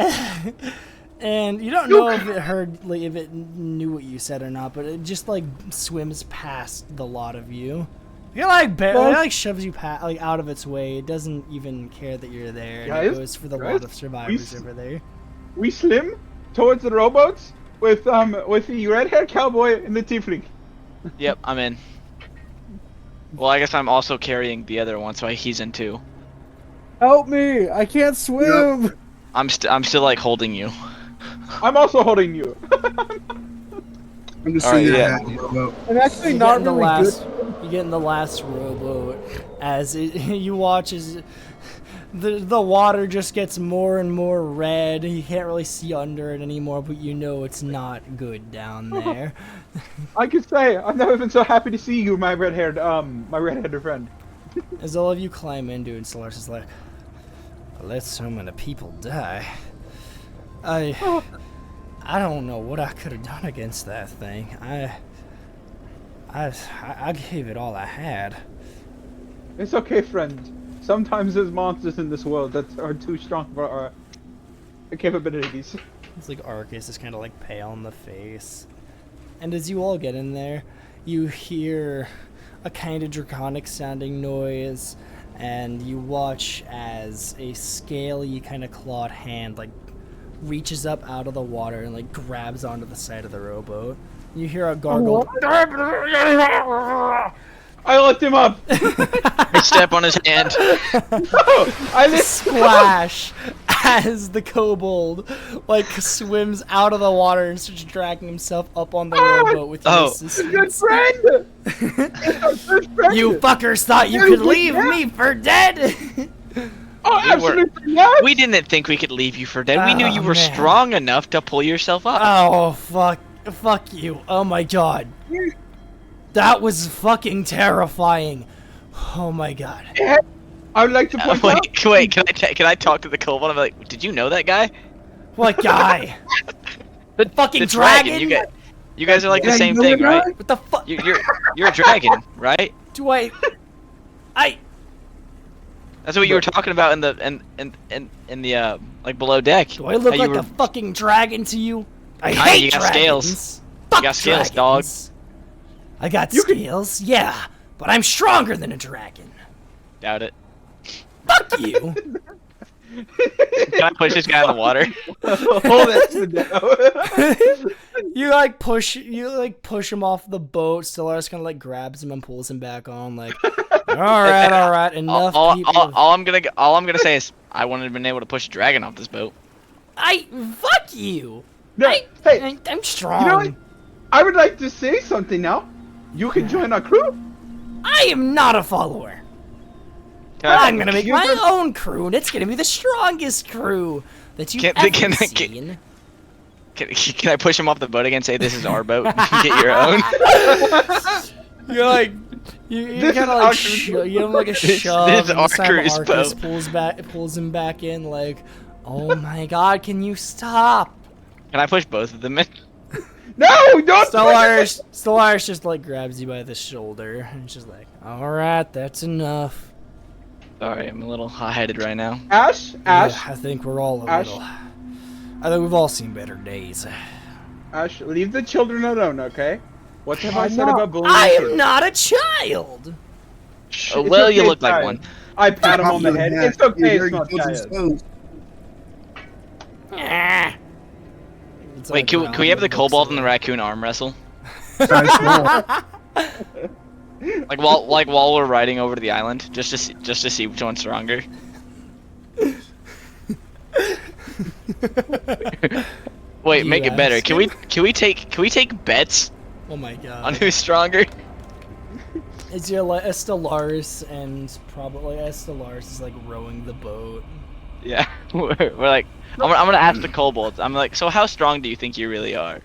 And you don't know if it heard, like, if it knew what you said or not, but it just like swims past the lot of you. It like shoves you like out of its way. It doesn't even care that you're there. And it Guys? goes for the Guys? lot of survivors We- over there. We slim towards the rowboats with the red-haired cowboy and the tiefling. Yep, I'm in. Well, I guess I'm also carrying the other one, so he's in too. Help me! I can't swim. I'm still like holding you. I'm also holding you. I'm just Alright, sitting yeah. there. Yeah. I'm actually You not get in the really last, good. you get in the last rowboat as you watch as the water just gets more and more red. You can't really see under it anymore, but you know it's not good down there. I could say I've never been so happy to see you, my red-haired friend. As all of you climb into it, and Solaris is like, let so many people die. I don't know what I could have done against that thing. I gave it all I had. It's okay, friend. Sometimes there's monsters in this world that are too strong for our capabilities. It's like Arcus is kind of like pale in the face. And as you all get in there, you hear a kind of draconic sounding noise, and you watch as a scaly kind of clawed hand like reaches up out of the water and like grabs onto the side of the rowboat. You hear a gargle. I looked him up. I step on his hand. I listened. Splash as the kobold like swims out of the water and starts dragging himself up on the rowboat with your Oh. assistance. Good friend. It's a good friend. You fuckers thought you could leave me for dead. Oh, We were- absolutely not. We didn't think we could leave you for dead. We knew Oh, you were man. strong enough to pull yourself up. Oh fuck you. Oh my god. That was fucking terrifying. Oh my god. I would like to point out. Wait, can I talk to the kobold? I'm like, did you know that guy? What guy? The fucking The dragon? You guys are like the Yeah, same you know thing, the right? guy? What the fuck? You're a dragon, right? Do I That's what you were talking about in the like below deck. do I look How you like a were- fucking dragon to you? I Kinda, hate you got dragons. scales. Fuck got scales, dragons. I got scales, yeah, but I'm stronger than a dragon. Doubt it. Fuck you. Can I push this guy in the water? Hold it. You like push him off the boat. Stellaris kind of like grabs him and pulls him back on. Like, all right, enough people. All I'm gonna say is I wouldn't have been able to push a dragon off this boat. Fuck you. No, hey, I'm strong. you know what? I would like to say something now. You can join our crew. I am not a follower. Can I- I'm gonna make you my can- own crew, and it's gonna be the strongest crew that you've ever seen. Can I push him off the boat again? Say this is our boat. Get your own. You're like, you This kind of is like, our you give him like a shove, this is and our this time crew's Arcus boat. pulls him back in, like, oh my god, can you stop? Can I push both of them in? No, don't. Stellaris just like grabs you by the shoulder, and she's like, all right, that's enough. Sorry, I'm a little hot-headed right now. Ash, Yeah, I think we're all a Ash. little. I think we've all seen better days. Ash, leave the children alone, okay? What have I I'm said not. about bullying? I kids? am not a child. Oh, It's well, you okay, look like child. one. I pat him on the head. It's okay, You're small children's child. toes. Ah. It's Wait, like can we have the books kobold and the away. raccoon arm wrestle? Kinda small. Like while we're riding over to the island, just to see which one's stronger. Wait, You make it better. ask Can we take bets Oh my on god. who's stronger? It's your like Stellaris, and probably Stellaris is like rowing the boat. Yeah, we're like, I'm gonna ask the kobolds. I'm like, so how strong do you think you really are?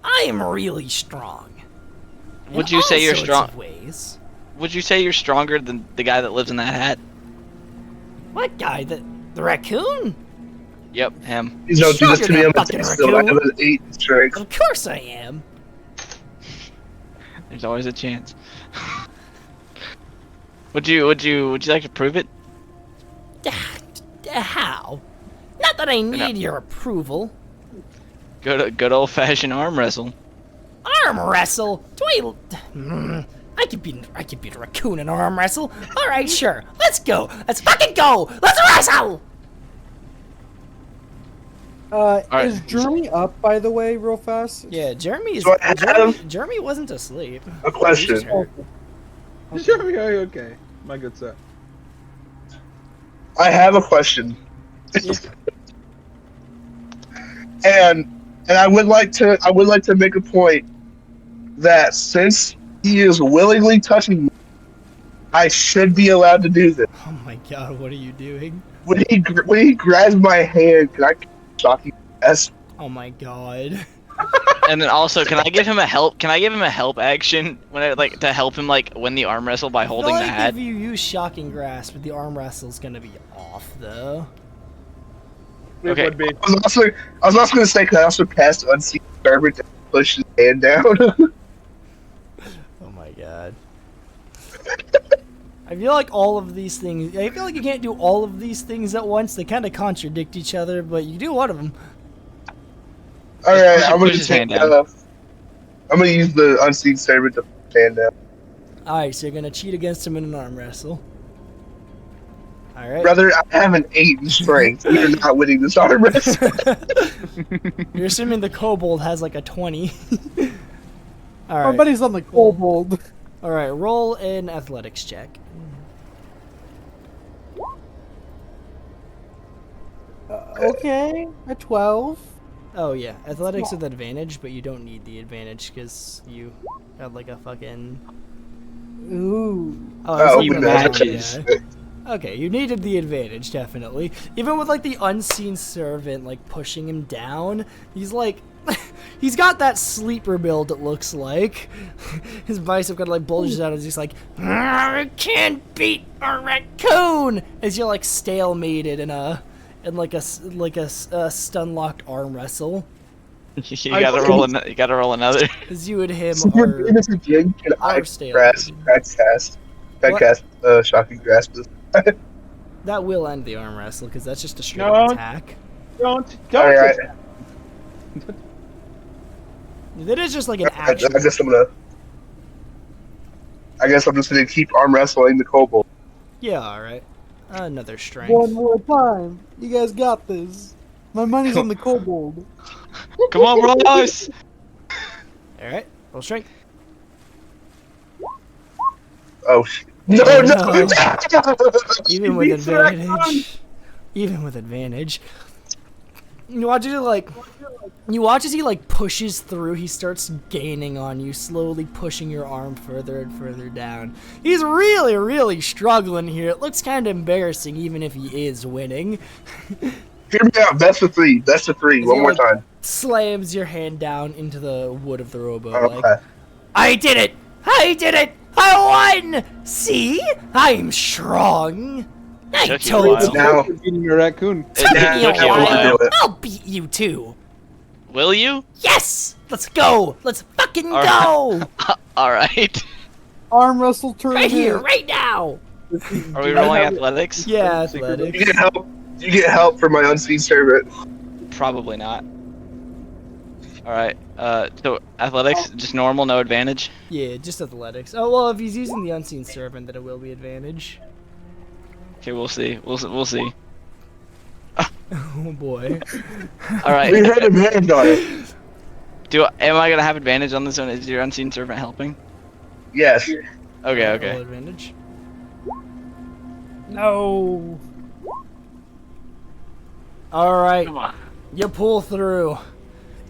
I am really strong. in Would you say all you're sorts strong? of ways. Would you say you're stronger than the guy that lives in that hat? What guy? The raccoon? Yep, him. Please don't do this to me. I'm Fucking gonna still. I have raccoon. an 8 strength. Of course I am. There's always a chance. Would you like to prove it? How? Not that I need your approval. Good old fashioned arm wrestle. Arm wrestle? Do I could beat a raccoon in arm wrestle. All right, sure. Let's go. Let's fucking go. Let's wrestle. right. Is Jeremy up, by the way, real fast? Yeah, Jeremy So I have- Jeremy wasn't asleep. A question. He's hurt. Sure, are you okay? My good sir. I have a question. Yeah. and I would like to make a point that since he is willingly touching me, I should be allowed to do this. Oh my god, what are you doing? When he grabs my hand, can I shock him? Yes. Oh my god. And then also, can I give him a help? Can I give him a help action when I like to help him like win the arm wrestle by holding I the feel like hat? if you use shocking grasp, the arm wrestle's gonna be off though. It Okay. would be. I was also going to say, can I also cast Unseen Servant to push his hand down? Oh my god. I feel like all of these things. I feel like you can't do all of these things at once. They kind of contradict each other, but you do one of them. All right, I'm going push to his take. hand down. I'm going to use the Unseen Servant to push his hand down. Alright, so you're gonna cheat against him in an arm wrestle. Alright. Brother, I have an 8 in strength. You're not winning this arm wrestle. You're assuming the kobold has like a 20. My Alright. buddy's on the kobold. Alright, roll an athletics check. Okay, a 12. Oh yeah, athletics with advantage, but you don't need the advantage because you have like a fucking. Ooh. Oh, that's Oh, even we better, matches. yeah. Okay, you needed the advantage definitely. Even with like the unseen servant like pushing him down, he's like, he's got that sleeper build. It looks like his bicep kind of like bulges out as he's like, I can't beat a raccoon. As you're like stalemated in like a stun locked arm wrestle. You gotta roll. You gotta roll another. As you and him So we're are. doing this again. Can I are stale. cast Shocking Grasp? That will end the arm wrestle because that's just a straight No. up attack. Don't. Alright. That is just like an I action. I guess I'm just gonna keep arm wrestling the kobold. Yeah, alright. Another strength. One more time. You guys got this. My money's on the kobold. Come on, Ross. Alright, roll strength. Oh shit. No, Oh, no! Even with beats the raccoon. advantage. Even with advantage. You watch it like. You watch as he like pushes through. He starts gaining on you, slowly pushing your arm further and further down. He's really, really struggling here. It looks kind of embarrassing, even if he is winning. Hear me out. That's the three. That's the three. As One he, more like, time. slams your hand down into the wood of the rowboat. Okay. Like, I did it! I did it! I won! See? I'm strong. I Took you a told while. you. Now, Beating a raccoon. Took Yeah, me a took you a while. while. do it. I'll beat you too. Will you? Yes! Let's go! Let's fucking All go! All right. Arm wrestle Right tournament. here, right now! Are we rolling athletics? Yeah, Secret athletics. you get help. You get help from my unseen servant. Probably not. All right. So athletics, just normal, no advantage. Yeah, just athletics. Oh, well, if he's using the unseen servant, then it will be advantage. Okay, we'll see. We'll see. Oh, boy. All right. We had advantage on it. Am I gonna have advantage on this one? Is your unseen servant helping? Yes. Okay. Roll Okay. advantage. No. Alright, Come on. you pull through.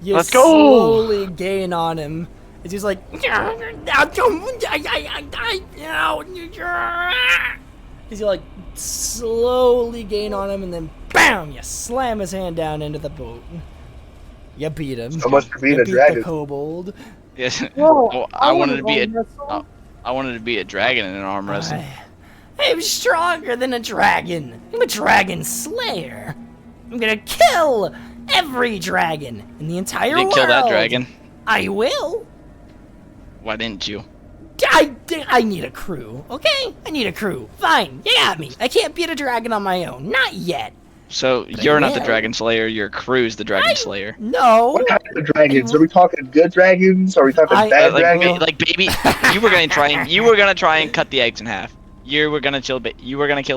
You Let's go! slowly gain on him. As he's like, as you like slowly gain on him, and then BAM! You slam his hand down into the boat. You beat him. So much for being You a beat dragon. the kobold. Yes. Whoa, Oh, I wanted to be arm a. wrestle. I wanted to be a dragon in an arm wrestle. I'm stronger than a dragon. I'm a dragon slayer. I'm gonna kill every dragon in the entire You didn't world. kill that dragon. I will. Why didn't you? I need a crew, okay? I need a crew. Fine, you got me. I can't beat a dragon on my own. Not yet. So you're not the will. dragon slayer. Your crew's the dragon slayer. No. What kind of dragons? Are we talking good dragons? Are we talking bad dragons? Like baby, you were gonna try and cut the eggs in half. You were gonna kill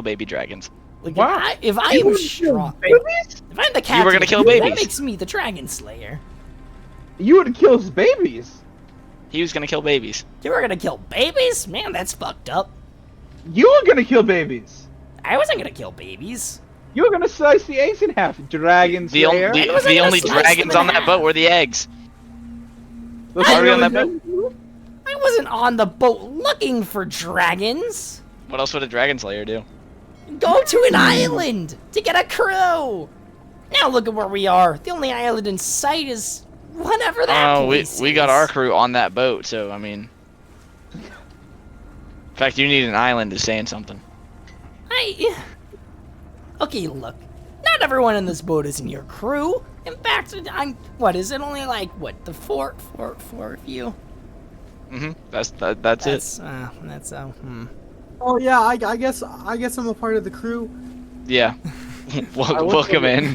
baby dragons. Like, Wow. if I You am would kill strong, babies? if I'm the captain, were gonna kill that babies. makes me the dragon slayer. You would kill his babies. He was gonna kill babies. You were gonna kill babies? Man, that's fucked up. You were gonna kill babies. I wasn't gonna kill babies. You were gonna slice the eggs in half, Dragon The, Slayer. only, I wasn't the gonna only slice dragons them on in that half. boat were the eggs. Those Are are we the on that only boat? I wasn't on the boat looking for dragons. What else would a dragon slayer do? Go to an island to get a crew. Now look at where we are. The only island in sight is whatever that Oh, place we got is. our crew on that boat, so I mean. In fact, you need an island to stay in something. Okay, look. Not everyone in this boat is in your crew. In fact, what is it? Only like what? The four of you. That's it. That's Oh yeah, I guess I'm a part of the crew. Yeah. Welcome in.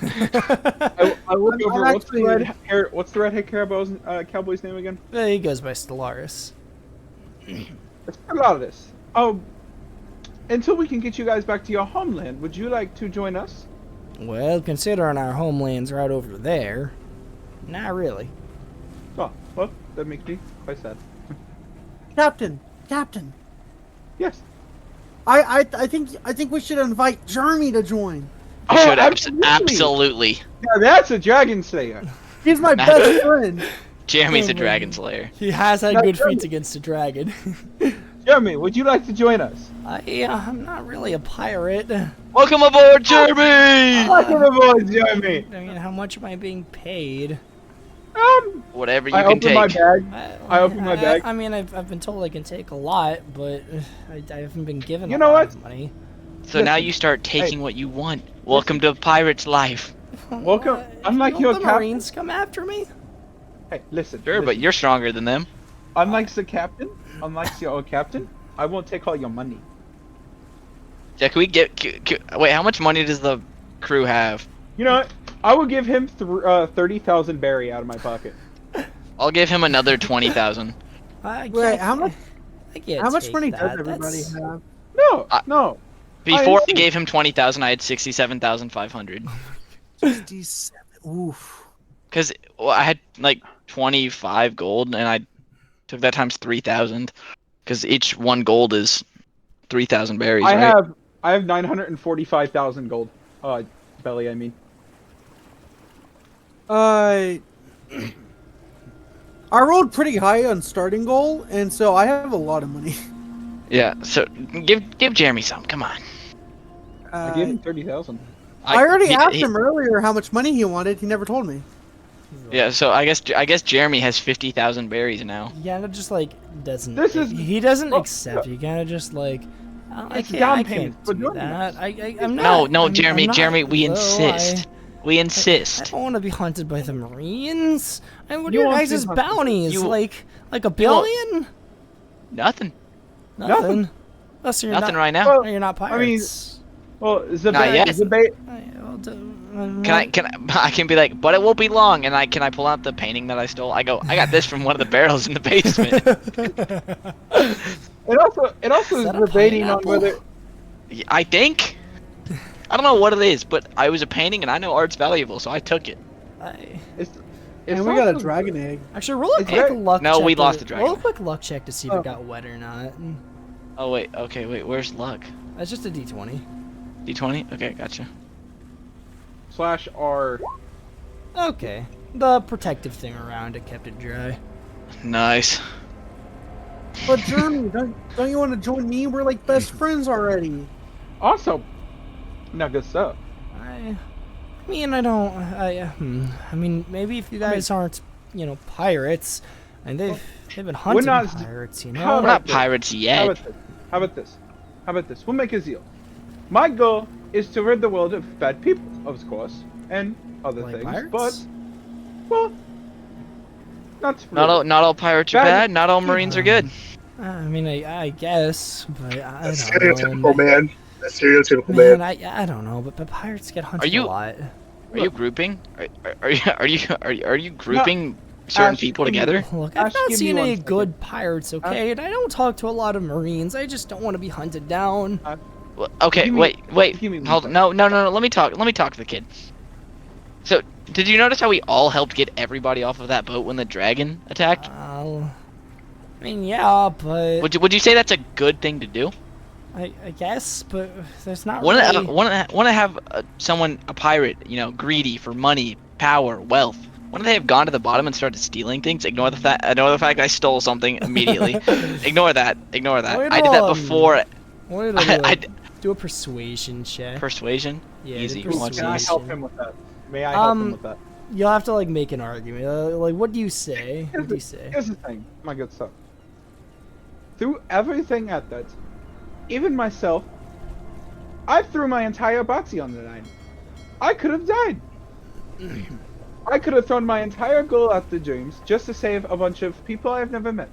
I look over. I'm What's the actually- redhead cowboy's name again? He goes by Stellaris. It's a lot of this. Oh, until we can get you guys back to your homeland, would you like to join us? Well, considering our homeland's right over there, not really. Oh, well, that makes me quite sad. Captain. Yes. I think we should invite Jeremy to join. You Oh, should absolutely. absolutely. Now that's a Dragon Slayer. He's my best friend. Jeremy's a dragon slayer. He has had Now, good Jeremy- feats against a dragon. Jeremy, would you like to join us? I'm not really a pirate. Welcome aboard, Jeremy! Welcome aboard, Jeremy. I mean, how much am I being paid? Whatever you I can opened my take. bag. I opened my bag. I mean, I've been told I can take a lot, but I haven't been given You a know lot what? of money. So now you start taking what you want. Welcome to pirate's life. Welcome. Unlike Don't your the captain. Marines come after me? Hey, listen. Sure, but listen. you're stronger than them. Unlike the captain, I won't take all your money. Yeah, can we wait, how much money does the crew have? You know what? I will give him 30,000 berry out of my pocket. I'll give him another 20,000. Wait, how much? I can't How much take money that. does everybody That's- have? No, I- no. Before I see. gave him 20,000, I had 67,500. 57. Oof. Cause I had like 25 gold, and I took that times 3,000. Cause each one gold is 3,000 berries, I right? have 945,000 gold. Belly, I mean. I rolled pretty high on starting goal, and so I have a lot of money. Yeah. So give Jeremy some. Come on. I gave him 30,000. I already he- asked he- him earlier how much money he wanted. He never told me. Yeah. So I guess Jeremy has 50,000 berries now. You kind of just like doesn't. This is- he doesn't oh, accept. You kind of just like. I It's can't, down I payment can't for do doing that. this. I'm No, not. no, I'm Jeremy, not, Jeremy, we though. insist. We I insist. don't want to be hunted by the Marines. And what are You your want to guys' be hunted. bounties? You- like a billion? Nothing. Nothing. Oh, so you're Nothing not, right now. Well, oh, you're not I mean, pirates. well, Not yet. I can be like, but it won't be long. And can I pull out the painting that I stole? I go, I got this from one of the barrels in the basement. It also Is is that a debating on pineapple? whether I think. I don't know what it is, but I was a painting, and I know art's valuable, so I took it. it's. And we got a also- dragon egg. Actually, roll a It's quick very- luck No, check. we to- lost the dragon. Roll a quick luck check to see if Oh. it got wet or not. Oh wait, okay, wait. Where's luck? That's just a d20. D20. Okay, gotcha. /R. Okay. The protective thing around it kept it dry. Nice. But Jeremy, don't you want to join me? We're like best friends already. Also, not good stuff. I mean, I don't. I mean, maybe if you guys aren't, pirates, and they've been hunting not- pirates, how We're about not this? pirates How yet. about this? How about this? How about this? We'll make a deal. My goal is to rid the world of bad people, of course, and other Like things. pirates? But, well, not Not all pirates are Bad- bad. Not all Marines are good. I mean, I guess, but I That's don't know. stereotypical, man. That's stereotypical, Man, man. I don't know, but pirates get hunted you- a lot. Are you grouping? Are you grouping certain Ash, people give me- together? Look, Ash, I've not give me seen one any second. good pirates, okay? And I don't talk to a lot of Marines. I just don't want to be hunted down. Well, okay, Give me- wait. give me one Hold on. No. Let me talk to the kid. So, did you notice how we all helped get everybody off of that boat when the dragon attacked? I mean, yeah, but Would you say that's a good thing to do? I guess, but there's not Want really... to have someone, a pirate, greedy for money, power, wealth. Wouldn't they have gone to the bottom and started stealing things? Ignore the fact I stole something immediately. Ignore that. Wait, I did that before. Wait, I do a persuasion check. Persuasion. Yeah, Easy. do Come on, Can I easy. help him with that? May I help him with that? You'll have to like make an argument. Like, what do you say? What do you say? Here's the thing, my good stuff. Through everything at that, even myself, I threw my entire body on the line. I could have died. I could have thrown my entire goal at the dreams just to save a bunch of people I've never met.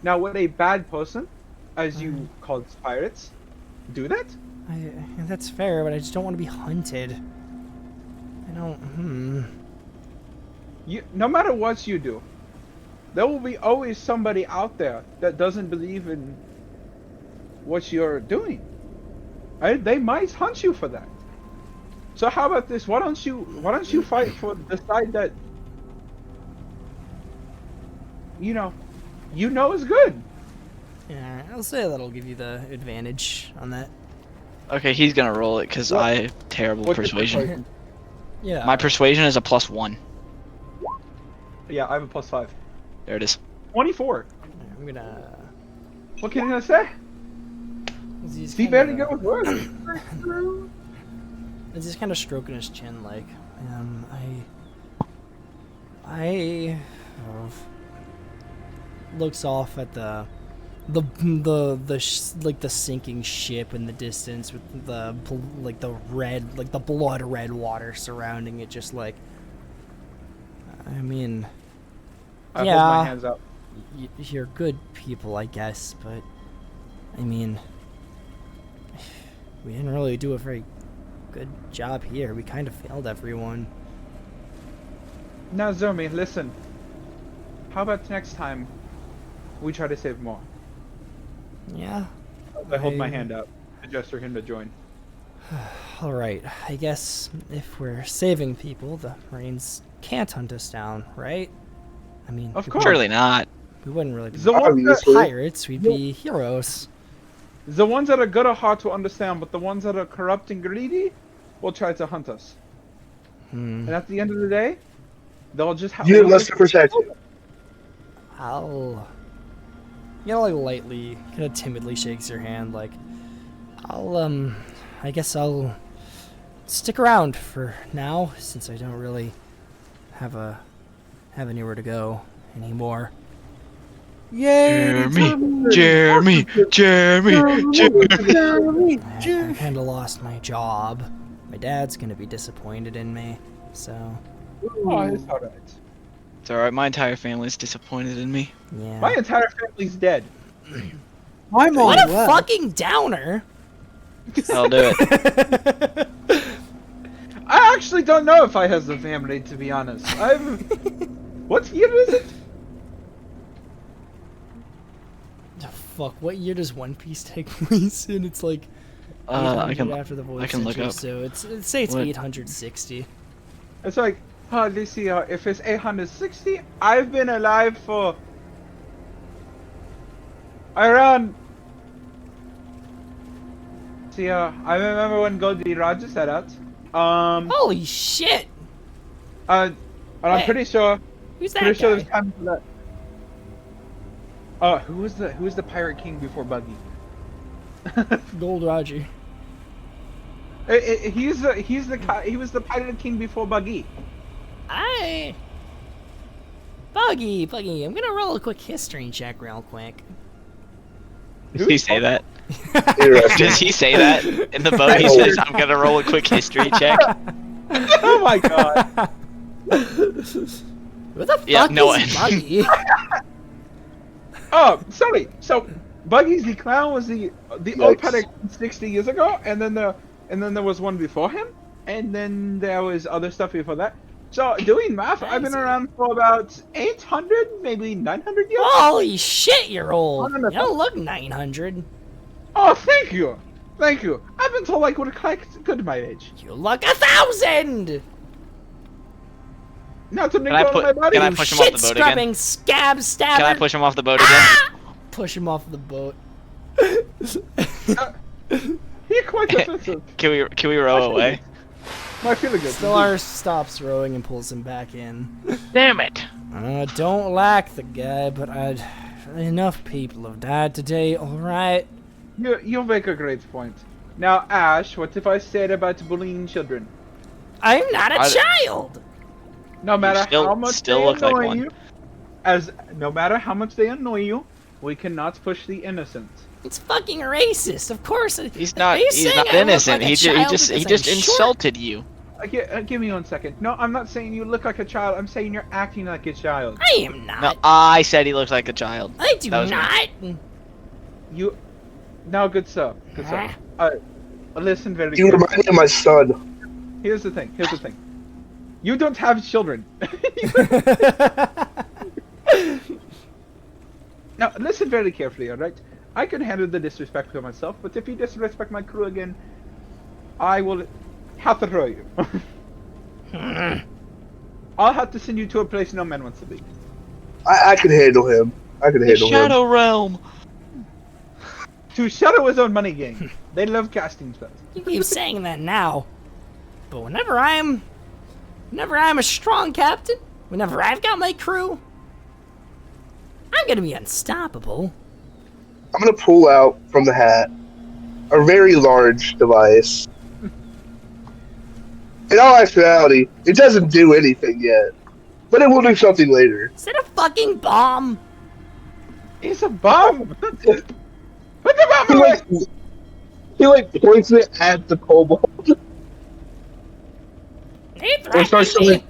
Now, would a bad person, as you called pirates, do that? That's fair, but I just don't want to be hunted. I don't. No matter what you do, there will be always somebody out there that doesn't believe in what you're doing. They might hunt you for that. So how about this? Why don't you fight for the side that you know is good? Yeah, I'll say that'll give you the advantage on that. Okay, he's gonna roll it because What- I have terrible What's your persuasion. Yeah. My persuasion is a +1. Yeah, I have a +5. There it is. 24. I'm gonna. What can I say? He's See, kinda- very good with words. He's just kind of stroking his chin, like, I looks off at the sinking ship in the distance with the blood red water surrounding it, just like. I mean, I yeah, hold my hands up. you're good people, I guess, but I mean, we didn't really do a very good job here. We kind of failed everyone. Now, Zomi, listen. How about next time we try to save more? Yeah. I hold my hand up to gesture him to join. All right. I guess if we're saving people, the Marines can't hunt us down, right? I mean, Of we course. Surely not. wouldn't really be The ones that, Obviously. pirates. We'd be heroes. the ones that are good are hard to understand, but the ones that are corrupt and greedy will try to hunt us. Hmm. And at the end of the day, They'll just have. You have less to protect you. I'll, like lightly, kind of timidly shakes your hand, like, I guess I'll stick around for now, since I don't really have anywhere to go anymore. Yay! Jeremy. I kind of lost my job. My dad's gonna be disappointed in me, so Oh, it's alright. It's alright, my entire family's disappointed in me. yeah. My entire family's dead. My mom What a left. fucking downer! I'll do it. I actually don't know if I has a family, to be honest. What year is it? Oh, fuck, what year does One Piece take place in? It's like I 800 can after the voice I can look century, up. so let's say it's What? 860. It's like, let's see, if it's 860, I've been alive for around. See, I remember when Goldie Roger said that. Holy shit! And I'm Hey, pretty sure Who's that there's guy? time for that. Who was the pirate king before Buggy? Gold Roger. He was the pirate king before Buggy. Buggy, I'm gonna roll a quick history check real quick. Does he say that? Interesting. Does he say that in the boat? He says, "I'm gonna roll a quick history check." Oh my god. What the Yeah, fuck no is one. Buggy? Oh, sorry. So Buggy the Clown was the old Yikes. pirate 60 years ago, and then there was one before him, and then there was other stuff before that. So doing math, I've been Crazy. around for about 800, maybe 900 years. Holy shit, you're old. No, no, no. You don't look 900. Oh, thank you. I've been told I would have quite good my age. You look 1,000. Not to Can I on my body. can I push him off Shit the boat scrubbing again? scab stabber. Can I push him off the boat again? Push him off the boat. He's quite offensive. Can we row away? My feeling good. Stellar stops rowing and pulls him back in. Damn it! Don't like the guy, but enough people have died today, alright? You make a great point. Now, Ash, what if I said about bullying children? I'm not a I- child! No matter still- how much still they look like annoy one. you, no matter how much they annoy you, we cannot push the innocent. It's fucking racist, of course. He's not. Are you He's saying not I look innocent. like a He child just because I'm short? insulted you. Give me 1 second. No, I'm not saying you look like a child. I'm saying you're acting like a child. I am not. No, I said he looks like a child. I do that was me. not. You. Now, good sir. Good sir. Listen very You carefully. remind me of my son. Here's the thing. You don't have children. Now, listen very carefully, alright? I can handle the disrespect to myself, but if you disrespect my crew again, I will have to throw you. I'll have to send you to a place no man wants to be. I can handle him. I can The handle him. Shadow Realm. To Shadow his own money game. They love casting spells. You keep saying that now, but whenever I'm a strong captain, whenever I've got my crew, I'm gonna be unstoppable. I'm gonna pull out from the hat a very large device. In all actuality, it doesn't do anything yet, but it will do something later. Is that a fucking bomb? It's a bomb! Put the bomb He away! points it at the kobold. They Or starts to threatened me.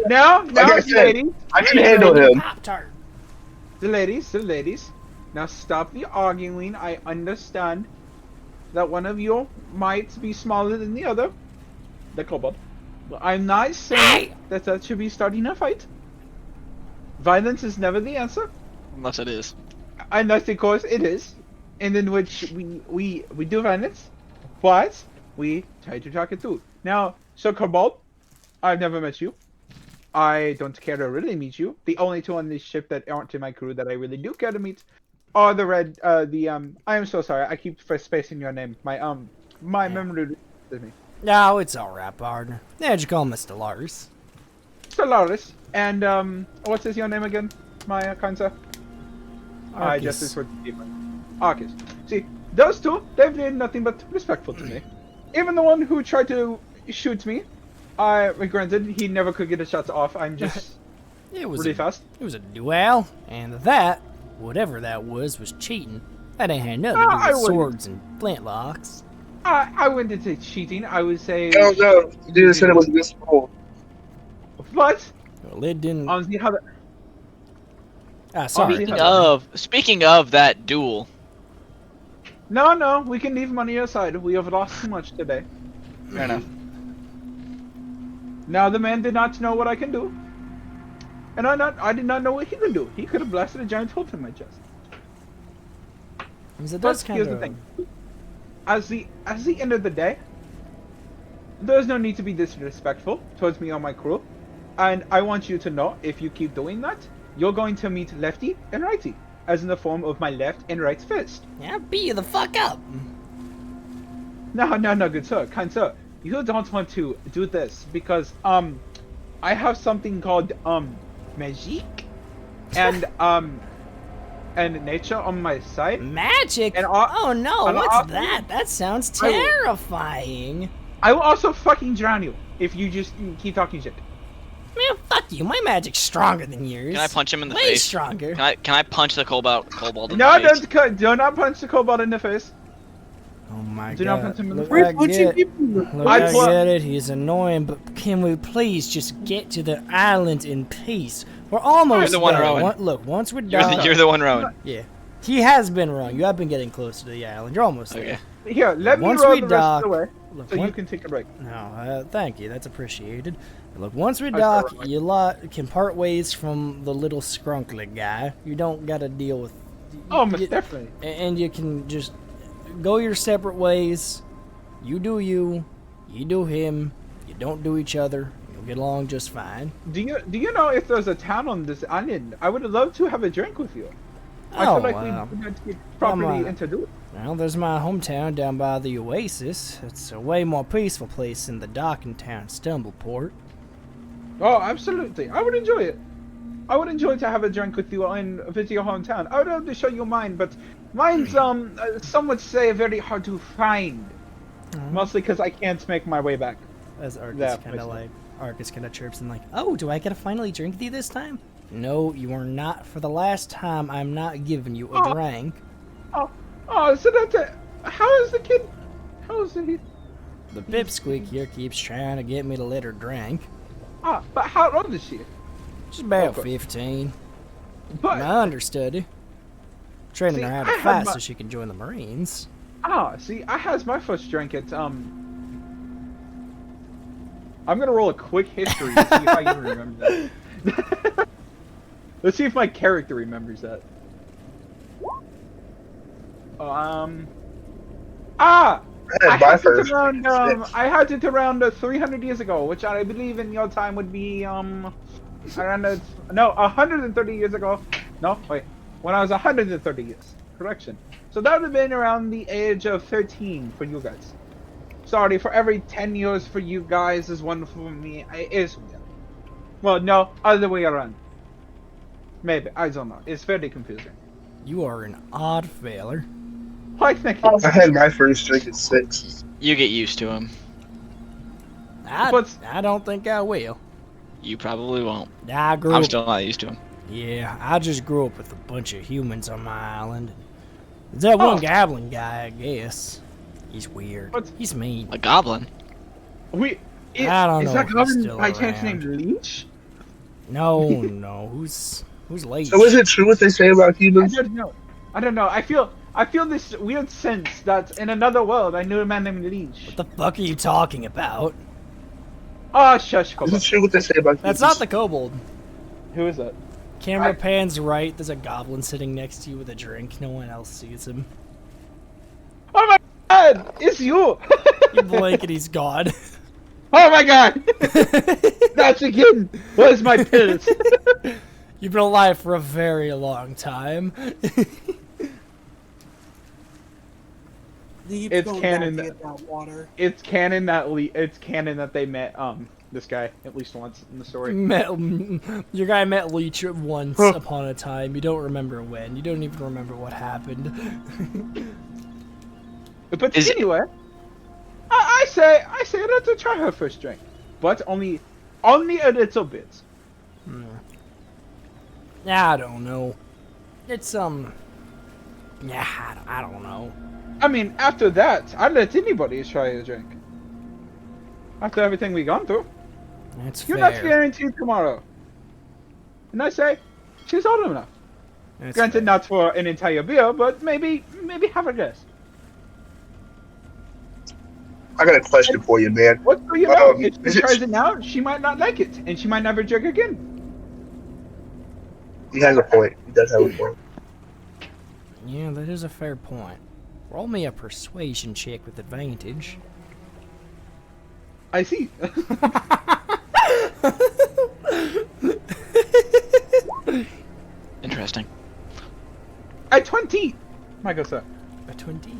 Now, I said, ladies. I can handle him. Pop-Tart. The ladies. Now stop the arguing. I understand that one of you might be smaller than the other. The kobold. But I'm not saying Hey! that should be starting a fight. Violence is never the answer. Unless it is. Unless, of course, it is. And in which we do violence. But we try to talk it through. Now, so Kobold, I've never met you. I don't care to really meet you. The only two on this ship that aren't in my crew that I really do care to meet are the red, I am so sorry. I keep spacing your name. My memory is me. No, it's alright, partner. Yeah, you call Mr. Lars. Solaris, and what's his your name again? My kind sir. I just is for Arcus. See, those two, they've been nothing but respectful to me. Even the one who tried to shoot me, granted, he never could get his shots off. I'm just It was really fast. It was a duel, and that, whatever that was cheating. That ain't had nothing to I do with wouldn't- swords and flintlocks. I wouldn't say cheating. I would say. No, you didn't say it was this role. But Well, it didn't. honestly, how the Sorry. Speaking of that duel, no, we can leave money aside. We have lost too much today. fair enough. Now the man did not know what I can do, and I did not know what he could do. He could have blasted a giant hole in my chest. Because it But does kind here's of. the thing: as the end of the day, there's no need to be disrespectful towards me or my crew, and I want you to know if you keep doing that, you're going to meet lefty and righty, as in the form of my left and right fist. Yeah, beat you the fuck up. No, good sir, kind sir. You don't want to do this because I have something called magic and nature on my side. Magic? And oh no, and what's that? That sounds terrifying. I will also fucking drown you if you just keep talking shit. Man, fuck you. My magic's stronger than yours. Can I punch him in the Way face? stronger. Can I punch the kobold in No, the face? do not punch the kobold in the face. Oh my Do god. not punch him in the Look, face. I Punching get, people in the look, I I pl- get it. He's annoying, but can we please just get to the island in peace? We're almost You're the one there. rowing. Look, once we're You're done. the, you're the one rowing. Yeah. He has been wrong. You have been getting closer to the island. You're almost there. Okay. Here, let me Once roll we the rest dock- of the way, Look, so you one- can take a break. No, thank you. That's appreciated. Look, once we I dock, start you lot can part ways from the little scrunkly guy. You don't gotta deal with. Oh, most you- definitely. And you can just go your separate ways. You do you. You do him. You don't do each other. You'll get along just fine. Do you know if there's a town on this island? I would love to have a drink with you. I Oh, feel like wow. we need to get properly Come on. introduced. Well, there's my hometown down by the Oasis. It's a way more peaceful place than the docking town Stumbleport. Oh, absolutely. I would enjoy it. I would enjoy to have a drink with you and visit your hometown. I would love to show you mine, but mine's some would say very hard to find. Mostly because I can't make my way back. As Arcus That kind of place. Arcus kind of chirps and like, oh, do I get to finally drink thee this time? No, you are not. For the last time, I'm not giving you a Oh. drink. Oh, so that's it. How is the kid? How is he? The pipsqueak here keeps trying to get me to let her drink. Ah, but how old is she? She's about Okay. 15. But My understudy. Training See, her how I to had fight my- so she can join the Marines. see, I has my first drink at I'm gonna roll a quick history to see if I even remember that. Let's see if my character remembers that. I I had my had it first. around I had it around 300 years ago, which I believe in your time would be around 130 years ago. No, wait, when I was 130 years. Correction. So that would have been around the age of 13 for you guys. Sorry, for every 10 years for you guys is wonderful for me. It is. Well, no, other way around. Maybe, I don't know. It's very confusing. You are an odd failure. Why, thank you. I had my first drink at 6. You get used to him. But- I don't think I will. You probably won't. I grew I'm up. still not used to him. Yeah, I just grew up with a bunch of humans on my island. There's that one Oh. goblin guy, I guess. He's weird. What? He's mean. A goblin. We. I don't is know that if he's goblin still by chance around. named Leech? No, no. Who's late? So is it true what they say about I humans? don't know. I don't know. I feel this weird sense that in another world I knew a man named Leech. What the fuck are you talking about? Oh, shush, Is Koba. it true what they say about humans? That's not the kobold. Who is that? Camera pans right. There's a goblin sitting next to you with a drink. No one else sees him. Oh my god! It's you! You blink and he's gone. Oh my god! That's again! Where's my pills? You've been alive for a very long time. Keep It's going canon back to that- get that water. It's canon that they met this guy at least once in the story. Your guy met Leech once Huh. upon a time. You don't remember when. You don't even remember what happened. But Is- anyway, I say let's try her first drink, but only a little bit. Yeah, I don't know. It's yeah, I don't know. I mean, after that, I'd let anybody try a drink. After everything we gone through, That's you're fair. not guaranteed tomorrow. And I say, she's old enough. That's Granted, fair. not for an entire beer, but maybe have a guess. I got a question for you, man. What's do you know? If is she it- tries it now, she might not like it, and she might never drink again. He has a point. He does have a point. Yeah, that is a fair point. Roll me a persuasion check with advantage. I see. Interesting. At 20! Michael, sir. A 20.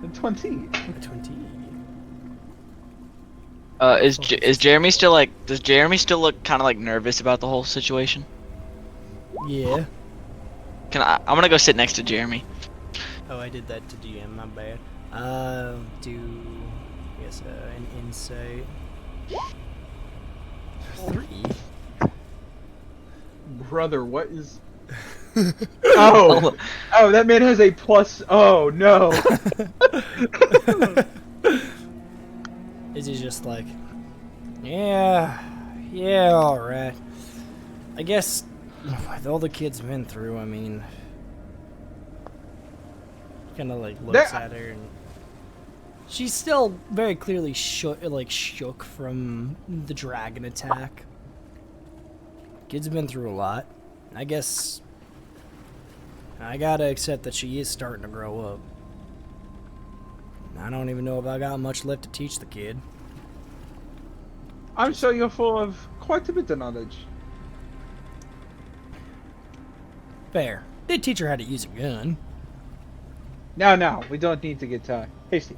At 20. A 20. Is Jeremy still like? Does Jeremy still look kind of like nervous about the whole situation? Yeah. I'm gonna go sit next to Jeremy. Oh, I did that to DM, my bad. Do... Yes, an insight. 3. Brother, what is... Oh! Oh, that man has a plus... Oh, no! Is he just like... Yeah, alright. I guess, with all the kid's been through, I mean... Kinda like looks There- at her and... She's still very clearly shook from the dragon attack. Kid's been through a lot. I guess... I gotta accept that she is starting to grow up. I don't even know if I got much left to teach the kid. I'm sure you're full of quite a bit of knowledge. Fair. Did teach her how to use a gun. Now, we don't need to get hasty.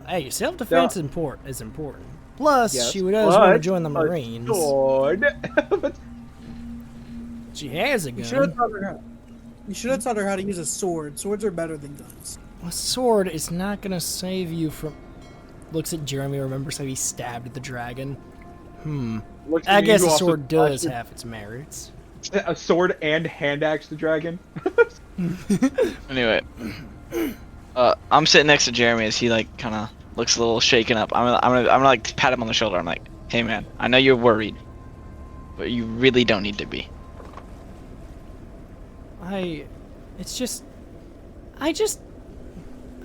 Hey, self-defense is important. Plus, Yes, she does want to but join the a Marines. sword. But She has a You should have gun. taught her how to use a sword. Swords are better than guns. A sword is not gonna save you from... Looks at Jeremy, remembers how he stabbed the dragon. looks at I me, guess who a also sword does slashed have its merits. a sword and hand axe the dragon. Anyway, I'm sitting next to Jeremy as he like kind of looks a little shaken up. I'm gonna like pat him on the shoulder. I'm like, hey man, I know you're worried, but you really don't need to be. I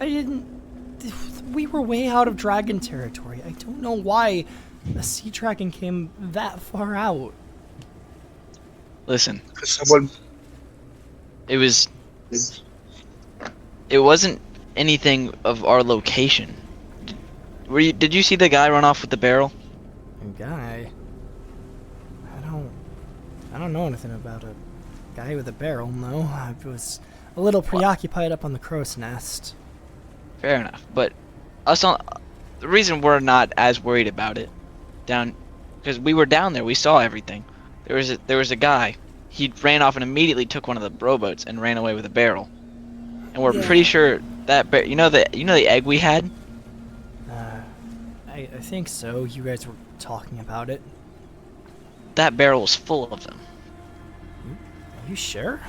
didn't... We were way out of dragon territory. I don't know why a sea dragon came that far out. Listen, Someone. it wasn't anything of our location. Did you see the guy run off with the barrel? Guy. I don't know anything about a guy with a barrel, no. I was a little preoccupied up on the crow's nest. Fair enough, but the reason we're not as worried about it because we were down there, we saw everything. There was a guy. He ran off and immediately took one of the rowboats and ran away with a barrel. And we're pretty sure that you know the egg we had. I think so. You guys were talking about it. That barrel was full of them. Are you sure?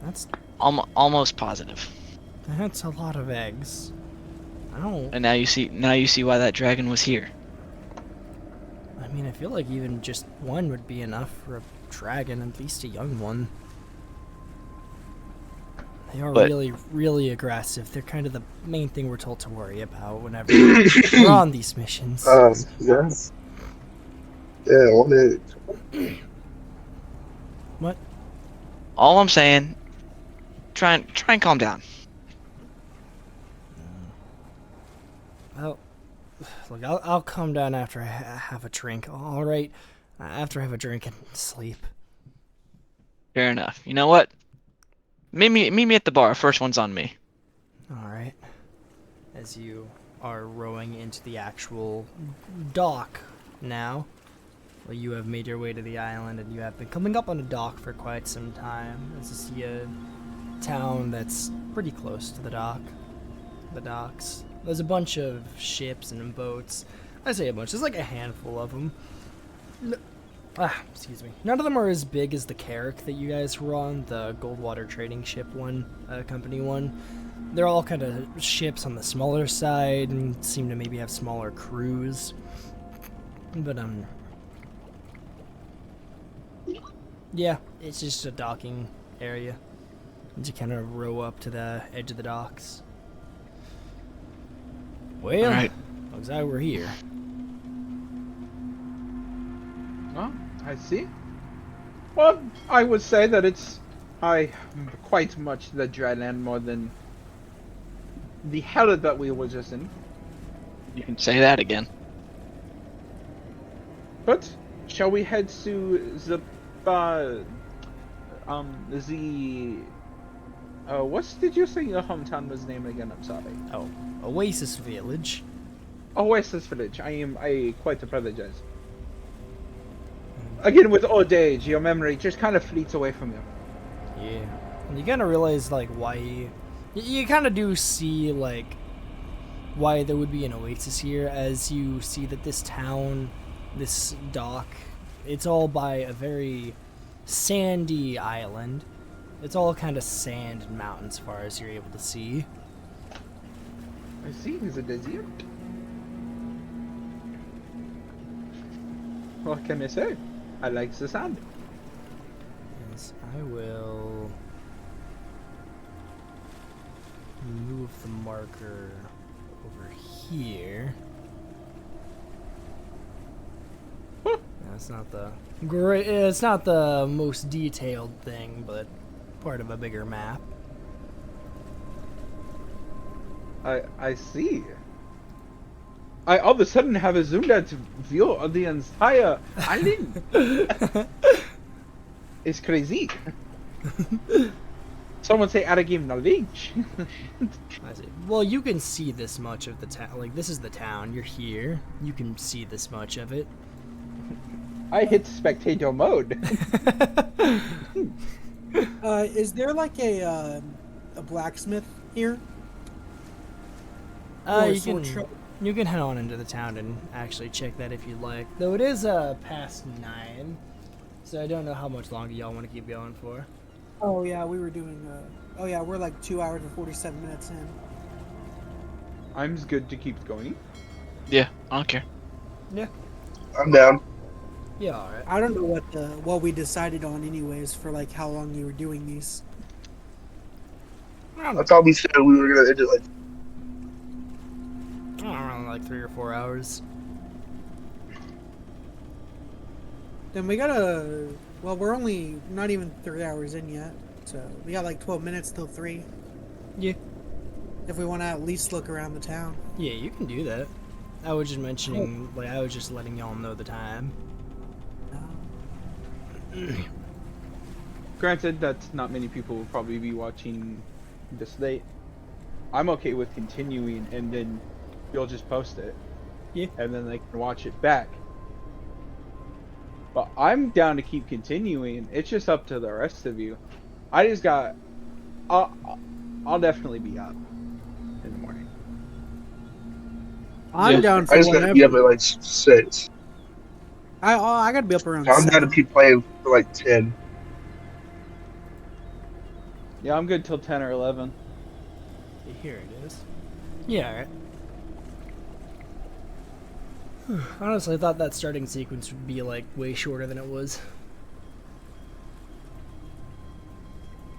That's Almost positive. a lot of eggs. I don't... And now you see why that dragon was here. I mean, I feel like even just one would be enough for a dragon, at least a young one. They are But- really, really aggressive. They're kind of the main thing we're told to worry about whenever we're on these missions. Yeah. Yeah, on it. What? All I'm saying, try and calm down. Well, look, I'll calm down after I have a drink. All right, after I have a drink and sleep. Fair enough. You know what? Meet me at the bar. First one's on me. All right. As you are rowing into the actual dock now. Well, you have made your way to the island, and you have been coming up on a dock for quite some time. As you see a town that's pretty close to the docks. There's a bunch of ships and boats. I say a bunch. There's like a handful of them. Excuse me. None of them are as big as the Carrack that you guys were on, the Goldwater trading ship one, company one. They're all kind of ships on the smaller side and seem to maybe have smaller crews. But, yeah, it's just a docking area. And you kind of row up to the edge of the docks. Well, Alright. looks like we're here. Oh, I see. Well, I would say that it's quite much the Dreadland more than the hell that we were just in. You can say that again. But shall we head to the what did you say your hometown was named again? I'm sorry. Oh, Oasis Village. Oasis Village. I quite apologize. Again, with old age, your memory just kind of fleets away from you. Yeah. And you kind of realize, like, why... You kind of do see, like, why there would be an oasis here, as you see that this town, this dock, it's all by a very sandy island. It's all kind of sand and mountains as far as you're able to see. I see. It's a desert. What can I say? I like the sand. Yes, I will move the marker over here. Huh. That's not the great. It's not the most detailed thing, but part of a bigger map. I see. I all of a sudden have a zoomed out view of the entire island. It's crazy. Someone say out of game knowledge. I see. Well, you can see this much of the town. Like, this is the town. You're here. You can see this much of it. I hit spectator mode. Is there like a blacksmith here? Or a You sword can shop? you can head on into the town and actually check that if you'd like. Though it is past 9, so I don't know how much longer y'all want to keep going for. Oh yeah, we were doing. Oh yeah, we're like 2 hours and 47 minutes in. I'm good to keep going. Yeah, I don't care. Yeah. I'm down. Yeah. All right. I don't know what we decided on anyways for like how long you were doing these. I don't know. I thought we said we were gonna end it like. I don't know, around like 3 or 4 hours. Then we gotta. Well, we're only not even 3 hours in yet, so we got like 12 minutes till 3. Yeah. If we want to at least look around the town. Yeah, you can do that. I was just mentioning, like, I was just letting y'all know the time. Granted, that not many people will probably be watching this late. I'm okay with continuing, and then you'll just post it. Yeah. And then they can watch it back. But I'm down to keep continuing. It's just up to the rest of you. I just got... I'll definitely be up in the morning. I'm Yeah. down for I just gotta whatever. be up at like 6. I gotta be up around I'm 7. down to keep playing for like 10. Yeah, I'm good till 10 or 11. Here it is. Yeah, alright. Honestly, I thought that starting sequence would be, like, way shorter than it was.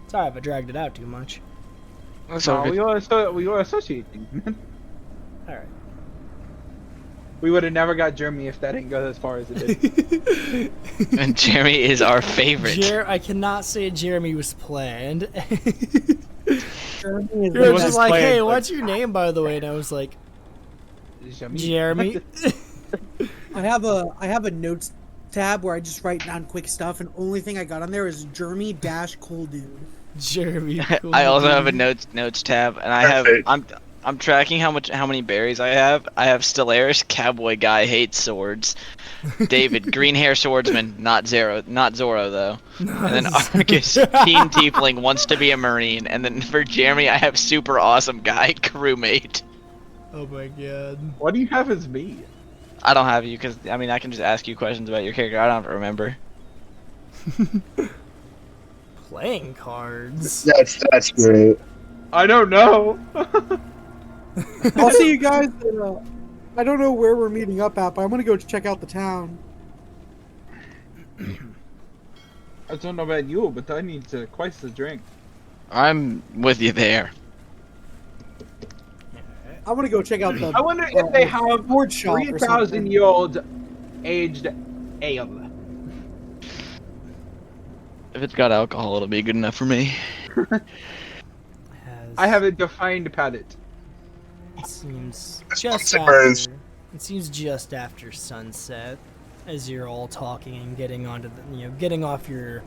Sorry if I dragged it out too much. That's all good. We were associating. Alright. We would have never got Jeremy if that didn't go as far as it did. And Jeremy is our favorite. I cannot say Jeremy was planned. Jeremy is You were wasn't just like, planned, hey, but- what's your name, by the way? And I was like, Jeremy. I have a notes tab where I just write down quick stuff, and only thing I got on there is Jeremy dash cool dude. Jeremy. I also have a notes tab, and I have Perfect. I'm tracking how many berries I have. I have Stellaris, cowboy guy, hates swords. David, green hair swordsman, not Zoro though. And then Arcus, teen tiefling, wants to be a marine. And then for Jeremy, I have super awesome guy, crewmate. Oh my god. What do you have as me? I don't have you because I mean I can just ask you questions about your character. I don't have to remember. Playing cards. That's great. I don't know. I'll see you guys. I don't know where we're meeting up at, but I'm gonna go check out the town. I don't know about you, but I need to quite the drink. I'm with you there. I want to go check out the. I wonder if they have board shop or 3,000-year-old aged ale. If it's got alcohol, it'll be good enough for me. I have a defined palate. It seems That's just once it burns. after. It seems just after sunset, as you're all talking and getting onto the, getting off your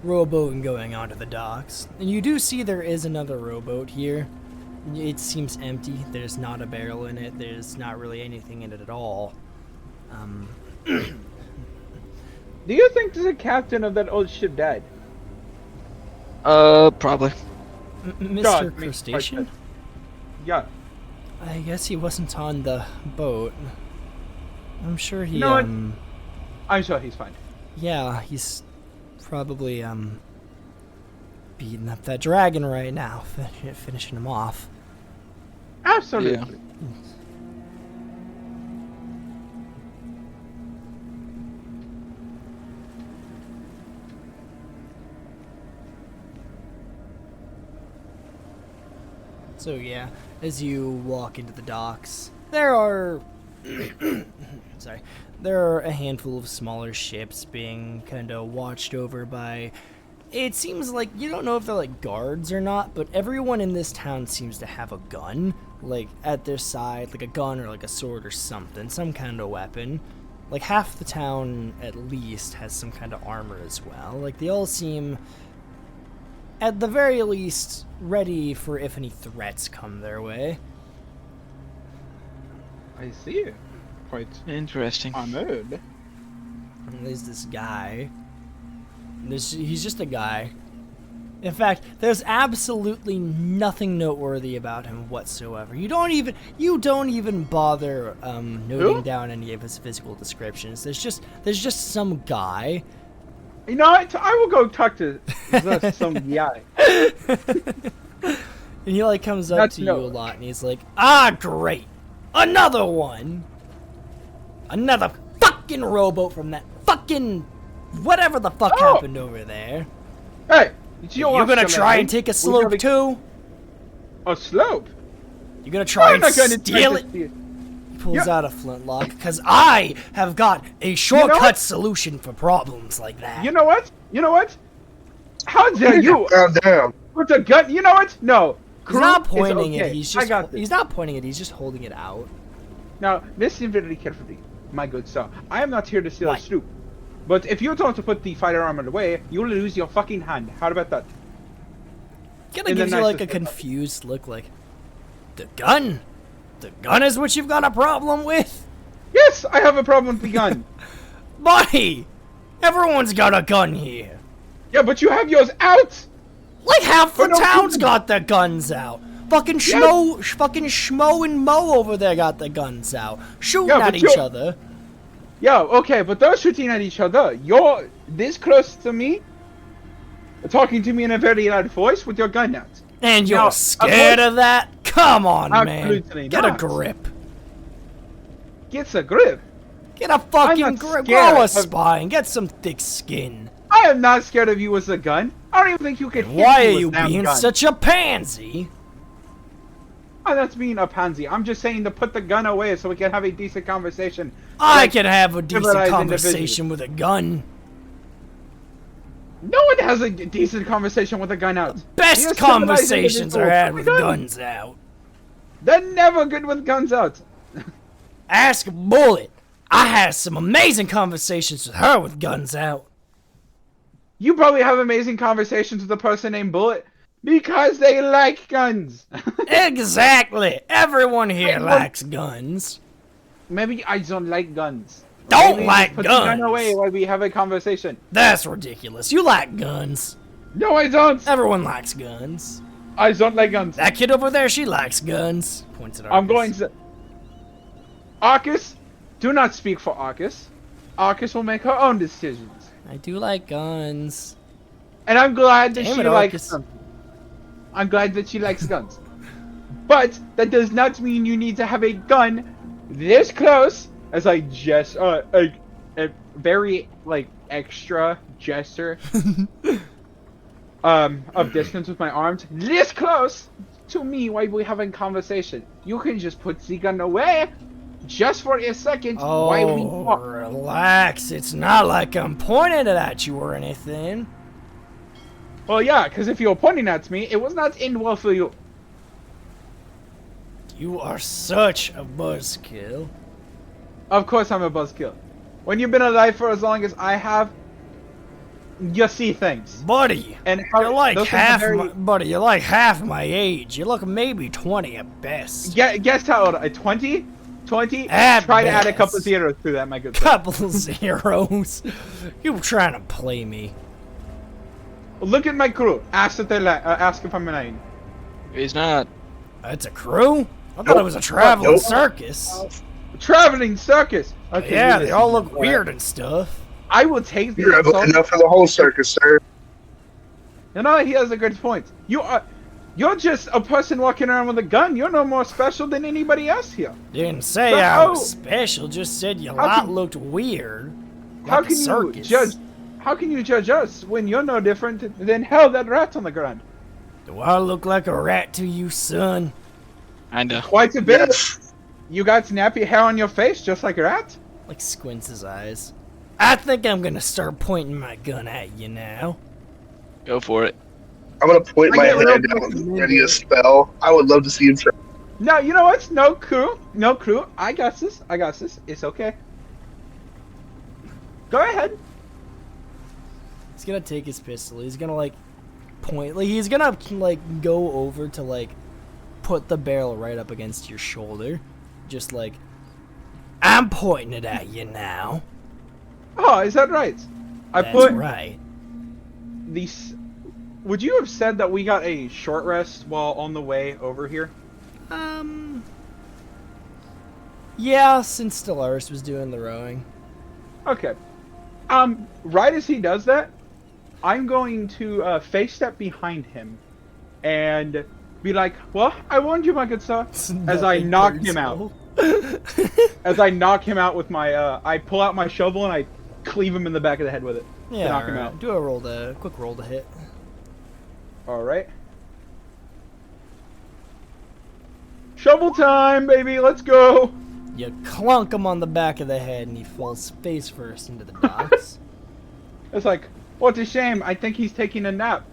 rowboat and going onto the docks. And you do see there is another rowboat here. It seems empty. There's not a barrel in it. There's not really anything in it at all. Do you think the captain of that old ship died? Probably. Mr. God, Crustacean? Yeah. I guess he wasn't on the boat. I'm sure he, You know what? I'm sure he's fine. Yeah, he's probably, beating up that dragon right now, finishing him off. Absolutely. So yeah, as you walk into the docks, there are sorry, there are a handful of smaller ships being kind of watched over by, it seems like, you don't know if they're like guards or not, but everyone in this town seems to have a gun, like at their side, like a gun or like a sword or something, some kind of weapon. Like half the town at least has some kind of armor as well. Like they all seem, at the very least, ready for if any threats come their way. I see. Quite Interesting. honored. And there's this guy. He's just a guy. In fact, there's absolutely nothing noteworthy about him whatsoever. You don't even bother noting down any of his physical descriptions. There's just some guy. You know what? I will go talk to some guy. And he like comes up That's to you no- a lot, and he's like, "Ah, great, another one, another fucking rowboat from that fucking whatever the fuck Oh! happened over there. Hey, You're gonna try and take a slope too? A slope? You're gonna try I'm and not gonna steal it?" He pulls out a flintlock, because I have got a shortcut what? solution for problems like that. You know what? You know what? How dare you Calm down. put a gun? You know what? No. He's not Crew is pointing okay. it. He's I just got this. he's not pointing it. He's just holding it out. Now, listen very carefully, my good sir. I am not here to steal What? a sloop. But if you don't want to put the firearm away, you will lose your fucking hand. How about that? Kinda In the gives you like a nicest way. confused look, like, the gun? The gun is what you've got a problem with? Yes, I have a problem with the gun. Buddy! Everyone's got a gun here. Yeah, but you have yours out. Like half the For no town's reason. got their guns out. Fucking Schmo and Mo over there got their guns out. Shooting Yeah, at but each you- other. Yeah, okay, but they're shooting at each other. You're this close to me, talking to me in a very loud voice with your gun out. And you're Now, scared of that? Come on, man. Absolutely Get a not. grip. Gets a grip. Get a fucking not grip. scared Grow a of- spine. Get some thick skin. I am not scared of you with a gun. I don't even think you could hit Why me are with you that being gun. such a pansy? Oh, that's being a pansy. I'm just saying to put the gun away so we can have a decent conversation. I Like, can have a decent civilized conversation with a gun. No one has a decent conversation with a gun out. Best You're a civilized conversations are individual. had Put with the gun. guns out. They're never good with guns out. Ask Bullet. I had some amazing conversations with her with guns out. You probably have amazing conversations with a person named Bullet. Because they like guns. Exactly. Everyone here Wait, what- likes guns. Maybe I don't like guns. Don't Maybe like just put the gun guns. away while we have a conversation. That's ridiculous. You like guns. No, I don't. Everyone likes guns. I don't like guns. That kid over there, she likes guns. Points at Arcus. I'm going to. Arcus, do not speak for Arcus. Arcus will make her own decisions. I do like guns. And I'm glad that Damn she it, likes Arcus. them. I'm glad that she likes guns. But that does not mean you need to have a gun this close. As I just a very like extra gesture of distance with my arms this close to me while we're having conversation. You can just put the gun away just for a second while we Oh, talk. relax. It's not like I'm pointing it at you or anything. Well, yeah, because if you were pointing at me, it was not end well for you. You are such a buzzkill. Of course I'm a buzzkill. When you've been alive for as long as I have, you see things. Buddy, And how, you're like those things are half very- my, buddy, you're like half my age. You look maybe 20 at best. Guess how old? 20? 20? At Try to add a best. couple of zeros to that, my good friend. Couple zeros. You trying to play me. Look at my crew. Ask if ask if I'm lying. He's not. That's a crew? I thought it was a traveling Nope. circus. Traveling circus. Okay, Yeah, you they all listen. look weird and stuff. I will take You're the insult. enough for the whole circus, sir. No, he has a good point. You're just a person walking around with a gun. You're no more special than anybody else here. Didn't say But I was how- special, just said your How lot can- looked weird. How Like a can you circus. judge? How can you judge us when you're no different than hell that rat on the ground? Do I look like a rat to you, son? Kinda. Quite a bit. Yes. You got snappy hair on your face, just like a rat. Like squints his eyes. I think I'm gonna start pointing my gun at you now. Go for it. I'm gonna point I my get real hand down and ready a spell. I would love to see him try. No, you know what? No crew. No crew. I got this. I got this. It's okay. Go ahead. He's gonna take his pistol. He's gonna like point. Like he's gonna like go over to like put the barrel right up against your shoulder. Just like I'm pointing it at you now. Oh, is that right? I That's put right. these. Would you have said that we got a short rest while on the way over here? Yeah, since Stellaris was doing the rowing. Okay. Right as he does that, I'm going to face step behind him, and be like, "Well, I warned you, my good sir." As I Nothing knock him out. personal. As I knock him out with my, I pull out my shovel and I cleave him in the back of the head with it. to Yeah, knock him alright. out. Do a quick roll to hit. All right. Shovel time, baby. Let's go. You clunk him on the back of the head, and he falls face first into the docks. It's like, what a shame. I think he's taking a nap.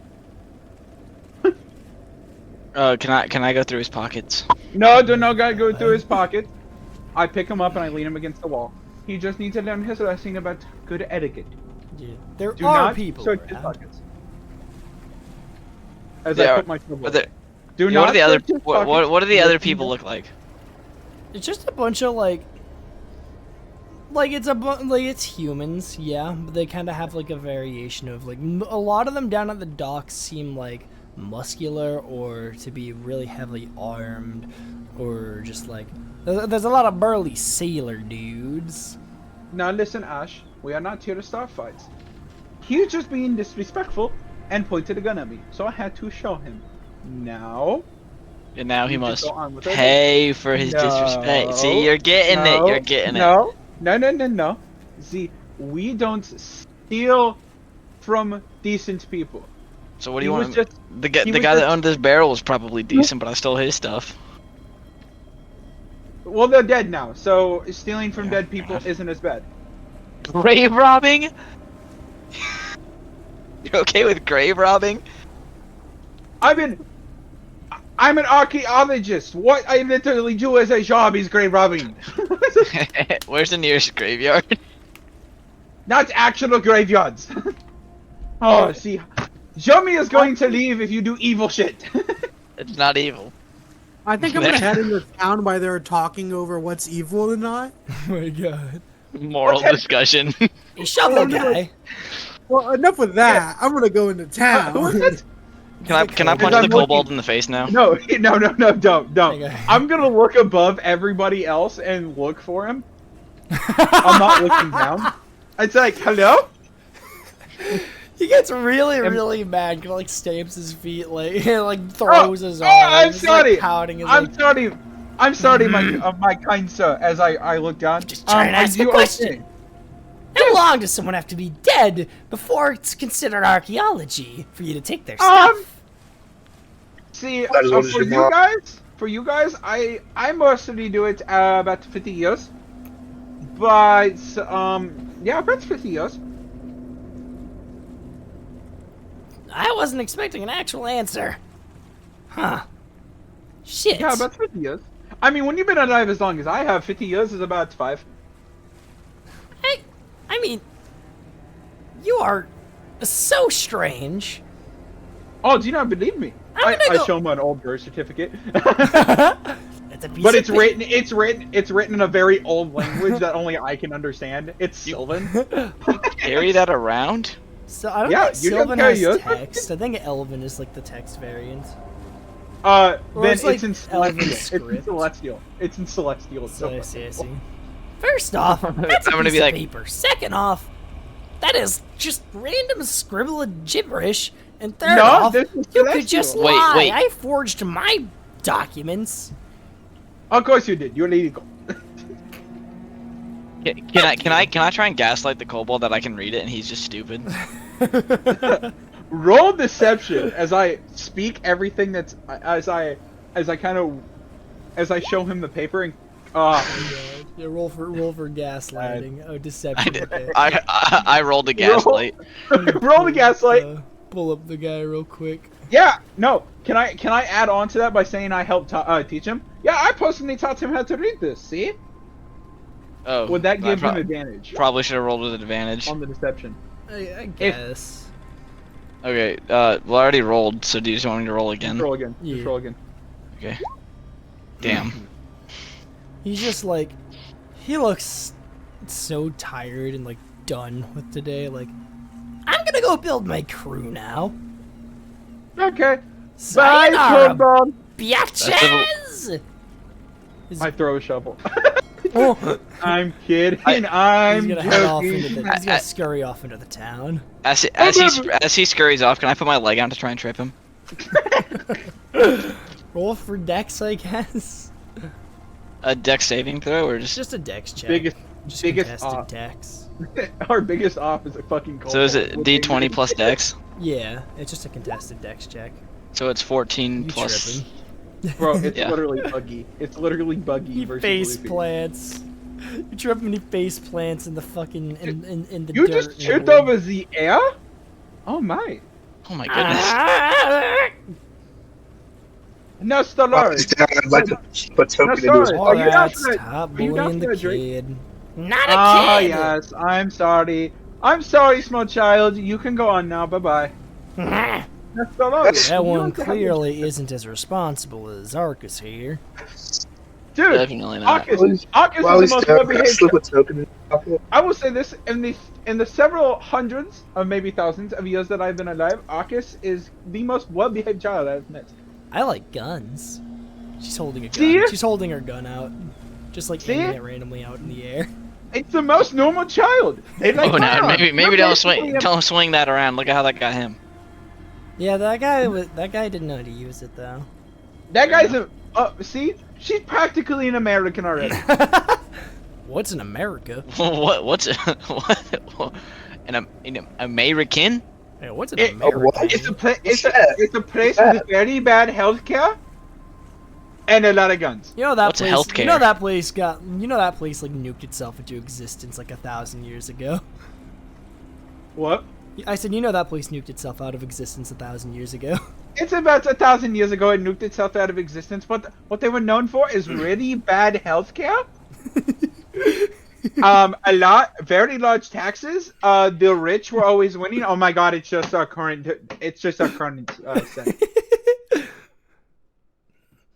Can I go through his pockets? No, do not gotta go through his pocket. I pick him up and I lean him against the wall. He just needs to learn his lesson about good etiquette. Yeah, there Do are not people search his around. pockets. As They I are- put my shovel. Are there, Do yeah, not what are the other search his what pockets. do the other people look like? It's just a bunch of like it's like it's humans, yeah, but they kind of have like a variation of like a lot of them down at the docks seem like muscular or to be really heavily armed, or just like there's a lot of burly sailor dudes. Now listen, Ash. We are not here to start fights. He was just being disrespectful and pointed a gun at me, so I had to show him. Now, And now he You just must go on with it. pay for his disrespect. See, you're getting it. You're getting it. No. See, we don't steal from decent people. So what do He you was want? just- The he guy was that just- owned this barrel was probably decent, but I stole his stuff. Well, they're dead now, so stealing from dead people isn't as bad. Grave robbing? You're okay with grave robbing? I'm an archaeologist. What I literally do as a job is grave robbing. Where's the nearest graveyard? Not actual graveyards. Oh, see, Yomi is going to leave if you do evil shit. It's not evil. I think I'm gonna head into town while they're talking over what's evil and not. Oh my god. Moral discussion. Hey, shovel guy. Well, enough with that. I'm gonna go into town. Who is it? Can I punch I'm the kobold in the face now? No, don't. Okay. I'm gonna look above everybody else and look for him. I'm not looking down. It's like, hello? He gets really mad, like stamps his feet, like throws his arms. I'm sorry. Like, pouting his I'm like, sorry. I'm sorry, my kind sir. As I look down. Just trying to ask a you question. okay? How long does someone have to be dead before it's considered archaeology for you to take their stuff? See, That is what is your mom. for you guys, I mostly do it about 50 years. But yeah, about 50 years. I wasn't expecting an actual answer. Huh. Shit. Yeah, about 50 years. I mean, when you've been alive as long as I have, 50 years is about 5. I mean, you are so strange. Oh, do you not believe me? I'm gonna I go- show him an old birth certificate. It's a piece But of it's written in a very old language that only I can understand. It's Sylvan. Carry that around? So I don't Yeah, think you don't Sylvan carry has yours? text. I think Elven is like the text variant. Then it's like it's in Elven Celestial. It's in script. Celestial. It's in Celestial. It's So so I see, I fucking see. First off, that's a I'm gonna piece be of like- paper. Second off, that is just random scribble of gibberish. And third No, off, this is you could just Celestial. Wait, lie. wait. I forged my documents. Of course you did. You're illegal. Can I try and gaslight the kobold that I can read it and he's just stupid? Roll deception as I speak everything that's as I show him the paper and Yeah, roll for gaslighting. Oh, deception. Okay. I rolled a gaslight. roll the gaslight. Pull up the guy real quick. Yeah, no. Can I add on to that by saying I helped teach him? Yeah, I personally taught him how to read this. See? Oh. Would that I give him advantage Probably should have rolled with advantage. on the deception? I guess. Okay, well I already rolled, so do you just want me to roll again? Just roll again. Yeah. Just roll again. Okay. Damn. He's just like, he looks so tired and like done with today. Like, I'm gonna go build my crew now. Okay. Bye, Sayonara, football. biatches! I throw a shovel. Oh, I'm kidding. he's I'm gonna head off into joking. the, he's gonna scurry off into the town. As he scurries off, can I put my leg out to try and trip him? Roll for dex, I guess. A dex saving throw or just? Just a dex check. Biggest just biggest contested off. dex. Our biggest off is a fucking cold. So is it D20 plus dex? Yeah, it's just a contested dex check. So it's 14 You plus. tripping. Bro, it's Yeah. literally buggy. It's literally buggy He versus face Luffy. plants. You trip him and he face plants in the fucking in the You dirt. just in the tripped wood. over the air? Oh my. Oh my goodness. Ah! No, While Stellar. he's down, I'd like to keep a token No, into his sorry. All Are you down right, for that? stop Are you down bullying for the that, Drake? kid. Not a Ah, kid. yes. I'm sorry. I'm sorry, small child. You can go on now. Bye-bye. That No, Stellar. one clearly isn't as responsible as Arcus here. Dude, Definitely not. Arcus While is he's the most down, I well-behaved. slip a token in his pocket. I will say this: in the several hundreds of maybe thousands of years that I've been alive, Arcus is the most well-behaved child I've met. I like guns. She's holding a gun. See? She's holding her gun out. Just like See? aiming it randomly out in the air. It's the most normal child. They like Oh no, firearms. maybe They're don't basically swing that around. Look at how that got him. Yeah, that guy didn't know how to use it though. That guy's a. See, she's practically an American already. What's in America? What's an American? Hey, what's in It- America? what? It's a pla- What's that? it's a place What's with very bad healthcare and a lot of guns. You know that What's place. healthcare? You know that place got. You know that place like nuked itself into existence like 1,000 years ago. What? I said, you know that place nuked itself out of existence 1,000 years ago. It's about 1,000 years ago it nuked itself out of existence. What they were known for is really bad healthcare. A lot, very large taxes. The rich were always winning. Oh my god, it's just our current. It's just our current sense.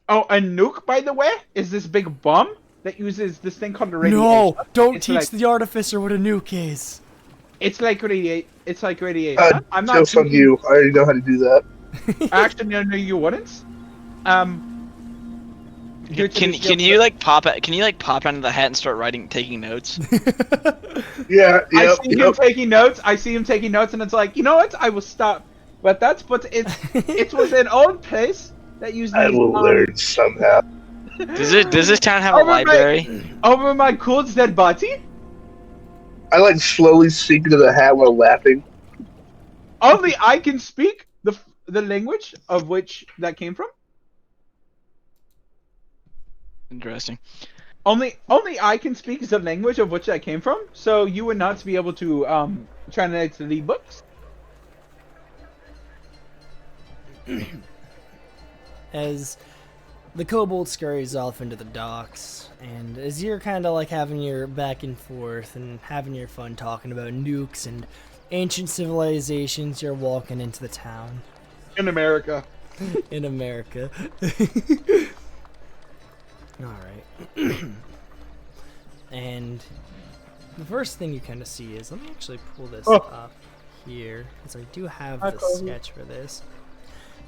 Oh, a nuke, by the way, is this big bomb that uses this thing called the radiation. No, don't It's teach like- the artificer what a nuke is. It's like radiate. It's like radiation. I'm not. Jokes on thinking- you. I already know how to do that. Actually, no, you wouldn't. Due to Can the can skill- you like pop out? Can you like pop out of the hat and start taking notes? Yeah, I yep, see him yep. taking notes. I see him taking notes, and it's like, you know what? I will stop. But it was an old place that used. I these, will learn somehow. Does this town have a Over my- library? Over my cool's dead body. I like slowly sink into the hat while laughing. Only I can speak the language of which that came from. Interesting. Only I can speak the language of which that came from. So you would not be able to translate the books. As the kobold scurries off into the docks, and as you're kind of like having your back and forth and having your fun talking about nukes and ancient civilizations, you're walking into the town In America. in America. Alright. And the first thing you kind of see is, let me actually pull this up here, because I do have Hi, the Kobe. sketch for this.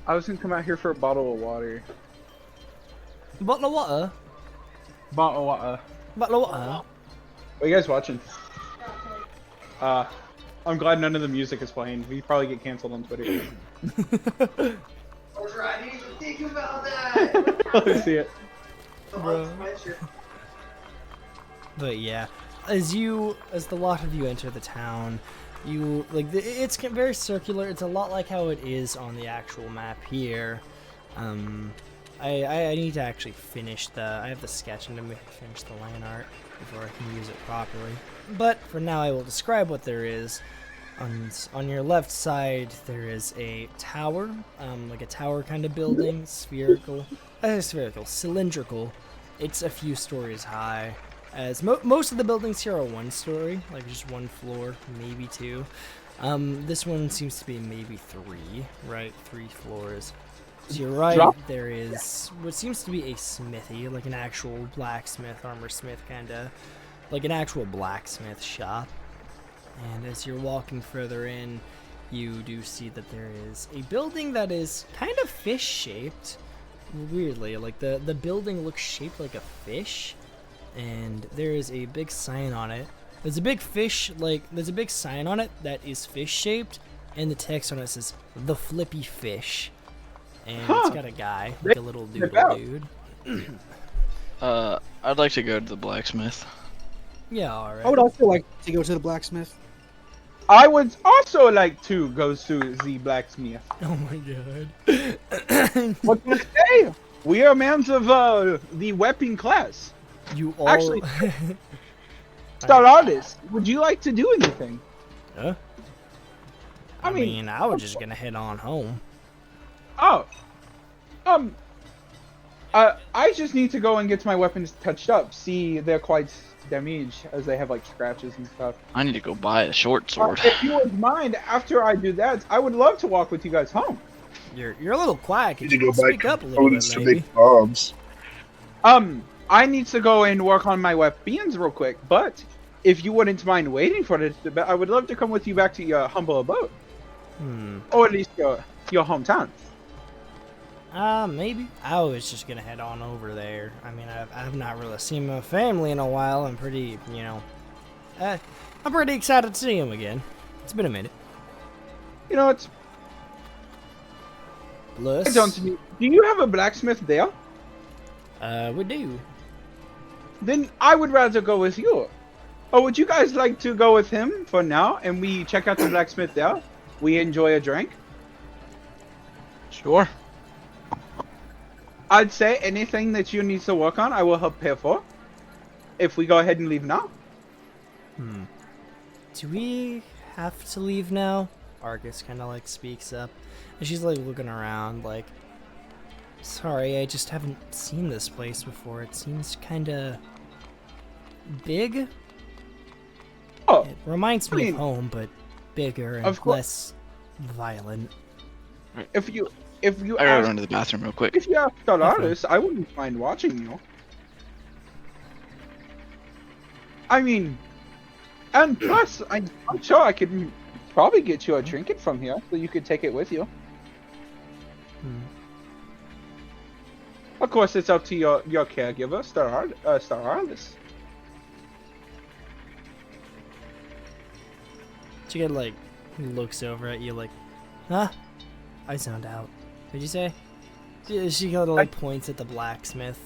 I was gonna come out here for a bottle of water. Bottle of water? Bottle of water. Bottle of water? What are you guys watching? I'm glad none of the music is playing. We probably get canceled on Twitter. I didn't even think about that. Let me see it. Bro. But yeah, as the lot of you enter the town, you it's very circular. It's a lot like how it is on the actual map here. I need to actually finish I have the sketch and to finish the line art before I can use it properly. But for now, I will describe what there is. On your left side, there is a tower, like a tower kind of building, cylindrical. It's a few stories high. As most of the buildings here are one story, like just one floor, maybe two. This one seems to be maybe three, right? 3 floors. To your right, there is what seems to be a smithy, like an actual blacksmith, armor smith, kind of, like an actual blacksmith shop. And as you're walking further in, you do see that there is a building that is kind of fish-shaped. Weirdly, like the building looks shaped like a fish, and there is a big sign on it. There's a big sign on it that is fish-shaped, and the text on it says, "The Flippy Fish." And it's got a guy, like a little doodle dude. I'd like to go to the blacksmith. Yeah, alright. I would also like to go to the blacksmith. I would also like to go to the blacksmith. Oh my god. What can I say? We are members of the weapon class. You all... Actually- Star artist, would you like to do anything? Huh? I mean, I was just gonna head on home. Oh. I just need to go and get my weapons touched up. See, they're quite damaged as they have like scratches and stuff. I need to go buy a short sword. If you would mind, after I do that, I would love to walk with you guys home. You're a little quiet. Could Need to you go buy speak up a little bit, components to maybe? make bombs. I need to go and work on my weapons real quick, but if you wouldn't mind waiting for it, I would love to come with you back to your humble abode. Or at least your hometown. Maybe. I was just gonna head on over there. I mean, I've not really seen my family in a while. I'm pretty, I'm pretty excited to see him again. It's been a minute. You know what? Plus, Do you have a blacksmith there? we do. Then I would rather go with you. Or would you guys like to go with him for now and we check out the blacksmith there? We enjoy a drink? Sure. I'd say anything that you need to work on, I will help pay for. If we go ahead and leave now. Do we have to leave now? Argus kind of like speaks up, and she's like looking around, like, sorry, I just haven't seen this place before. It seems kind of big, Oh, It reminds me I of mean, home, but bigger and of course. less violent. if you I gotta ask run to the bathroom real quick. if you ask that Okay. artist, I wouldn't mind watching you. I mean, and plus, I'm sure I could probably get you a trinket from here, so you could take it with you. Hmm. Of course, it's up to your caregiver, Star Artist. She get like looks over at you like, huh? I zoned out. What'd you say? She kind of like points at the blacksmith,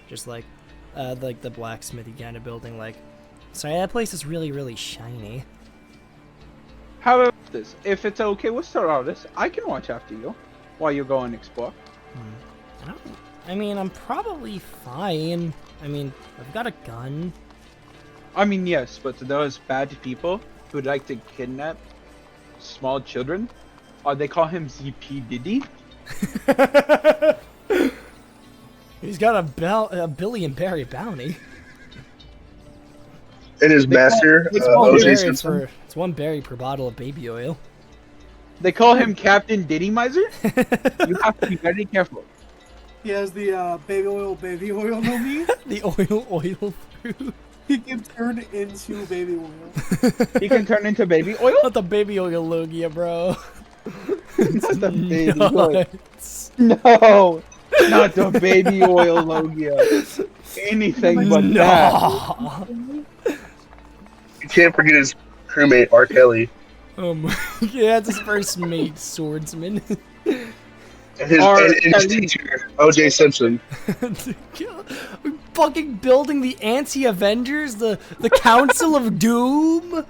just like the blacksmithy kind of building. Like, sorry, that place is really really shiny. How about this? If it's okay with Star Artist, I can watch after you while you go and explore. I mean, I'm probably fine. I mean, I've got a gun. I mean, yes, but to those bad people who like to kidnap small children, they call him ZP Diddy. He's got a billion-berry bounty. And his master, it's O.J. Berry Simpson. it's 1 berry per bottle of baby oil. They call him Captain Diddy Miser. You have to be very careful. He has the baby oil no me. The oil fruit. He can turn into baby oil. He can turn into baby oil. Not the baby oil Logia, bro. Not the baby oil. Nuts. No, not the baby oil Logia. Anything but that. No. You can't forget his crewmate, R. Kelly. Yeah, that's his first mate, swordsman. And his teacher, O.J. Simpson. Fucking building the anti-Avengers, the Council of Doom,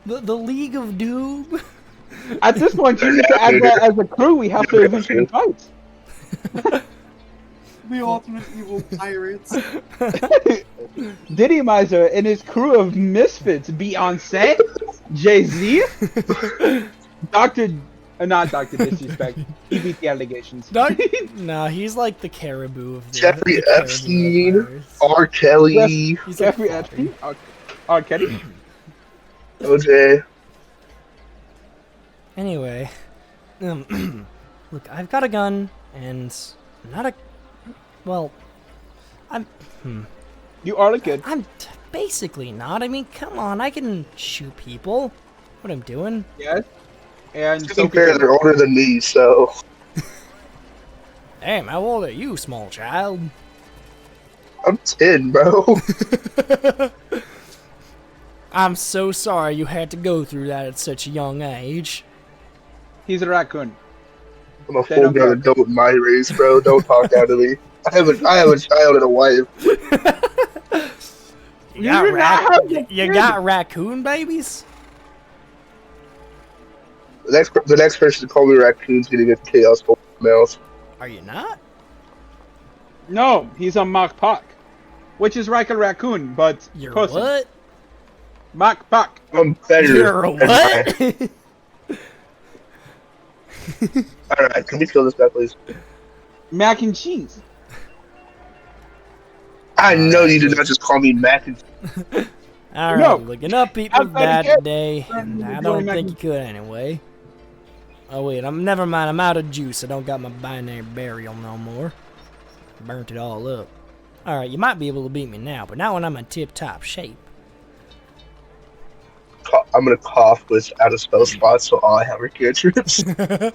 the League of Doom. At this point, you need to add that as a crew. We have to eventually fight. The ultimate evil pirates. Diddy Miser and his crew of misfits: Beyonce, Jay-Z, not Dr. Disrespect. He beat the allegations. Nah, he's like the caribou of the Jeffrey the caribou Epstein, vampires. R. Kelly, He's like Jeffrey Floppy. Epstein, R. Kelly. O.J. Anyway, look, I've got a gun and not a. Well, You are good. basically not. I mean, come on, I can shoot people. What I'm doing? Yes. And To so be fair, they're older than me, so Damn, how old are you, small child? I'm 10, bro. I'm so sorry you had to go through that at such a young age. he's a raccoon. I'm a They don't full-grown adult in my race, bro. Don't talk down to me. I have a child and a wife. You got, do not have a you kid. got raccoon babies? The next person to call me raccoon's gonna get chaos for mouth. Are you not? No, he's a Mach Pak, which is like a raccoon, but You're pussy. what? Mach Pak. I'm better. You're a than what? Alright, can we kill this guy, please? Mac and cheese. I know you did not just call me Mac and Alright, No. looking up people's Outside bad the kid. today, and I Enjoy don't mac think you and- could anyway. Oh wait, never mind, I'm out of juice. I don't got my binary burial no more. Burnt it all up. Alright, you might be able to beat me now, but not when I'm in tip-top shape. I'm gonna cough with out of spell spots, so all I have are cantrips. Now,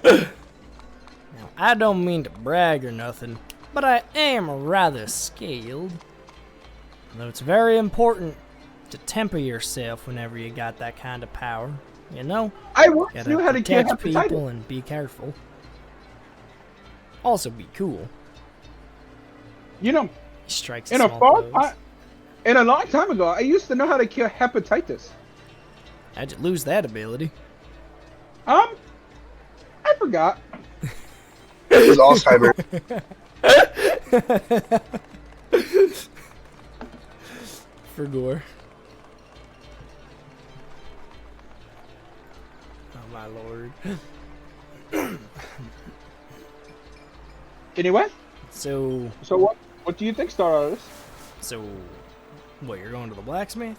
I don't mean to brag or nothing, but I am rather skilled. Though it's very important to temper yourself whenever you got that kind of power. You know? I once Gotta knew how to kill protect hepatitis. people and be careful. Also be cool. You know, He strikes in a small far blows. time, in a long time ago, I used to know how to cure hepatitis. How'd you lose that ability? I forgot. It was Alzheimer. For gore. Oh my lord. Anyway, So, so what do you think, Star Artist? what, you're going to the blacksmith?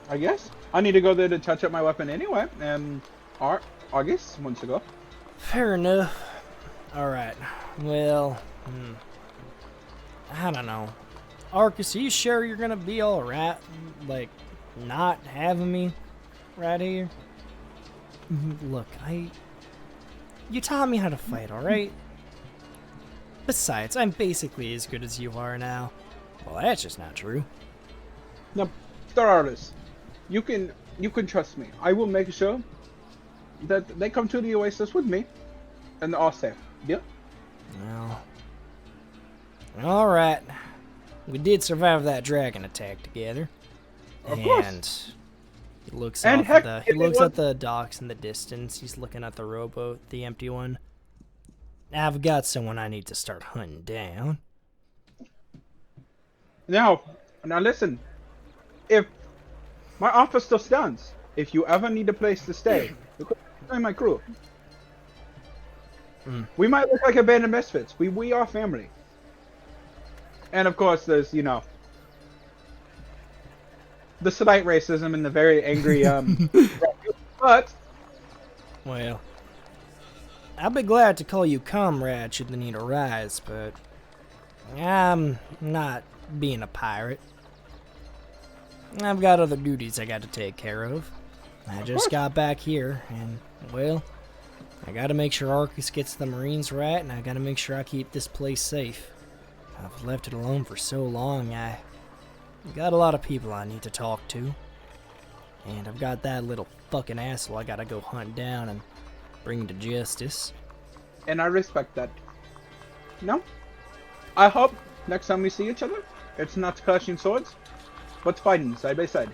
I guess. I need to go there to touch up my weapon anyway. And August wants to go. Fair enough. Alright. Well, I don't know. Arcus, are you sure you're gonna be alright? Like, not having me right here? Look, you taught me how to fight, alright? Besides, I'm basically as good as you are now. Well, that's just not true. Now, Star Artist, you can trust me. I will make sure that they come to the Oasis with me, and they're all safe. Deal? Well, alright. We did survive that dragon attack together. Of course. And he looks And off heck, at if he it looks was- at the docks in the distance. He's looking at the rowboat, the empty one. I've got someone I need to start hunting down. Now listen. If my offer still stands, if you ever need a place to stay, you could join my crew. We might look like a band of misfits. We are family. And of course, there's the slight racism and the very angry but Well, I'll be glad to call you comrade should the need arise, but I'm not being a pirate. I've got other duties I got to take care of. I just got back here, and, well, I gotta make sure Arcus gets the Marines right, and I gotta make sure I keep this place safe. I've left it alone for so long, I got a lot of people I need to talk to. And I've got that little fucking asshole I gotta go hunt down and bring to justice. and I respect that. No? I hope next time we see each other, it's not clashing swords, but fighting side by side.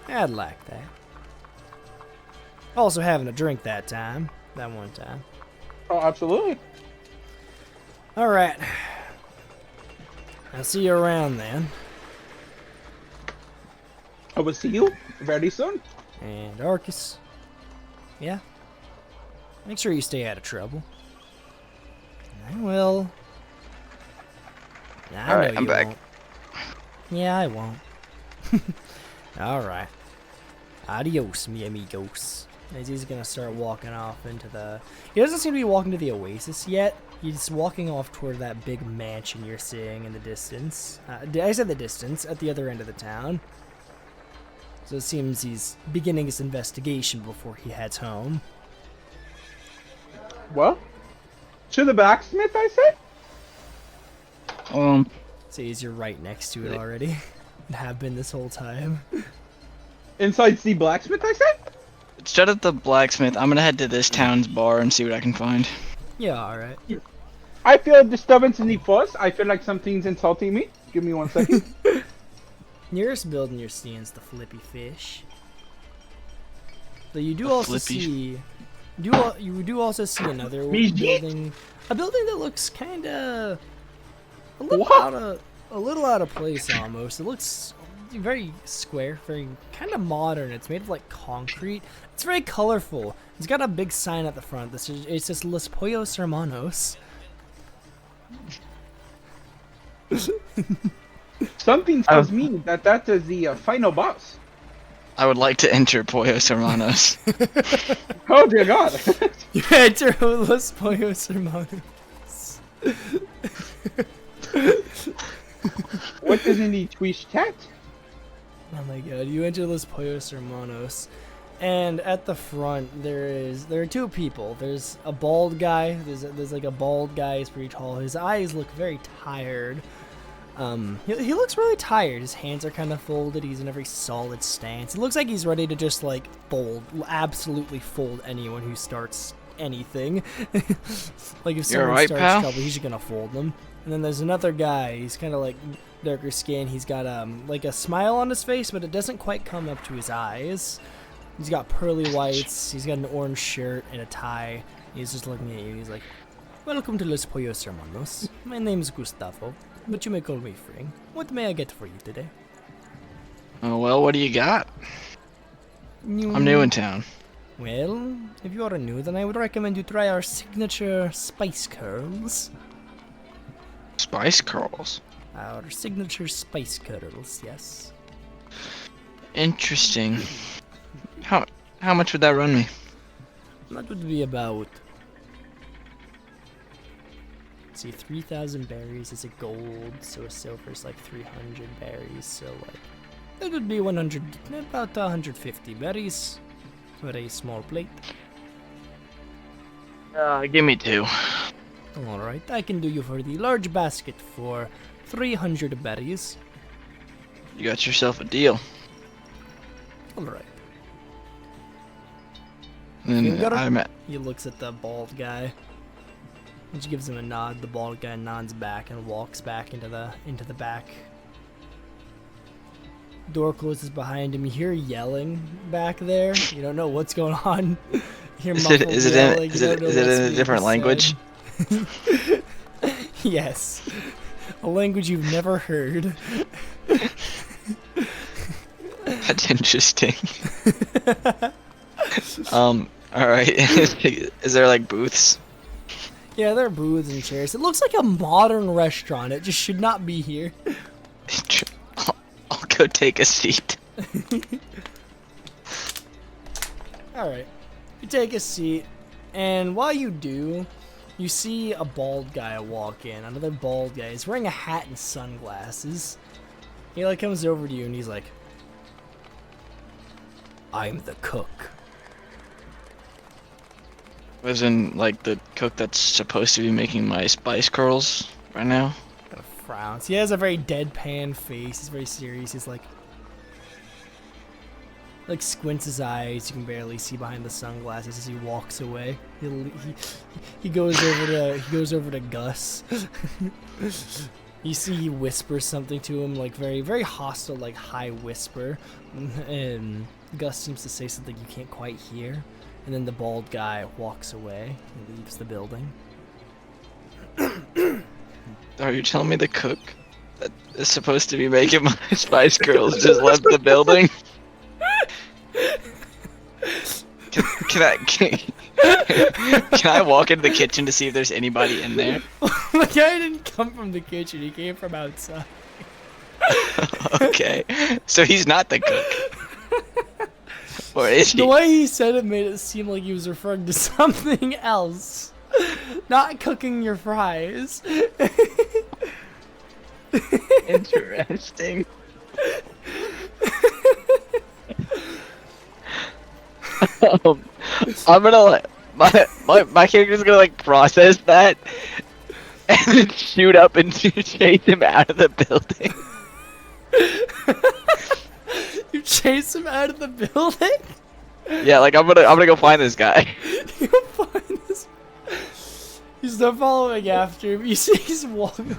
I'd like that. Also having a drink that one time. Oh, absolutely. Alright. I'll see you around then. I will see you very soon. And Arcus. Yeah? Make sure you stay out of trouble. I will. I know Alright, I'm you back. won't. Yeah, I won't. Alright. Adios, mi amigos. As he's gonna start walking off into the... He doesn't seem to be walking to the Oasis yet. He's walking off toward that big mansion you're seeing in the distance. I said the distance, at the other end of the town. So it seems he's beginning his investigation before he heads home. Well, to the blacksmith, I say? Sees you're right next to it already. And have been this whole time. Inside the blacksmith, I say? Instead of the blacksmith, I'm gonna head to this town's bar and see what I can find. Yeah, alright. I feel a disturbance in the force. I feel like something's insulting me. Give me 1 second. Nearest building you're seeing is the Flippy Fish. So you do also Flippy- see... You do also see another building. A building that looks kinda... A little out of place almost. It looks very square, very kind of modern. It's made of like concrete. It's very colorful. It's got a big sign at the front. It says Los Pollos Hermanos. Something tells me that is the final boss. I would like to enter Pollos Hermanos. Oh dear God! You enter Los Pollos Hermanos. What is in the Twitch chat? Oh my god, you enter Los Pollos Hermanos. And at the front there are two people. There's a bald guy. There's like a bald guy, he's pretty tall. His eyes look very tired. He looks really tired. His hands are kind of folded. He's in a very solid stance. It looks like he's ready to just like absolutely fold anyone who starts anything. Like if someone right, starts pal? trouble, he's just gonna fold them. And then there's another guy. He's kind of like darker skin. He's got like a smile on his face, but it doesn't quite come up to his eyes. He's got pearly whites. He's got an orange shirt and a tie. He's just looking at you. He's like, "Welcome to Los Pollos Hermanos. My name's Gustavo, but you may call me Frank. What may I get for you today?" Oh well, what do you got? I'm new in town. Well, if you are new, then I would recommend you try our signature spice curls. Spice curls. Our signature spice curls, yes. Interesting. How much would that run me? That would be about. Let's see, 3,000 berries is a gold, so a silver is like 300 berries, so like that would be 100, about 150 berries for a small plate. Give me 2. All right, I can do you for the large basket for 300 berries. You got yourself a deal. All right. And You got I'm at. He looks at the bald guy, which gives him a nod. The bald guy nods back and walks back into the back. Door closes behind him. You hear yelling back there. You don't know what's going on. You hear Is muffled it yelling. is You it don't know is it what's in a being different language? said. Yes, a language you've never heard. That's interesting. All right. Is there like booths? Yeah, there are booths and chairs. It looks like a modern restaurant. It just should not be here. I'll go take a seat. Alright. You take a seat, and while you do, you see a bald guy walk in. Another bald guy. He's wearing a hat and sunglasses. He like comes over to you and he's like, I'm the cook. Was in like the cook that's supposed to be making my spice curls right now. Kind of frowns. He has a very deadpan face. He's very serious. He's like squints his eyes. You can barely see behind the sunglasses as he walks away. He goes over to Gus. You see he whispers something to him, like very very hostile, like high whisper, and Gus seems to say something you can't quite hear. And then the bald guy walks away and leaves the building. Are you telling me the cook that is supposed to be making my spice girls just left the building? Can I walk into the kitchen to see if there's anybody in there? The guy didn't come from the kitchen, he came from outside. Okay, so he's not the cook. Or is he? The way he said it made it seem like he was referring to something else. Not cooking your fries. Interesting. I'm gonna like my character's gonna like process that and then shoot up and chase him out of the building. You chase him out of the building? Yeah, like I'm gonna go find this guy. You find this. You start following after him. You see he's walking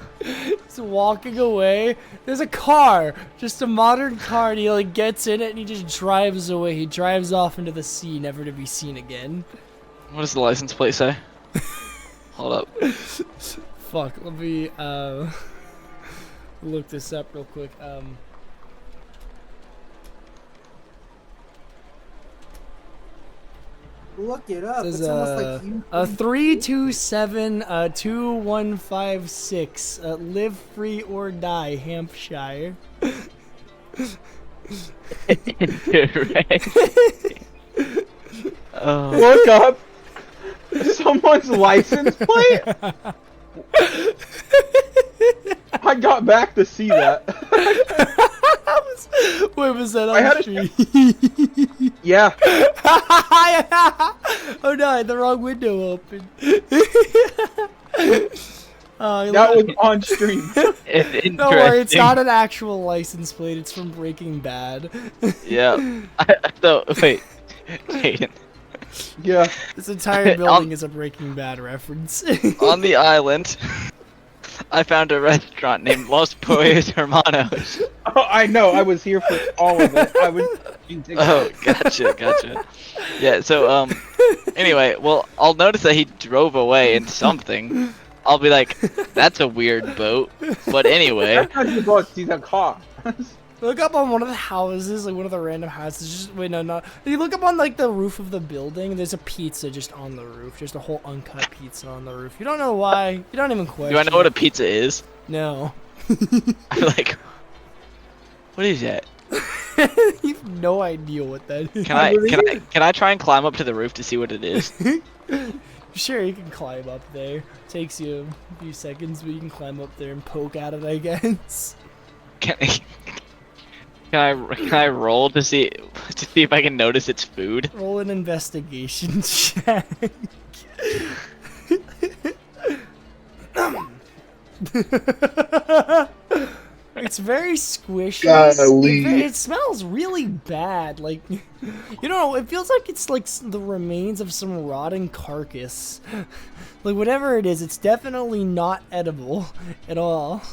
away. There's a car, just a modern car, and he like gets in it and he just drives away. He drives off into the sea, never to be seen again. What does the license plate say? Hold up. Fuck. Let me look this up real quick. Look it up. This It's is almost like you. 327-2156. Live free or die, Hampshire. Look up someone's license plate. I got back to see that. Wait, was that I had on a- stream? Yeah. Oh no, I had the wrong window open. That was on stream. It's Don't worry, it's interesting. not an actual license plate. It's from Breaking Bad. Yeah. So wait. Hayden. Yeah. This entire building is a Breaking Bad reference. On the island, I found a restaurant named Los Pollos Hermanos. Oh, I know. I was here for all of it. I was. Oh, gotcha. Yeah, so, anyway, well, I'll notice that he drove away in something. I'll be like, that's a weird boat. But anyway, That's not your boat. He's a car. Look up on one of the houses, like one of the random houses. Just wait, no. You look up on like the roof of the building. There's a pizza just on the roof, just a whole uncut pizza on the roof. You don't know why. You don't even question. do I know what a pizza is? No. I'm like, what is that? You have no idea what that is. Can I try and climb up to the roof to see what it is? Sure, you can climb up there. Takes you a few seconds, but you can climb up there and poke at it, I guess. Can I roll to see if I can notice its food? Roll an investigation check. It's very squishy. It smells really bad. Like, you know, it feels like it's like the remains of some rotten carcass. Like, whatever it is, it's definitely not edible at all.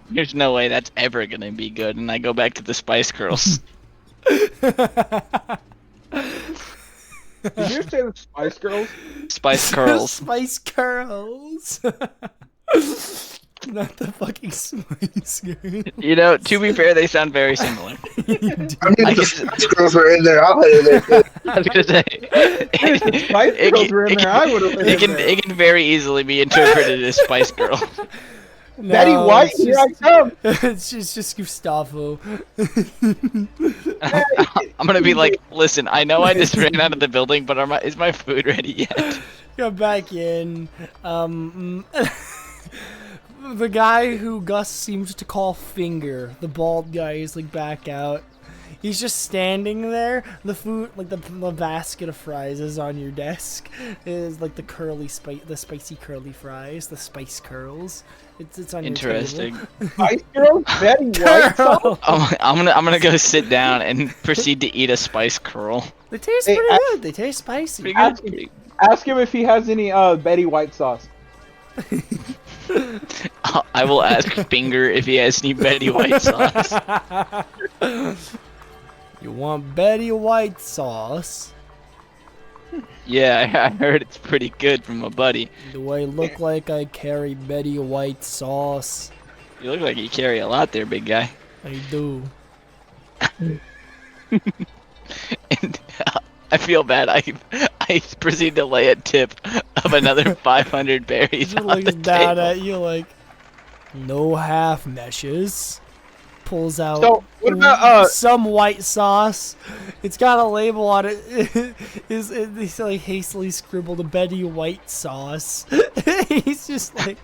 There's no way that's ever gonna be good, and I go back to the Spice Girls. Did you say the Spice Girls? Spice Girls. Spice Girls. Not the fucking Spice Girls. You know, to be fair, they sound very similar. I mean, the Spice Girls are in there. I'll let it in. I was gonna say, If the Spice Girls were in there, I would have it can very easily be interpreted as Spice Girl. No, Betty White, here I come. It's just Gustavo. I'm gonna be like, listen, I know I just ran out of the building, but is my food ready yet? Come back in. The guy who Gus seems to call Finger, the bald guy, is like back out. He's just standing there. The food, like the basket of fries, is on your desk. It is like the spicy curly fries, the spice curls. It's on Interesting. your table. Spice Girls, Betty White sauce. I'm gonna go sit down and proceed to eat a spice curl. They taste Hey, pretty good. They taste spicy. Pretty Ask good. him, ask him if he has any Betty White sauce. I will ask Finger if he has any Betty White sauce. You want Betty White sauce? Yeah, I heard it's pretty good from a buddy. Do I look like I carry Betty White sauce? You look like you carry a lot there, big guy. I do. And I feel bad. I proceed to lay a tip of another 500 berries He on looks the down table. at you like, no half meshes. Pulls out So, what about, some white sauce. It's got a label on it. He's like hastily scribbled a Betty White sauce. He's just like,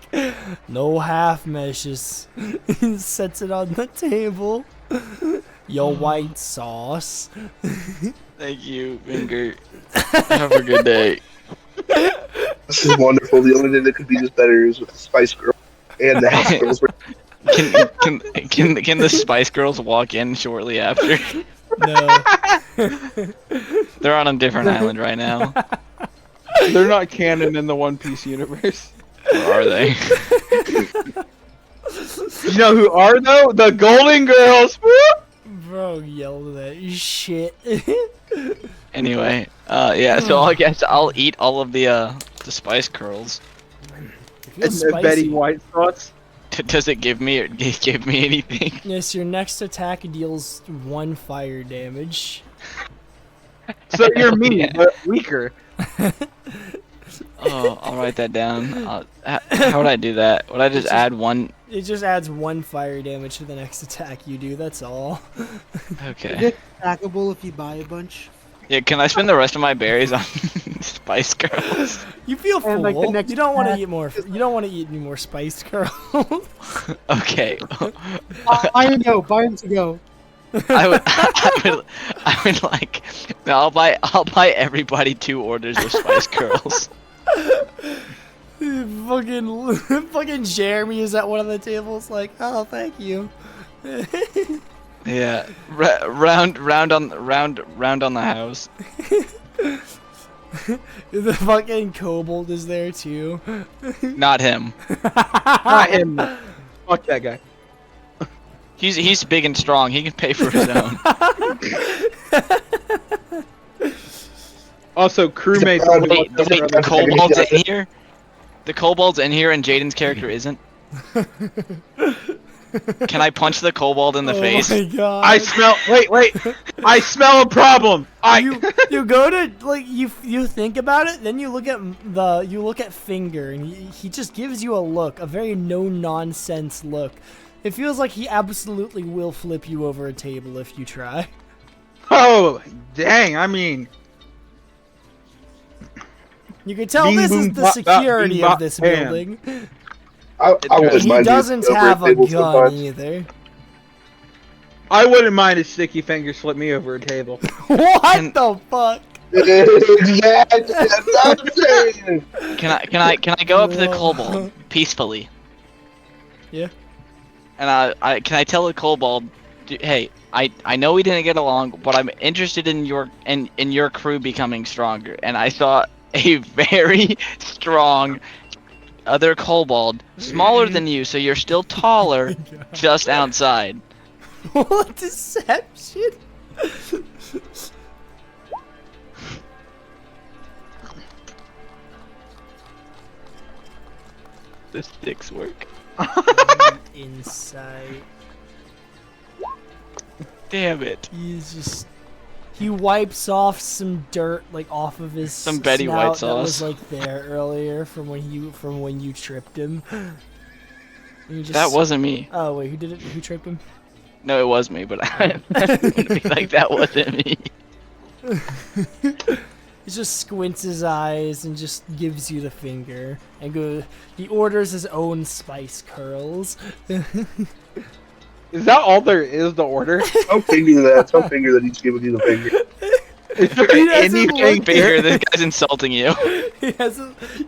no half meshes. He sets it on the table. Your white sauce. Thank you, Finger. Have a good day. This is wonderful. The only thing that could be just better is with the Spice Girl and the House Girls. Can the Spice Girls walk in shortly after? No. They're on a different island right now. They're not canon in the One Piece universe. Or are they? You know who are though? The Golden Girls. Woo! Bro yelled at you shit. Anyway, yeah. So I guess I'll eat all of the Spice Curls. It And feels the Betty spicy. White sauce. Does it give me anything? Yes, your next attack deals 1 fire damage. So you're me, Yeah. but weaker. Oh, I'll write that down. How would I do that? Would I just add one? It just adds 1 fire damage to the next attack you do, that's all. Okay. It's stackable if you buy a bunch. Yeah. Can I spend the rest of my berries on Spice Girls? You feel full. And, like, the next You don't want to attack eat more. You don't want to eat any more spice curls. Okay. Buy them to go. Buy them to go. I would like. No, I'll buy everybody 2 orders of Spice Girls. fucking Jeremy is at one of the tables like, oh, thank you. Yeah. Round on the house. The fucking kobold is there too. Not him. Not him. Fuck that guy. He's big and strong. He can pay for his own. Also, crewmates. Wait, the kobold's in here. The kobold's in here, and Jaden's character isn't. Can I punch the kobold in the face? Oh my god. I smell. Wait. I smell a problem. You go to like you think about it, then you look at Finger, and he just gives you a look, a very no nonsense look. It feels like he absolutely will flip you over a table if you try. Oh, dang! I mean, You can tell Bing, this is boom, the bop, bop, security bing, of bop, this bam. building. I wouldn't He mind doesn't over have a table gun sometimes. either. I wouldn't mind a sticky finger slip me over a table. What And- the fuck? Exactly. That's what I'm saying. Can I go up to the Whoa. kobold peacefully? Yeah. And I can I tell the kobold, hey, I know we didn't get along, but I'm interested in your crew becoming stronger. And I saw a very strong other kobold, smaller than you, so you're still taller, just outside. What deception? The sticks work. Insight. Damn it. He wipes off some dirt like off of his Some Betty snout White that was sauce. like there earlier from when you tripped him. And you just- That wasn't me. Oh wait, who did it? Who tripped him? No, it was me, but I'm gonna be like that wasn't me. He just squints his eyes and just gives you the finger and go. He orders his own spice curls. Is that all there is to order? Don't finger that. Don't finger that he's giving you the finger. Is there He doesn't anything look Figure there? this guy's insulting you. You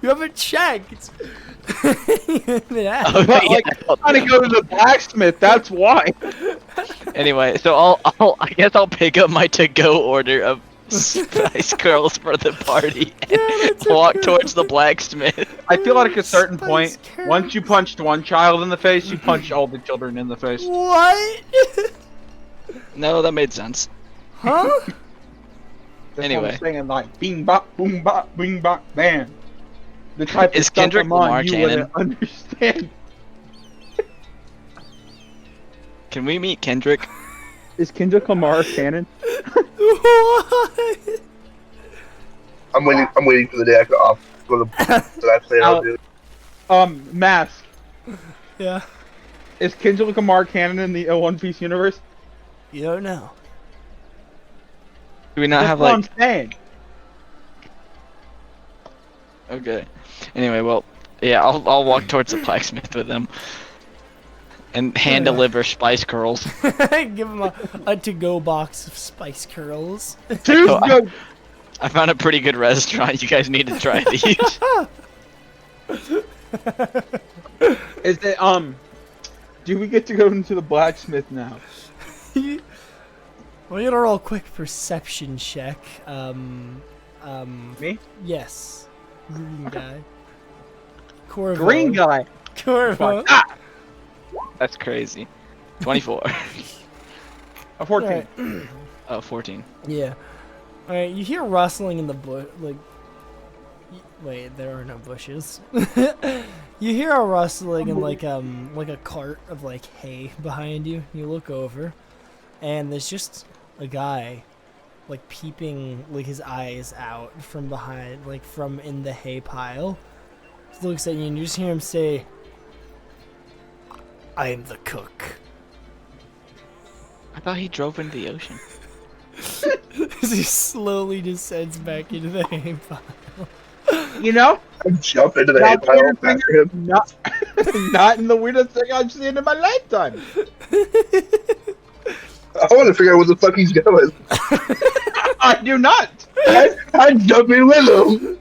haven't checked. Yeah. Oh, But, yeah. like, I'm trying to go to the blacksmith. That's why. Anyway, so I guess I'll pick up my to-go order of spice curls for the party and that's a walk good towards the blacksmith. I feel like at a certain Spice point, curls. once you punched one child in the face, you punch all the children in the face. What? No, that made sense. Huh? That's Anyway. what I'm saying, like, bing bop, boom bop, bing bop, bam. The type Is of stuff Kendrick I'm on, Lamar you canon? wouldn't understand. Can we meet Kendrick? Is Kendrick Lamar canon? What? I'm waiting for the day I go off. Go to that I say I'll do. Mask. Yeah. Is Kendrick Lamar canon in the One Piece universe? You don't know. Do we not That's have what like? I'm saying. Okay. Anyway, well, yeah, I'll walk towards the blacksmith with him, and hand deliver spice curls. Give him a to-go box of spice curls. Dude, Oh, yo, I found a pretty good restaurant. You guys need to try these. is it do we get to go into the blacksmith now? Well, you roll a quick perception check. Me? Yes. Green guy. Corvo. Green guy. Corvo. That's crazy. 24. A 14. Alright. Oh, 14. Yeah. Alright, you hear rustling in the bush, like... Wait, there are no bushes. You hear a rustling in like a cart of like hay behind you. You look over, and there's just a guy, like peeping like his eyes out from behind, like from in the hay pile. He looks at you, and you just hear him say, "I am the cook." I thought he drove into the ocean. As he slowly descends back into the hay pile. You know, I jump into the hay Not pile weird after him. not not in the weirdest thing I've seen in my lifetime. I want to figure out where the fuck he's going. I do not. I jump in with him.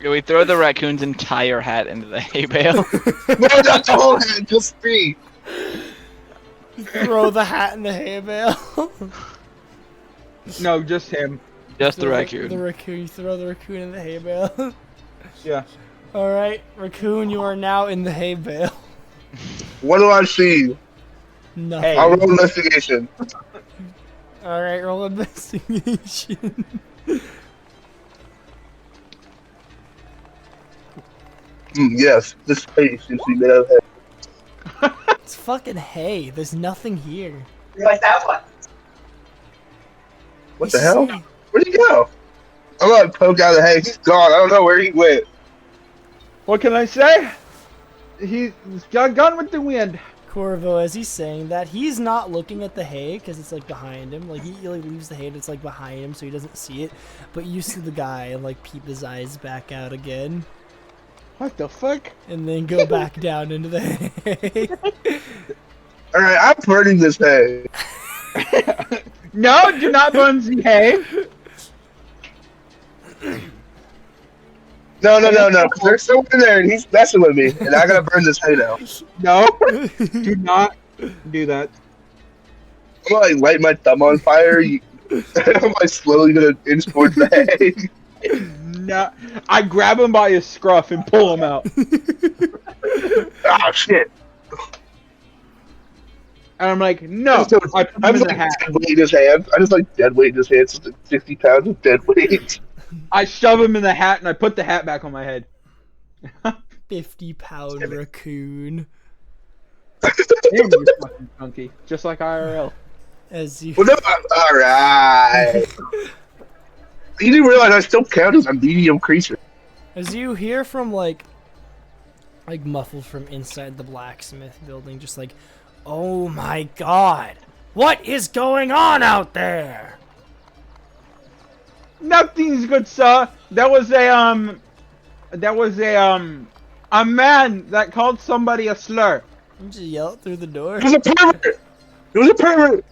Can we throw the raccoon's entire hat into the hay bale? No, not the whole head, just me. Throw the hat in the hay bale. No, just him. Just the The raccoon. raccoon. You throw the raccoon in the hay bale. Yeah. All right, raccoon, you are now in the hay bale. What do I see? Nothing. Hey. I'll roll investigation. All right, roll investigation. Yes, this face seems to be made out of hay. It's fucking hay. There's nothing here. Like that one. What You the hell? see- Where'd he go? I'm gonna poke out of the hay. He's gone. I don't know where he went. What can I say? He's got gone with the wind. Corvo, as he's saying that, he's not looking at the hay because it's like behind him. Like he like leaves the hay and it's like behind him, so he doesn't see it. But you see the guy like peep his eyes back out again, What the fuck? and then go back down into the hay. All right, I'm burning this hay. No, do not burn the hay. No, 'cause there's someone in there and he's messing with me, and I gotta burn this hay now. No, do not do that. I'm gonna like light my thumb on fire. I'm like slowly gonna inch towards the hay. No, I grab him by his scruff and pull him out. Oh shit! And I'm like, no. I put him I'm in just the like hat. dead weight in his hands. I just like dead weight in his hands. It's like 60 pounds of dead weight. I shove him in the hat and I put the hat back on my head. 50-pound raccoon. Damn, you're fucking chunky. Just like IRL. As you Well, no, all right. You didn't realize I still count as a medium creature. as you hear from like muffled from inside the blacksmith building, just like, oh my god, what is going on out there? Nothing's good, sir. That was a man that called somebody a slur. You just yell it through the door. It was a pervert. It was a pervert.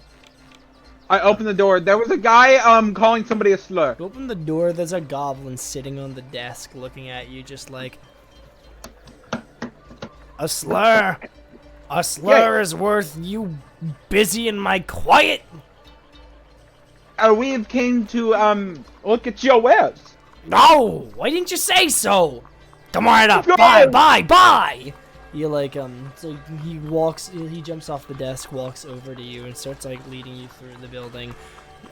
I opened the door. There was a guy calling somebody a slur. You open the door, there's a goblin sitting on the desk looking at you just like, a slur. A slur is worth you busy in my quiet. We came to look at your wares. No, why didn't you say so? Come right up. Go! Bye. You like so he jumps off the desk, walks over to you, and starts like leading you through the building.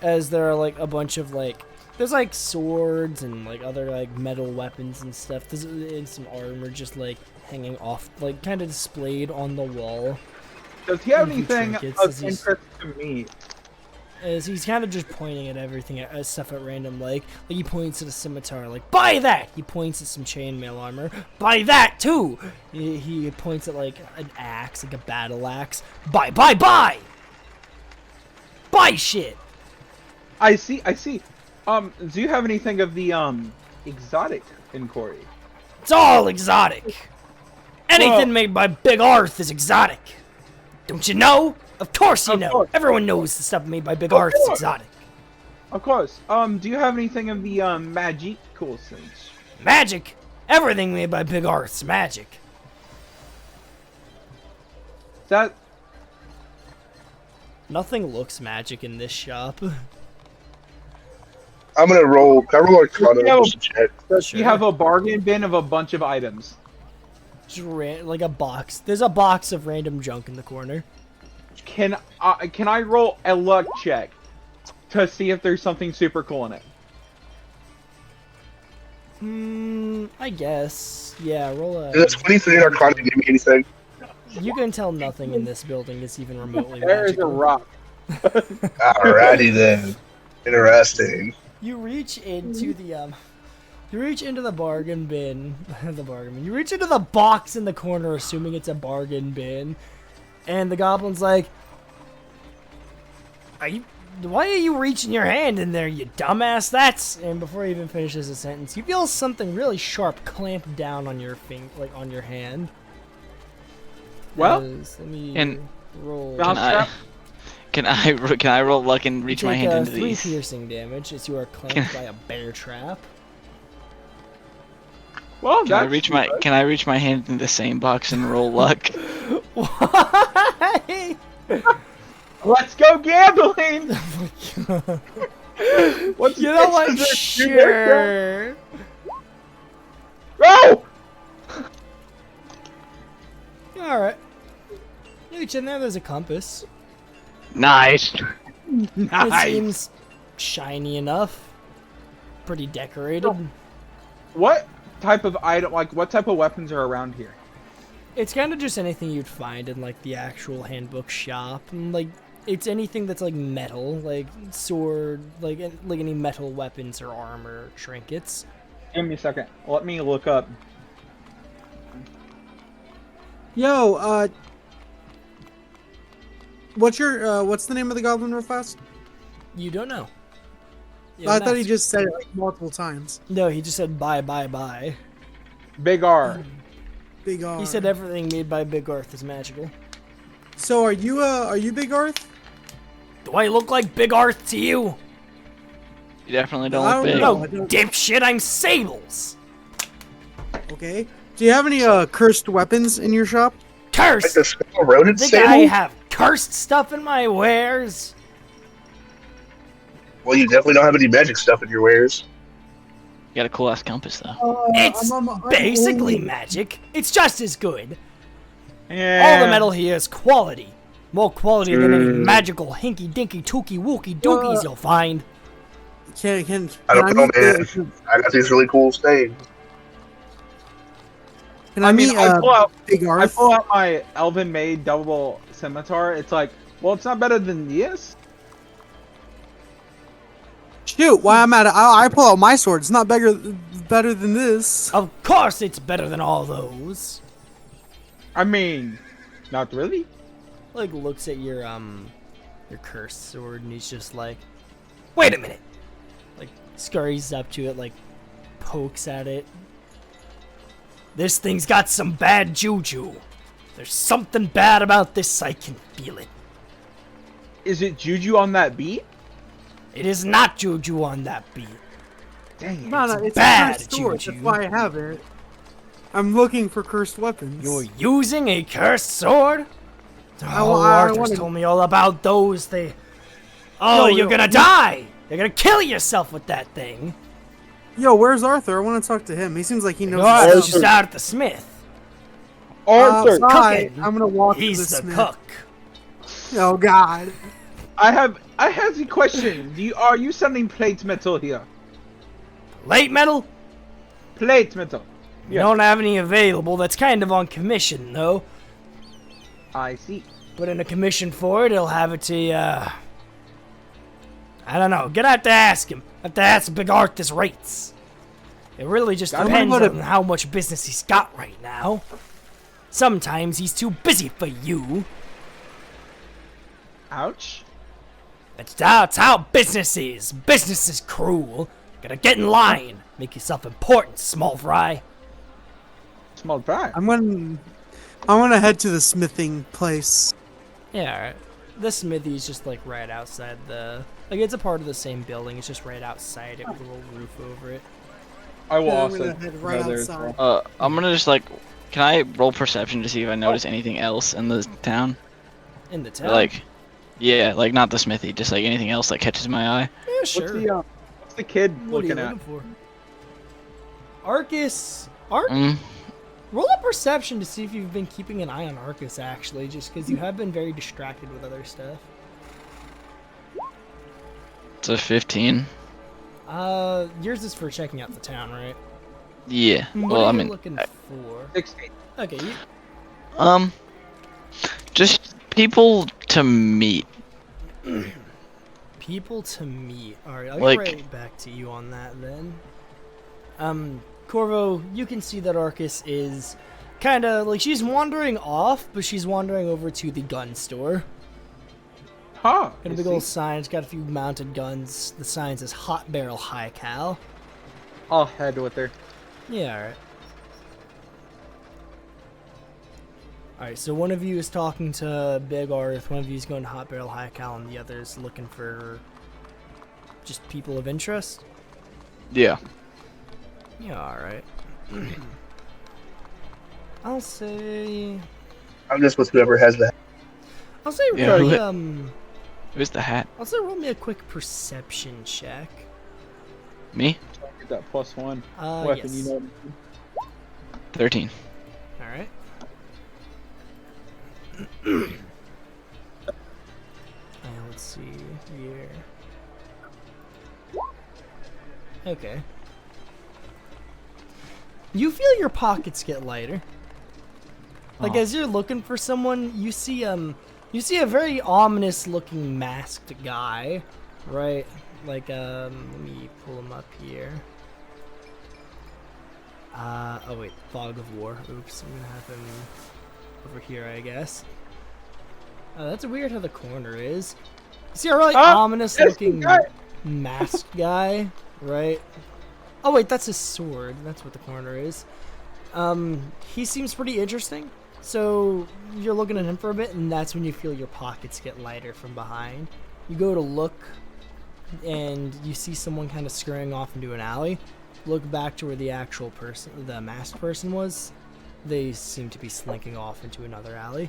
As there are like a bunch of like there's like swords and like other like metal weapons and stuff. There's and some armor just like hanging off, like kind of displayed on the wall. Does he have Mhm, anything trinkets, of as he's- interest to me? As he's kind of just pointing at everything, at stuff at random, like he points at a scimitar, like, buy that! He points at some chainmail armor, buy that too! He points at like an axe, like a battle axe, buy! Buy shit! I see. Do you have anything of the exotic inquiry? It's all exotic! Anything Well- made by Big Arth is exotic! Don't you know? Of course you Of know! course. Everyone knows the stuff made by Big Of Arth is course. exotic! Of course. Do you have anything of the magic cool sense? Magic! Everything made by Big Arth's magic! That Nothing looks magic in this shop. I'm gonna roll. Can I roll Arcana Yeah. just to check? Sure. you have a bargain bin of a bunch of items. Just like a box. There's a box of random junk in the corner. Can I roll a luck check to see if there's something super cool in it? I guess. Yeah, roll a. Is it 23 in Arcana to give me anything? You can tell nothing in this building is even remotely There is a magical. rock. Alrighty then. Interesting. You reach into the You reach into the bargain bin. You reach into the box in the corner, assuming it's a bargain bin, and the goblin's like, why are you reaching your hand in there, you dumbass? And before he even finishes the sentence, you feel something really sharp clamp down on your on your hand. Well, Let me And- roll. Mouse- Can I roll luck and reach You my take, hand into 3 these? piercing damage as you are clamped by a bear trap. Well, Can I that's reach my good. Can I reach my hand in the same box and roll luck? Why? Let's go gambling. What's You know what? this? Sure. Go! Alright. You reach in there, there's a compass. Nice. It Nice. seems shiny enough. Pretty decorated. What type of item? Like, what type of weapons are around here? It's kind of just anything you'd find in like the actual handbook shop. And, like, it's anything that's like metal, like sword, like any metal weapons or armor, trinkets. Give me a second. Let me look up. Yo, What's the name of the goblin real fast? You don't know. You I haven't thought he asked. just said it like multiple times. No, he just said bye, bye, bye. Big R. Big R. He said everything made by Big Arth is magical. So are you Big Arth? Do I look like Big Arth to you? You definitely don't I look don't big. know. No, I don't- dipshit, I'm Sables. Okay. Do you have any cursed weapons in your shop? Like Cursed! the skull rodent Think I sable? have cursed stuff in my wares? Well, you definitely don't have any magic stuff in your wares. You got a cool ass compass though. It's I'm basically only- magic. It's just as good. Yeah. All the metal here is quality. More quality than any Mm. magical hinky dinky tooky wookie dookies you'll find. Can I don't know, meet man. I got these really cool stains. Can I I mean, meet I pull out Big I Arth? pull out my elven made double scimitar. It's like, well, it's not better than this. Shoot, why I'm at it. I pull out my sword. It's not better than this. Of course it's better than all those. I mean, not really. Like looks at your cursed sword and he's just like, wait a minute. Like scurries up to it, like pokes at it. This thing's got some bad juju. There's something bad about this, I can feel it. Is it Juju on that beat? It is not juju on that beat. Dang it. No, it's bad, a cursed sword. Juju. That's why I have it. I'm looking for cursed weapons. You're using a cursed sword? Oh, I Arthur's wanna- told me all about those. Oh, you're gonna die! You're gonna kill yourself with that thing. Yo, where's Arthur? I want to talk to him. He seems like he knows. Arthur's his just stuff. out at the smith. Arthur, Sorry, cooking. I'm gonna walk He's to the the smith. cook. Oh God. I have a question. Are you selling plate metal here? Late metal? Plate metal. We Yeah. don't have any available. That's kind of on commission, though. I see. Put in a commission for it, he'll have it to you. I don't know. Get out to ask him. Have to ask Big Arthur's rates. It really just I'm depends gonna- on how much business he's got right now. Sometimes he's too busy for you. Ouch. That's how business is. Business is cruel. Gotta get in line. Make yourself important, small fry. Small fry. I'm gonna head to the smithing place. Yeah, alright. The smithy is just like right outside the. Like it's a part of the same building. It's just right outside it with a little roof over it. I will I'm also gonna head right go there as outside. well. I'm gonna just like, can I roll perception to see if I notice anything else in the town? In the Or, town. like, yeah, like not the smithy, just like anything else that catches my eye. yeah, sure. What's the kid What are you looking at? looking for? Arcus. Mm, Roll a perception to see if you've been keeping an eye on Arcus, actually, just because you have been very distracted with other stuff. it's a 15. Yours is for checking out the town, right? Yeah. What Well, are I you mean, looking for? 16. Okay, just people to meet. people to meet. Alright, I'll Like- get right back to you on that then. Corvo, you can see that Arcus is kind of like she's wandering off, but she's wandering over to the gun store. Huh. Got a big old sign. It's got a few mounted guns. The sign says Hot Barrel High Cal. I'll head with her. Yeah, alright. Alright, so one of you is talking to Big Arth, one of you is going to Hot Barrel High Cal, and the other is looking for just people of interest? Yeah. Yeah, alright. I'll say... I'm just with whoever has the. I'll say Yeah, roll me, who- Who's the hat? I'll say roll me a quick perception check. Me? Get that +1 Yes. weapon, you know. 13. Alright. Let's see here. Okay. You feel your pockets get lighter. Like Oh. as you're looking for someone, you see a very ominous looking masked guy, right? Like let me pull him up here. Oh wait, Fog of War. Oops, I'm gonna have him over here, I guess. That's weird how the corner is. You see a really Ah, ominous that's looking the guy. masked guy, right? Oh wait, that's his sword. That's what the corner is. He seems pretty interesting. So you're looking at him for a bit, and that's when you feel your pockets get lighter from behind. You go to look, and you see someone kind of scurrying off into an alley. Look back to where the actual person, the masked person was. They seem to be slinking off into another alley.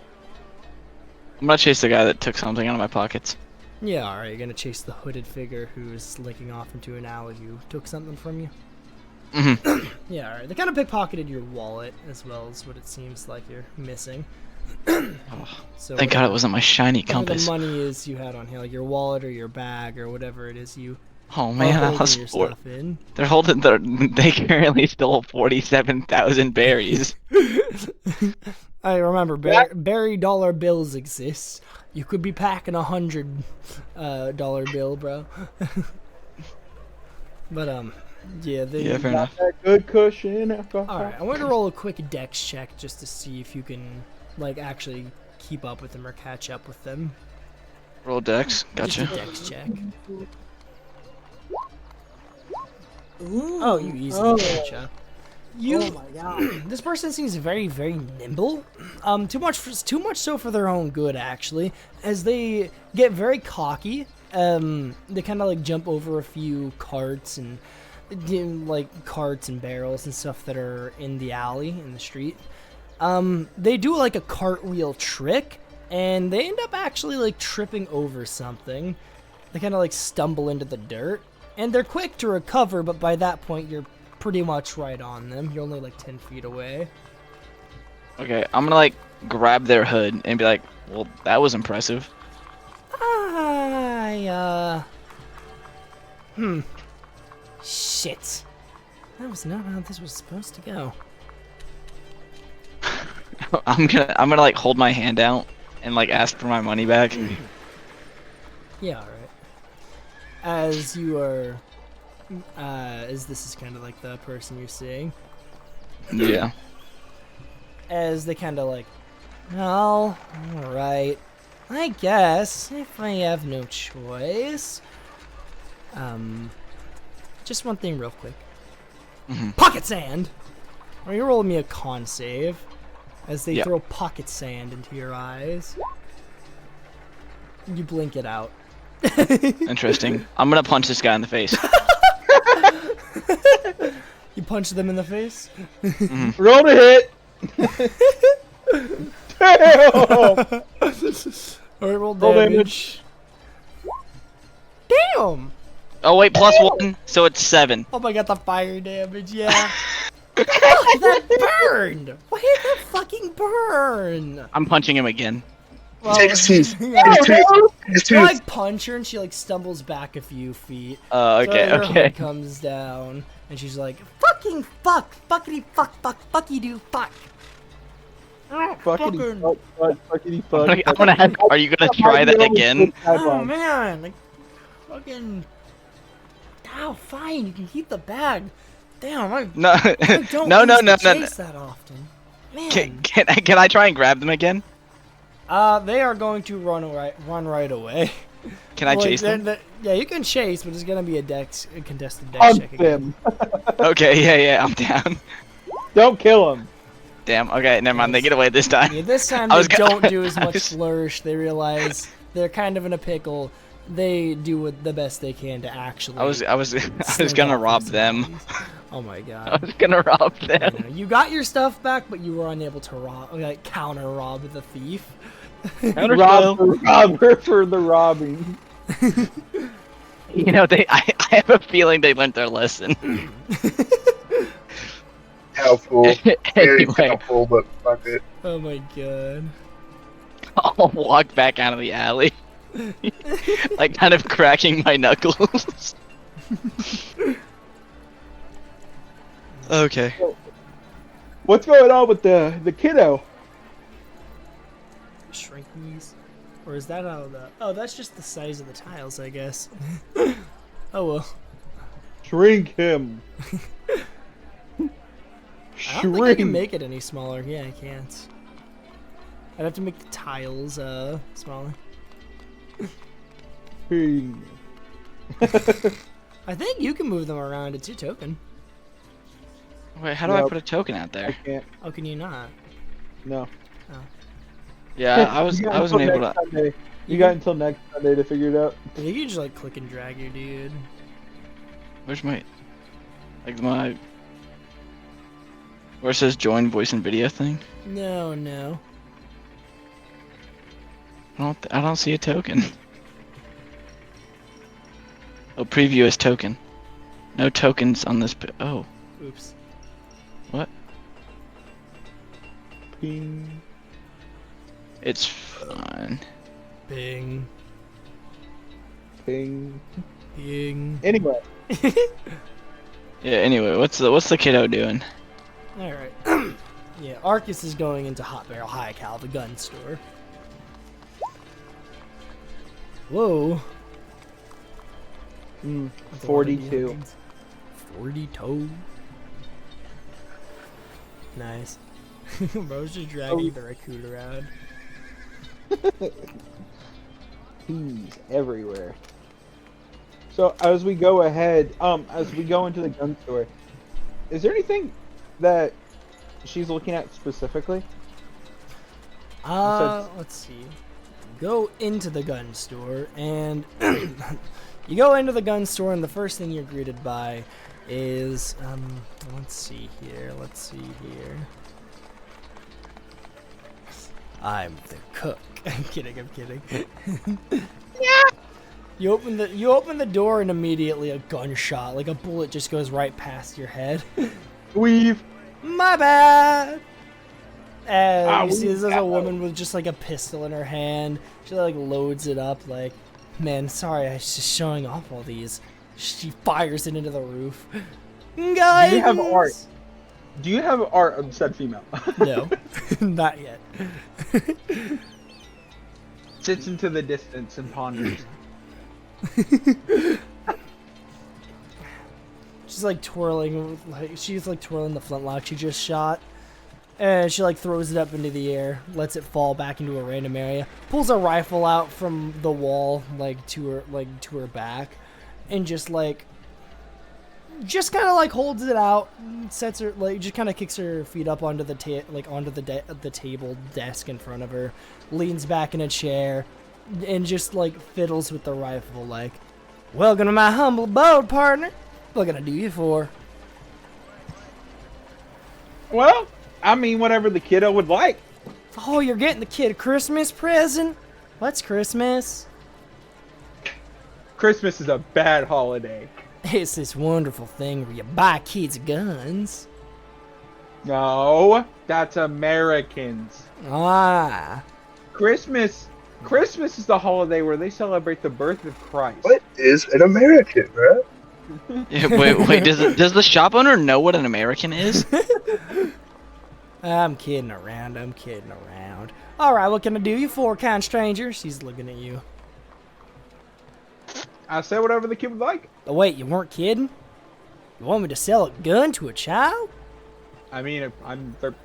I'm gonna chase the guy that took something out of my pockets. Yeah, alright, you're gonna chase the hooded figure who's slinking off into an alley who took something from you. Yeah, alright. They kind of pickpocketed your wallet as well as what it seems like you're missing. So Thank God it wasn't my shiny whatever compass. the money is you had on here, like your wallet or your bag or whatever it is you Oh are man, I holding lost your four. stuff in. They're holding their. They currently stole 47,000 berries. I remember berry dollar bills exist. You could be packing $100 dollar bill, bro. But yeah, they. Yeah, fair enough. That good cushion. Alright, I want to roll a quick dex check just to see if you can, like, actually keep up with them or catch up with them. Roll dex. Just a Gotcha. dex check. Ooh. Oh, you easily catch up. You, Oh my god. this person seems very, very nimble. Too much so for their own good, actually. As they get very cocky, they kind of like jump over a few carts and carts and barrels and stuff that are in the alley in the street. They do like a cartwheel trick, and they end up actually like tripping over something. They kind of like stumble into the dirt, and they're quick to recover. But by that point, you're pretty much right on them. You're only like 10 feet away. Okay, I'm gonna like grab their hood and be like, "Well, that was impressive." Shit. That was not how this was supposed to go. I'm gonna like hold my hand out and like ask for my money back. Yeah, alright. As you are, as this is kind of like the person you're seeing, Yeah. as they kind of like, well, alright, I guess, if I have no choice. Just one thing real quick. Pocket sand! Are you rolling me a con save? As they Yeah. throw pocket sand into your eyes. You blink it out. Interesting. I'm gonna punch this guy in the face. You punch them in the face? Roll to hit. Damn. Alright, roll Roll damage. Damn! Oh wait, +1, so it's 7. Oh my god, the fire damage, yeah. Fuck, that burned! Why did that fucking burn? I'm punching him again. Well, Take his teeth. yeah. His tooth. His You tooth. like punch her and she like stumbles back a few feet. Okay, so her okay. head comes down and she's like, fucking fuck, fuckity fuck, fucky do fuck. Fuckity fuck, fuckity fuck. I'm gonna have, are you gonna try that again? Oh man, like fucking. Oh, fine, you can keep the bag. Damn, I No, don't no, no, use no, the no, no. chase that often. Man. Can I try and grab them again? They are going to run right away. Can I Like, chase them? yeah, you can chase, but it's gonna be a contested dex Hunt check again. them. Okay, yeah, I'm down. Don't kill him. Damn, okay, never mind, they get away this time. Yeah, this time I they was gonna- don't do as I much was- flourish. They realize they're kind of in a pickle. They do the best they can to actually. I was slink gonna off rob these them. bodies. Oh my I god. was gonna rob You them. know, you got your stuff back, but you were unable to counter rob the thief. Rob the robber for the robbing. You know, I have a feeling they learned their lesson. Helpful. Very Anyway, helpful, but fuck it. Oh my god. I'll walk back out of the alley. Like, kind of cracking my knuckles. Okay. What's going on with the kiddo? Shrink these? Or is that how the... Oh, that's just the size of the tiles, I guess. Oh well. Shrink him. I don't think I can make it any smaller. Yeah, I can't. I'd have to make the tiles smaller. Hey. I think you can move them around. It's your token. Wait, how do I Nope. put a token out I there? can't. How can you not? No. Yeah, I You got wasn't until able to. next Sunday. You got until next Sunday to figure it out. I think you just like click and drag your dude. Where's my, like my, where it says join voice and video thing? No, no. I don't see a token. Oh, preview as token. No tokens on this. Oh, Oops. what? Ping. It's fine. Bing. Ping. Bing. Anyway, Yeah. Anyway, what's the kiddo doing? All right. Yeah, Arcus is going into Hot Barrel High Cal, the gun store. Whoa. 42. 42. Nice. Bro's just dragging the raccoon around. He's everywhere. So as we go ahead, as we go into the gun store, is there anything that she's looking at specifically? Let's see. Go into the gun store, and you go into the gun store, and the first thing you're greeted by is, let's see here. I'm the cook. I'm kidding. Yeah. You open the door, and immediately a gunshot, like a bullet, just goes right past your head. We've. My bad. And you see we've there's a got- woman with just like a pistol in her hand. She like loads it up like, man, sorry, I was just showing off all these. She fires it into the roof. Guys! Do you have art? Do you have art of said female? No, not yet. Sits into the distance and ponders. She's like twirling, twirling the flintlock she just shot, and she like throws it up into the air, lets it fall back into a random area, pulls a rifle out from the wall to her back, and just kind of like holds it out, sets her just kind of kicks her feet up onto the the table desk in front of her, leans back in a chair, and just like fiddles with the rifle like, welcome to my humble abode, partner. What can I do you for? Well, I mean, whatever the kiddo would like. Oh, you're getting the kid a Christmas present? What's Christmas? Christmas is a bad holiday. It's this wonderful thing where you buy kids guns. No, that's Americans. Ah. Christmas is the holiday where they celebrate the birth of Christ. What is an American, bro? Yeah, wait. Does the shop owner know what an American is? I'm kidding around. All right, what can I do you for, kind stranger? She's looking at you. I said whatever the kid would like. Oh, wait, you weren't kidding? You want me to sell a gun to a child? I mean, they're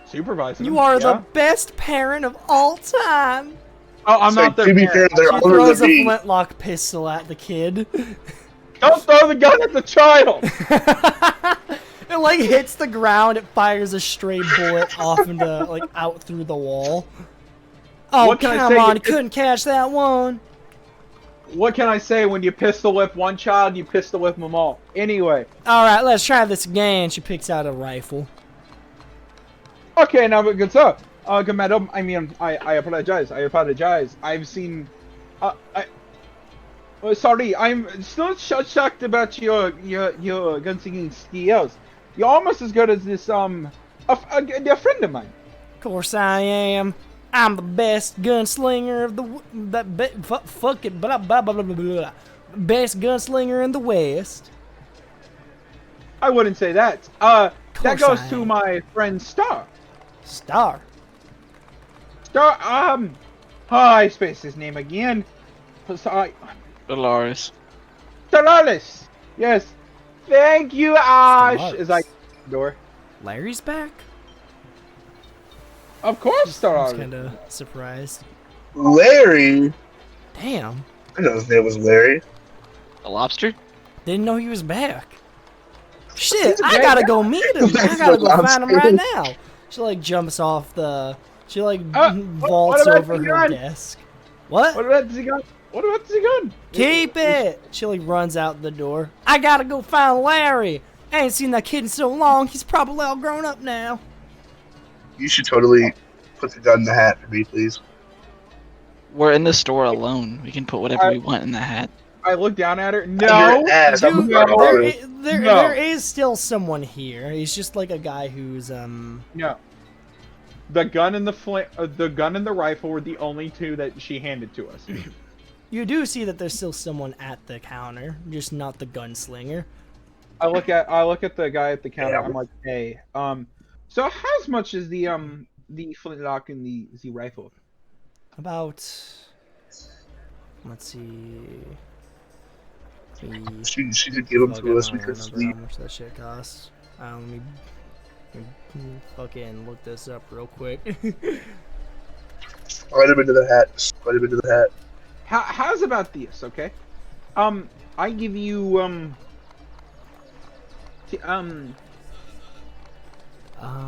supervising. You them, are yeah? the best parent of all time. Oh, I'm So, not their to be parent. fair, they're She older throws than a me. flintlock pistol at the kid. Don't throw the gun at the child. It like hits the ground. It fires a stray bullet off into out through the wall. Oh, What can I come say? on! Couldn't catch that one. What can I say? When you pistol whip one child, you pistol whip them all. Anyway. All right, let's try this again. She picks out a rifle. Okay, now good sir. Good madam. I mean, I apologize. I've seen. Sorry, I'm still shocked about your gunsmithing skills. You're almost as good as this a friend of mine. Of course I am. I'm the best gunslinger of best gunslinger in the West. I wouldn't say that. That Course goes I to am. my friend Star. Star. I spaced his name again. Sorry. Dolores. Stellaris. Yes. Thank you, Ash. Stellaris. As I door. Larry's back. Of course, Star I was Otter. kind of surprised. Larry. Damn. I know his name was Larry. A lobster? Didn't know he was back. Shit, He's a I great gotta guy. go meet him. I That's gotta go what I'm find him right saying. now. She like jumps off the. She like what vaults about over the her gun? desk. What? What about the gun? What about the gun? Keep it. She like runs out the door. I gotta go find Larry. I ain't seen that kid in so long. He's probably all grown up now. You should totally put the gun in the hat for me, please. We're in the store alone. We can put whatever I- we want in the hat. I look down at her. You're No. an ass. I'm Dude, a no. there No. is still someone here. He's just like a guy who's No. The gun and the gun and the rifle were the only two that she handed to us. You do see that there's still someone at the counter, just not the gunslinger. I look at the guy at the counter. Yeah. I'm like, hey, so how much is the flintlock and the rifle? About, let's see. She did give them Fuck, to us I don't because remember how much that shit costs. Let me fucking look this up real quick. slide him into the hat. Slide him into the hat. How's about this? Okay, I give you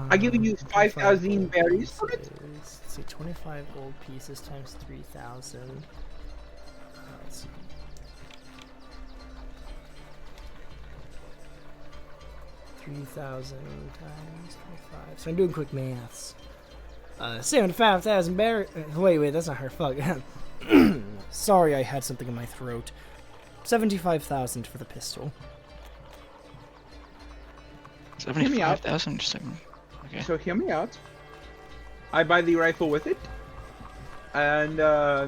I give you 5,000 berries for it. Let's see, 25 gold pieces times 3,000. Let's see. $3,000 times 25. So I'm doing quick maths. 75,000 berries. Wait, that's not her. Fuck. Sorry, I had something in my throat. 75,000 for the pistol. 75,000 just a second. Okay. So hear me out. I buy the rifle with it, and I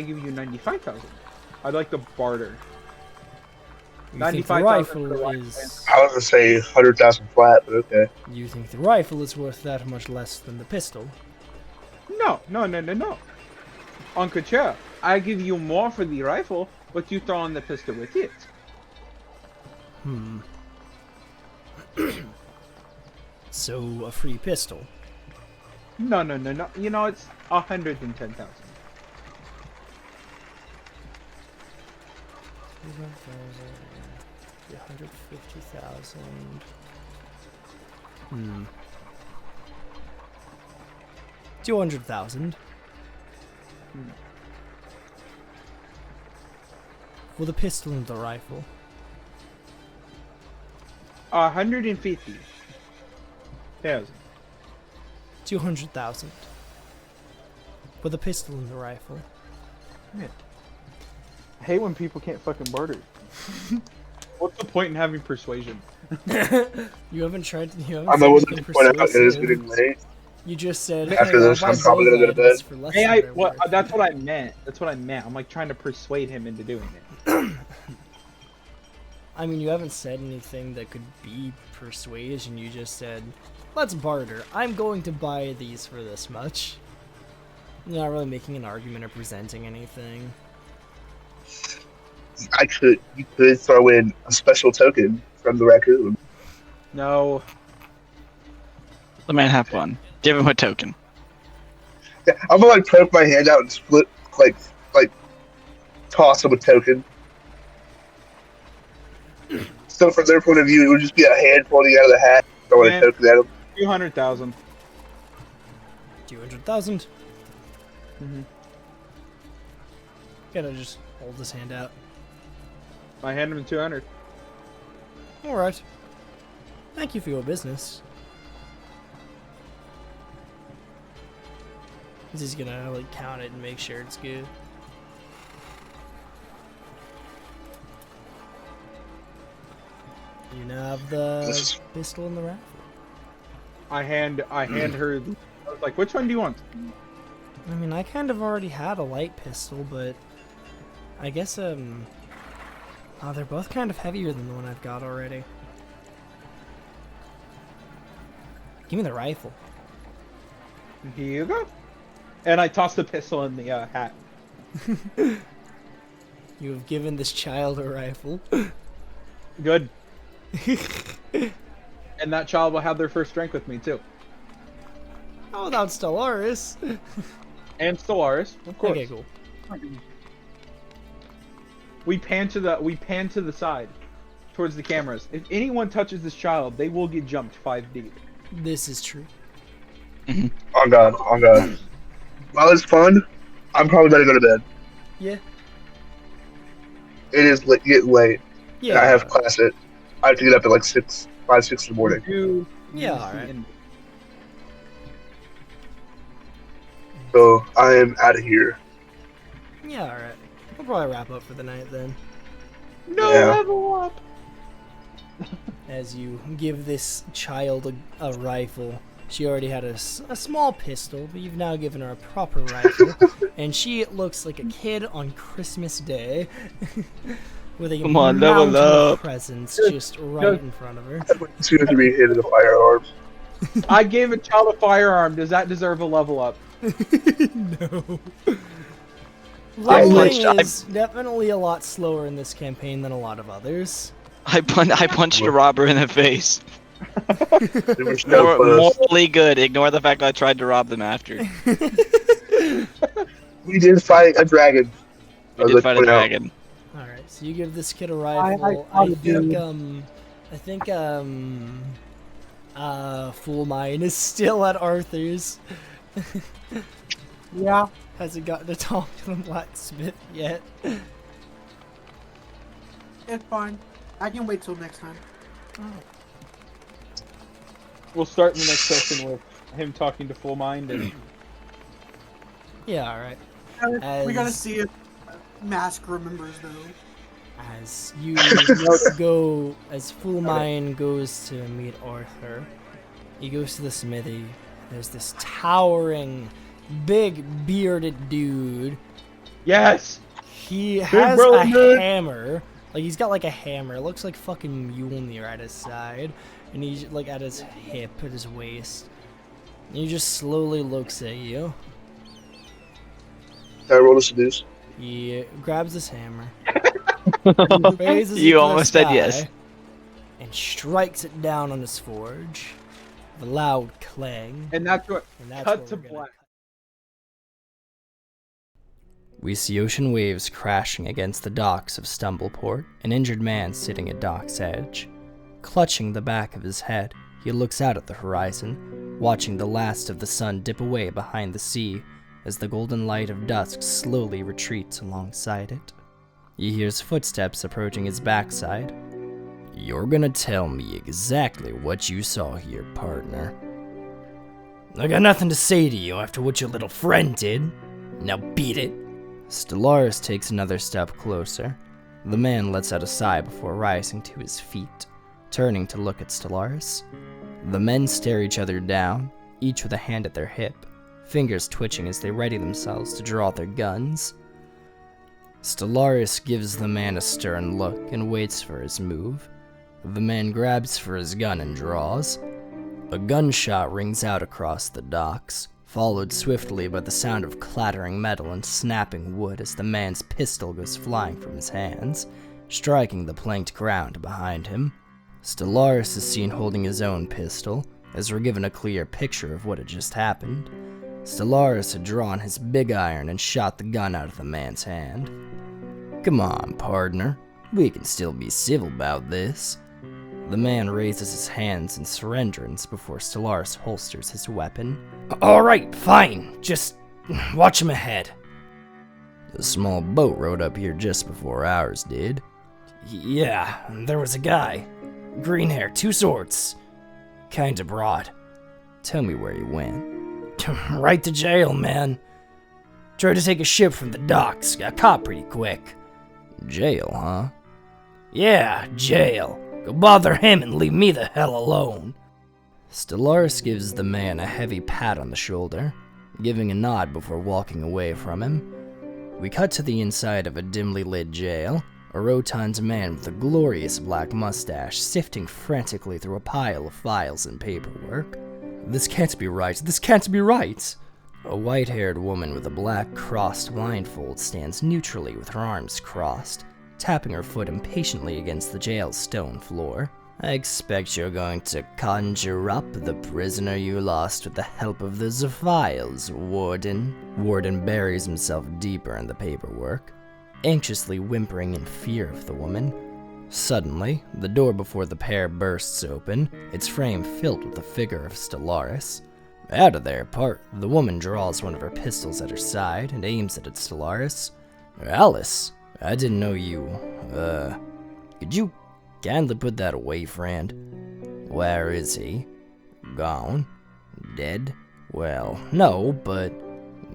give you 95,000. I'd like to barter. You think the 95,000 rifle for the rifle. is? I was gonna say 100,000 flat, but okay. You think the rifle is worth that much less than the pistol? No. Uncle Chair, I give you more for the rifle, but you throw in the pistol with it. So a free pistol. No. You know it's 110,000. 150,000. 200,000. For the pistol and the rifle. 150,000. 200,000. For the pistol and the rifle. I hate when people can't fucking barter. What's the point in having persuasion? You haven't tried. You haven't I said wasn't anything the point out it is persuasive. getting late. You just said. After "Hey, this, I'll I'm buy probably gonna go to both items bed." for less Hey, than they're worth." that's what I meant. That's what I meant. I'm like trying to persuade him into doing it. I mean, you haven't said anything that could be persuasion. You just said, "Let's barter. I'm going to buy these for this much." You're not really making an argument or presenting anything. You could throw in a special token from the raccoon. No. The man have fun. Give him a token. Yeah, I'm gonna like poke my hand out and split, like toss him a token. So from their point of view, it would just be a hand pulling out of the hat, throwing Man. a token at him. 200,000. 200,000. Mhm. Gotta just hold his hand out. I hand him 200. All right. Thank you for your business. He's just gonna like count it and make sure it's good. You now have the This is- pistol and the rifle. I hand her. I was like, which one do you want? I mean, I kind of already had a light pistol, but I guess oh, they're both kind of heavier than the one I've got already. Give me the rifle. Here you go. And I tossed the pistol in the hat. You have given this child a rifle. Good. And that child will have their first drink with me too. How about Stellaris? And Stellaris, of course. Okay, cool. We pan to the side, towards the cameras. If anyone touches this child, they will get jumped 5 deep. This is true. On God, on God. While it's fun, I'm probably gonna go to bed. Yeah. It is getting late. Yeah. And I have class at. I have to get up at like 5, 6 in the morning. Yeah, alright. So I am out of here. Yeah, alright. We'll probably wrap up for the night then. No Yeah. level up. As you give this child a rifle. She already had a small pistol, but you've now given her a proper rifle. And she looks like a kid on Christmas Day. With a Come on, level mountain of up. presents just right in front of her. As soon as we hit the firearms. I gave a child a firearm. Does that deserve a level up? No. Leveling is definitely a lot slower in this campaign than a lot of others. I punched a robber in the face. There was no close. Morally good. Ignore the fact I tried to rob them after. We did fight a dragon. We did fight a dragon. Alright, so you give this kid a rifle. I think Fool Mine is still at Arthur's. Yeah. Hasn't gotten to talk to the blacksmith yet. It's fine. I can wait till next time. We'll start in the next session with him talking to Full Mind and Yeah, alright. We gotta see if Mask remembers though. As you go, as Fool Mine goes to meet Arthur, he goes to the smithy. There's this towering, big bearded dude. yes. He has brother, a man. hammer. Like, he's got like a hammer. It looks like fucking Mjolnir at his side. And he's like at his hip, at his waist. And he just slowly looks at you. Can I roll to seduce? He grabs his hammer. Raises it You to the almost said sky, yes. And strikes it down on his forge. With a loud clang. And that's what And that's cut where to we're gonna black. cut. We see ocean waves crashing against the docks of Stumbleport, an injured man sitting at dock's edge. Clutching the back of his head, he looks out at the horizon, watching the last of the sun dip away behind the sea as the golden light of dusk slowly retreats alongside it. He hears footsteps approaching his backside. You're gonna tell me exactly what you saw here, partner. I got nothing to say to you after what your little friend did. Now beat it. Stellaris takes another step closer. The man lets out a sigh before rising to his feet, turning to look at Stellaris. The men stare each other down, each with a hand at their hip, fingers twitching as they ready themselves to draw their guns. Stellaris gives the man a stern look and waits for his move. The man grabs for his gun and draws. A gunshot rings out across the docks, followed swiftly by the sound of clattering metal and snapping wood as the man's pistol goes flying from his hands, striking the planked ground behind him. Stellaris is seen holding his own pistol, as we're given a clear picture of what had just happened. Stellaris had drawn his big iron and shot the gun out of the man's hand. Come on, partner. We can still be civil about this. The man raises his hands in surrenderance before Stellaris holsters his weapon. Alright, fine. Just watch him ahead. A small boat rode up here just before ours did. Yeah, there was a guy. Green hair, 2 swords. Kinda broad. Tell me where he went. Right to jail, man. Tried to take a ship from the docks. Got caught pretty quick. Jail, huh? Yeah, jail. Go bother him and leave me the hell alone. Stellaris gives the man a heavy pat on the shoulder, giving a nod before walking away from him. We cut to the inside of a dimly lit jail, a rotund man with a glorious black mustache sifting frantically through a pile of files and paperwork. This can't be right. This can't be right. A white-haired woman with a black crossed blindfold stands neutrally with her arms crossed, tapping her foot impatiently against the jail's stone floor. I expect you're going to conjure up the prisoner you lost with the help of the Zephiles, Warden. Warden buries himself deeper in the paperwork, anxiously whimpering in fear of the woman. Suddenly, the door before the pair bursts open, its frame filled with the figure of Stellaris. Out of their part, the woman draws one of her pistols at her side and aims it at Stellaris. Alice, I didn't know you, could you kindly put that away, friend? Where is he? Gone? Dead? Well, no, but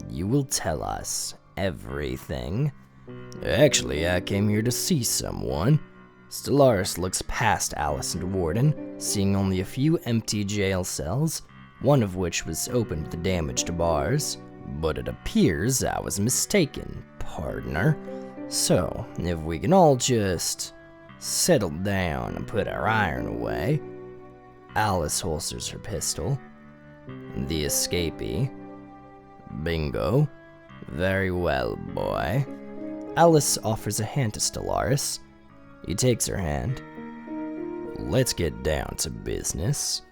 you will tell us everything. Actually, I came here to see someone. Stellaris looks past Alice and Warden, seeing only a few empty jail cells, one of which was open with damaged bars. But it appears I was mistaken, partner. So, if we can all just settle down and put our iron away. Alice holsters her pistol. The escapee. Bingo. Very well, boy. Alice offers a hand to Stellaris. He takes her hand. Let's get down to business.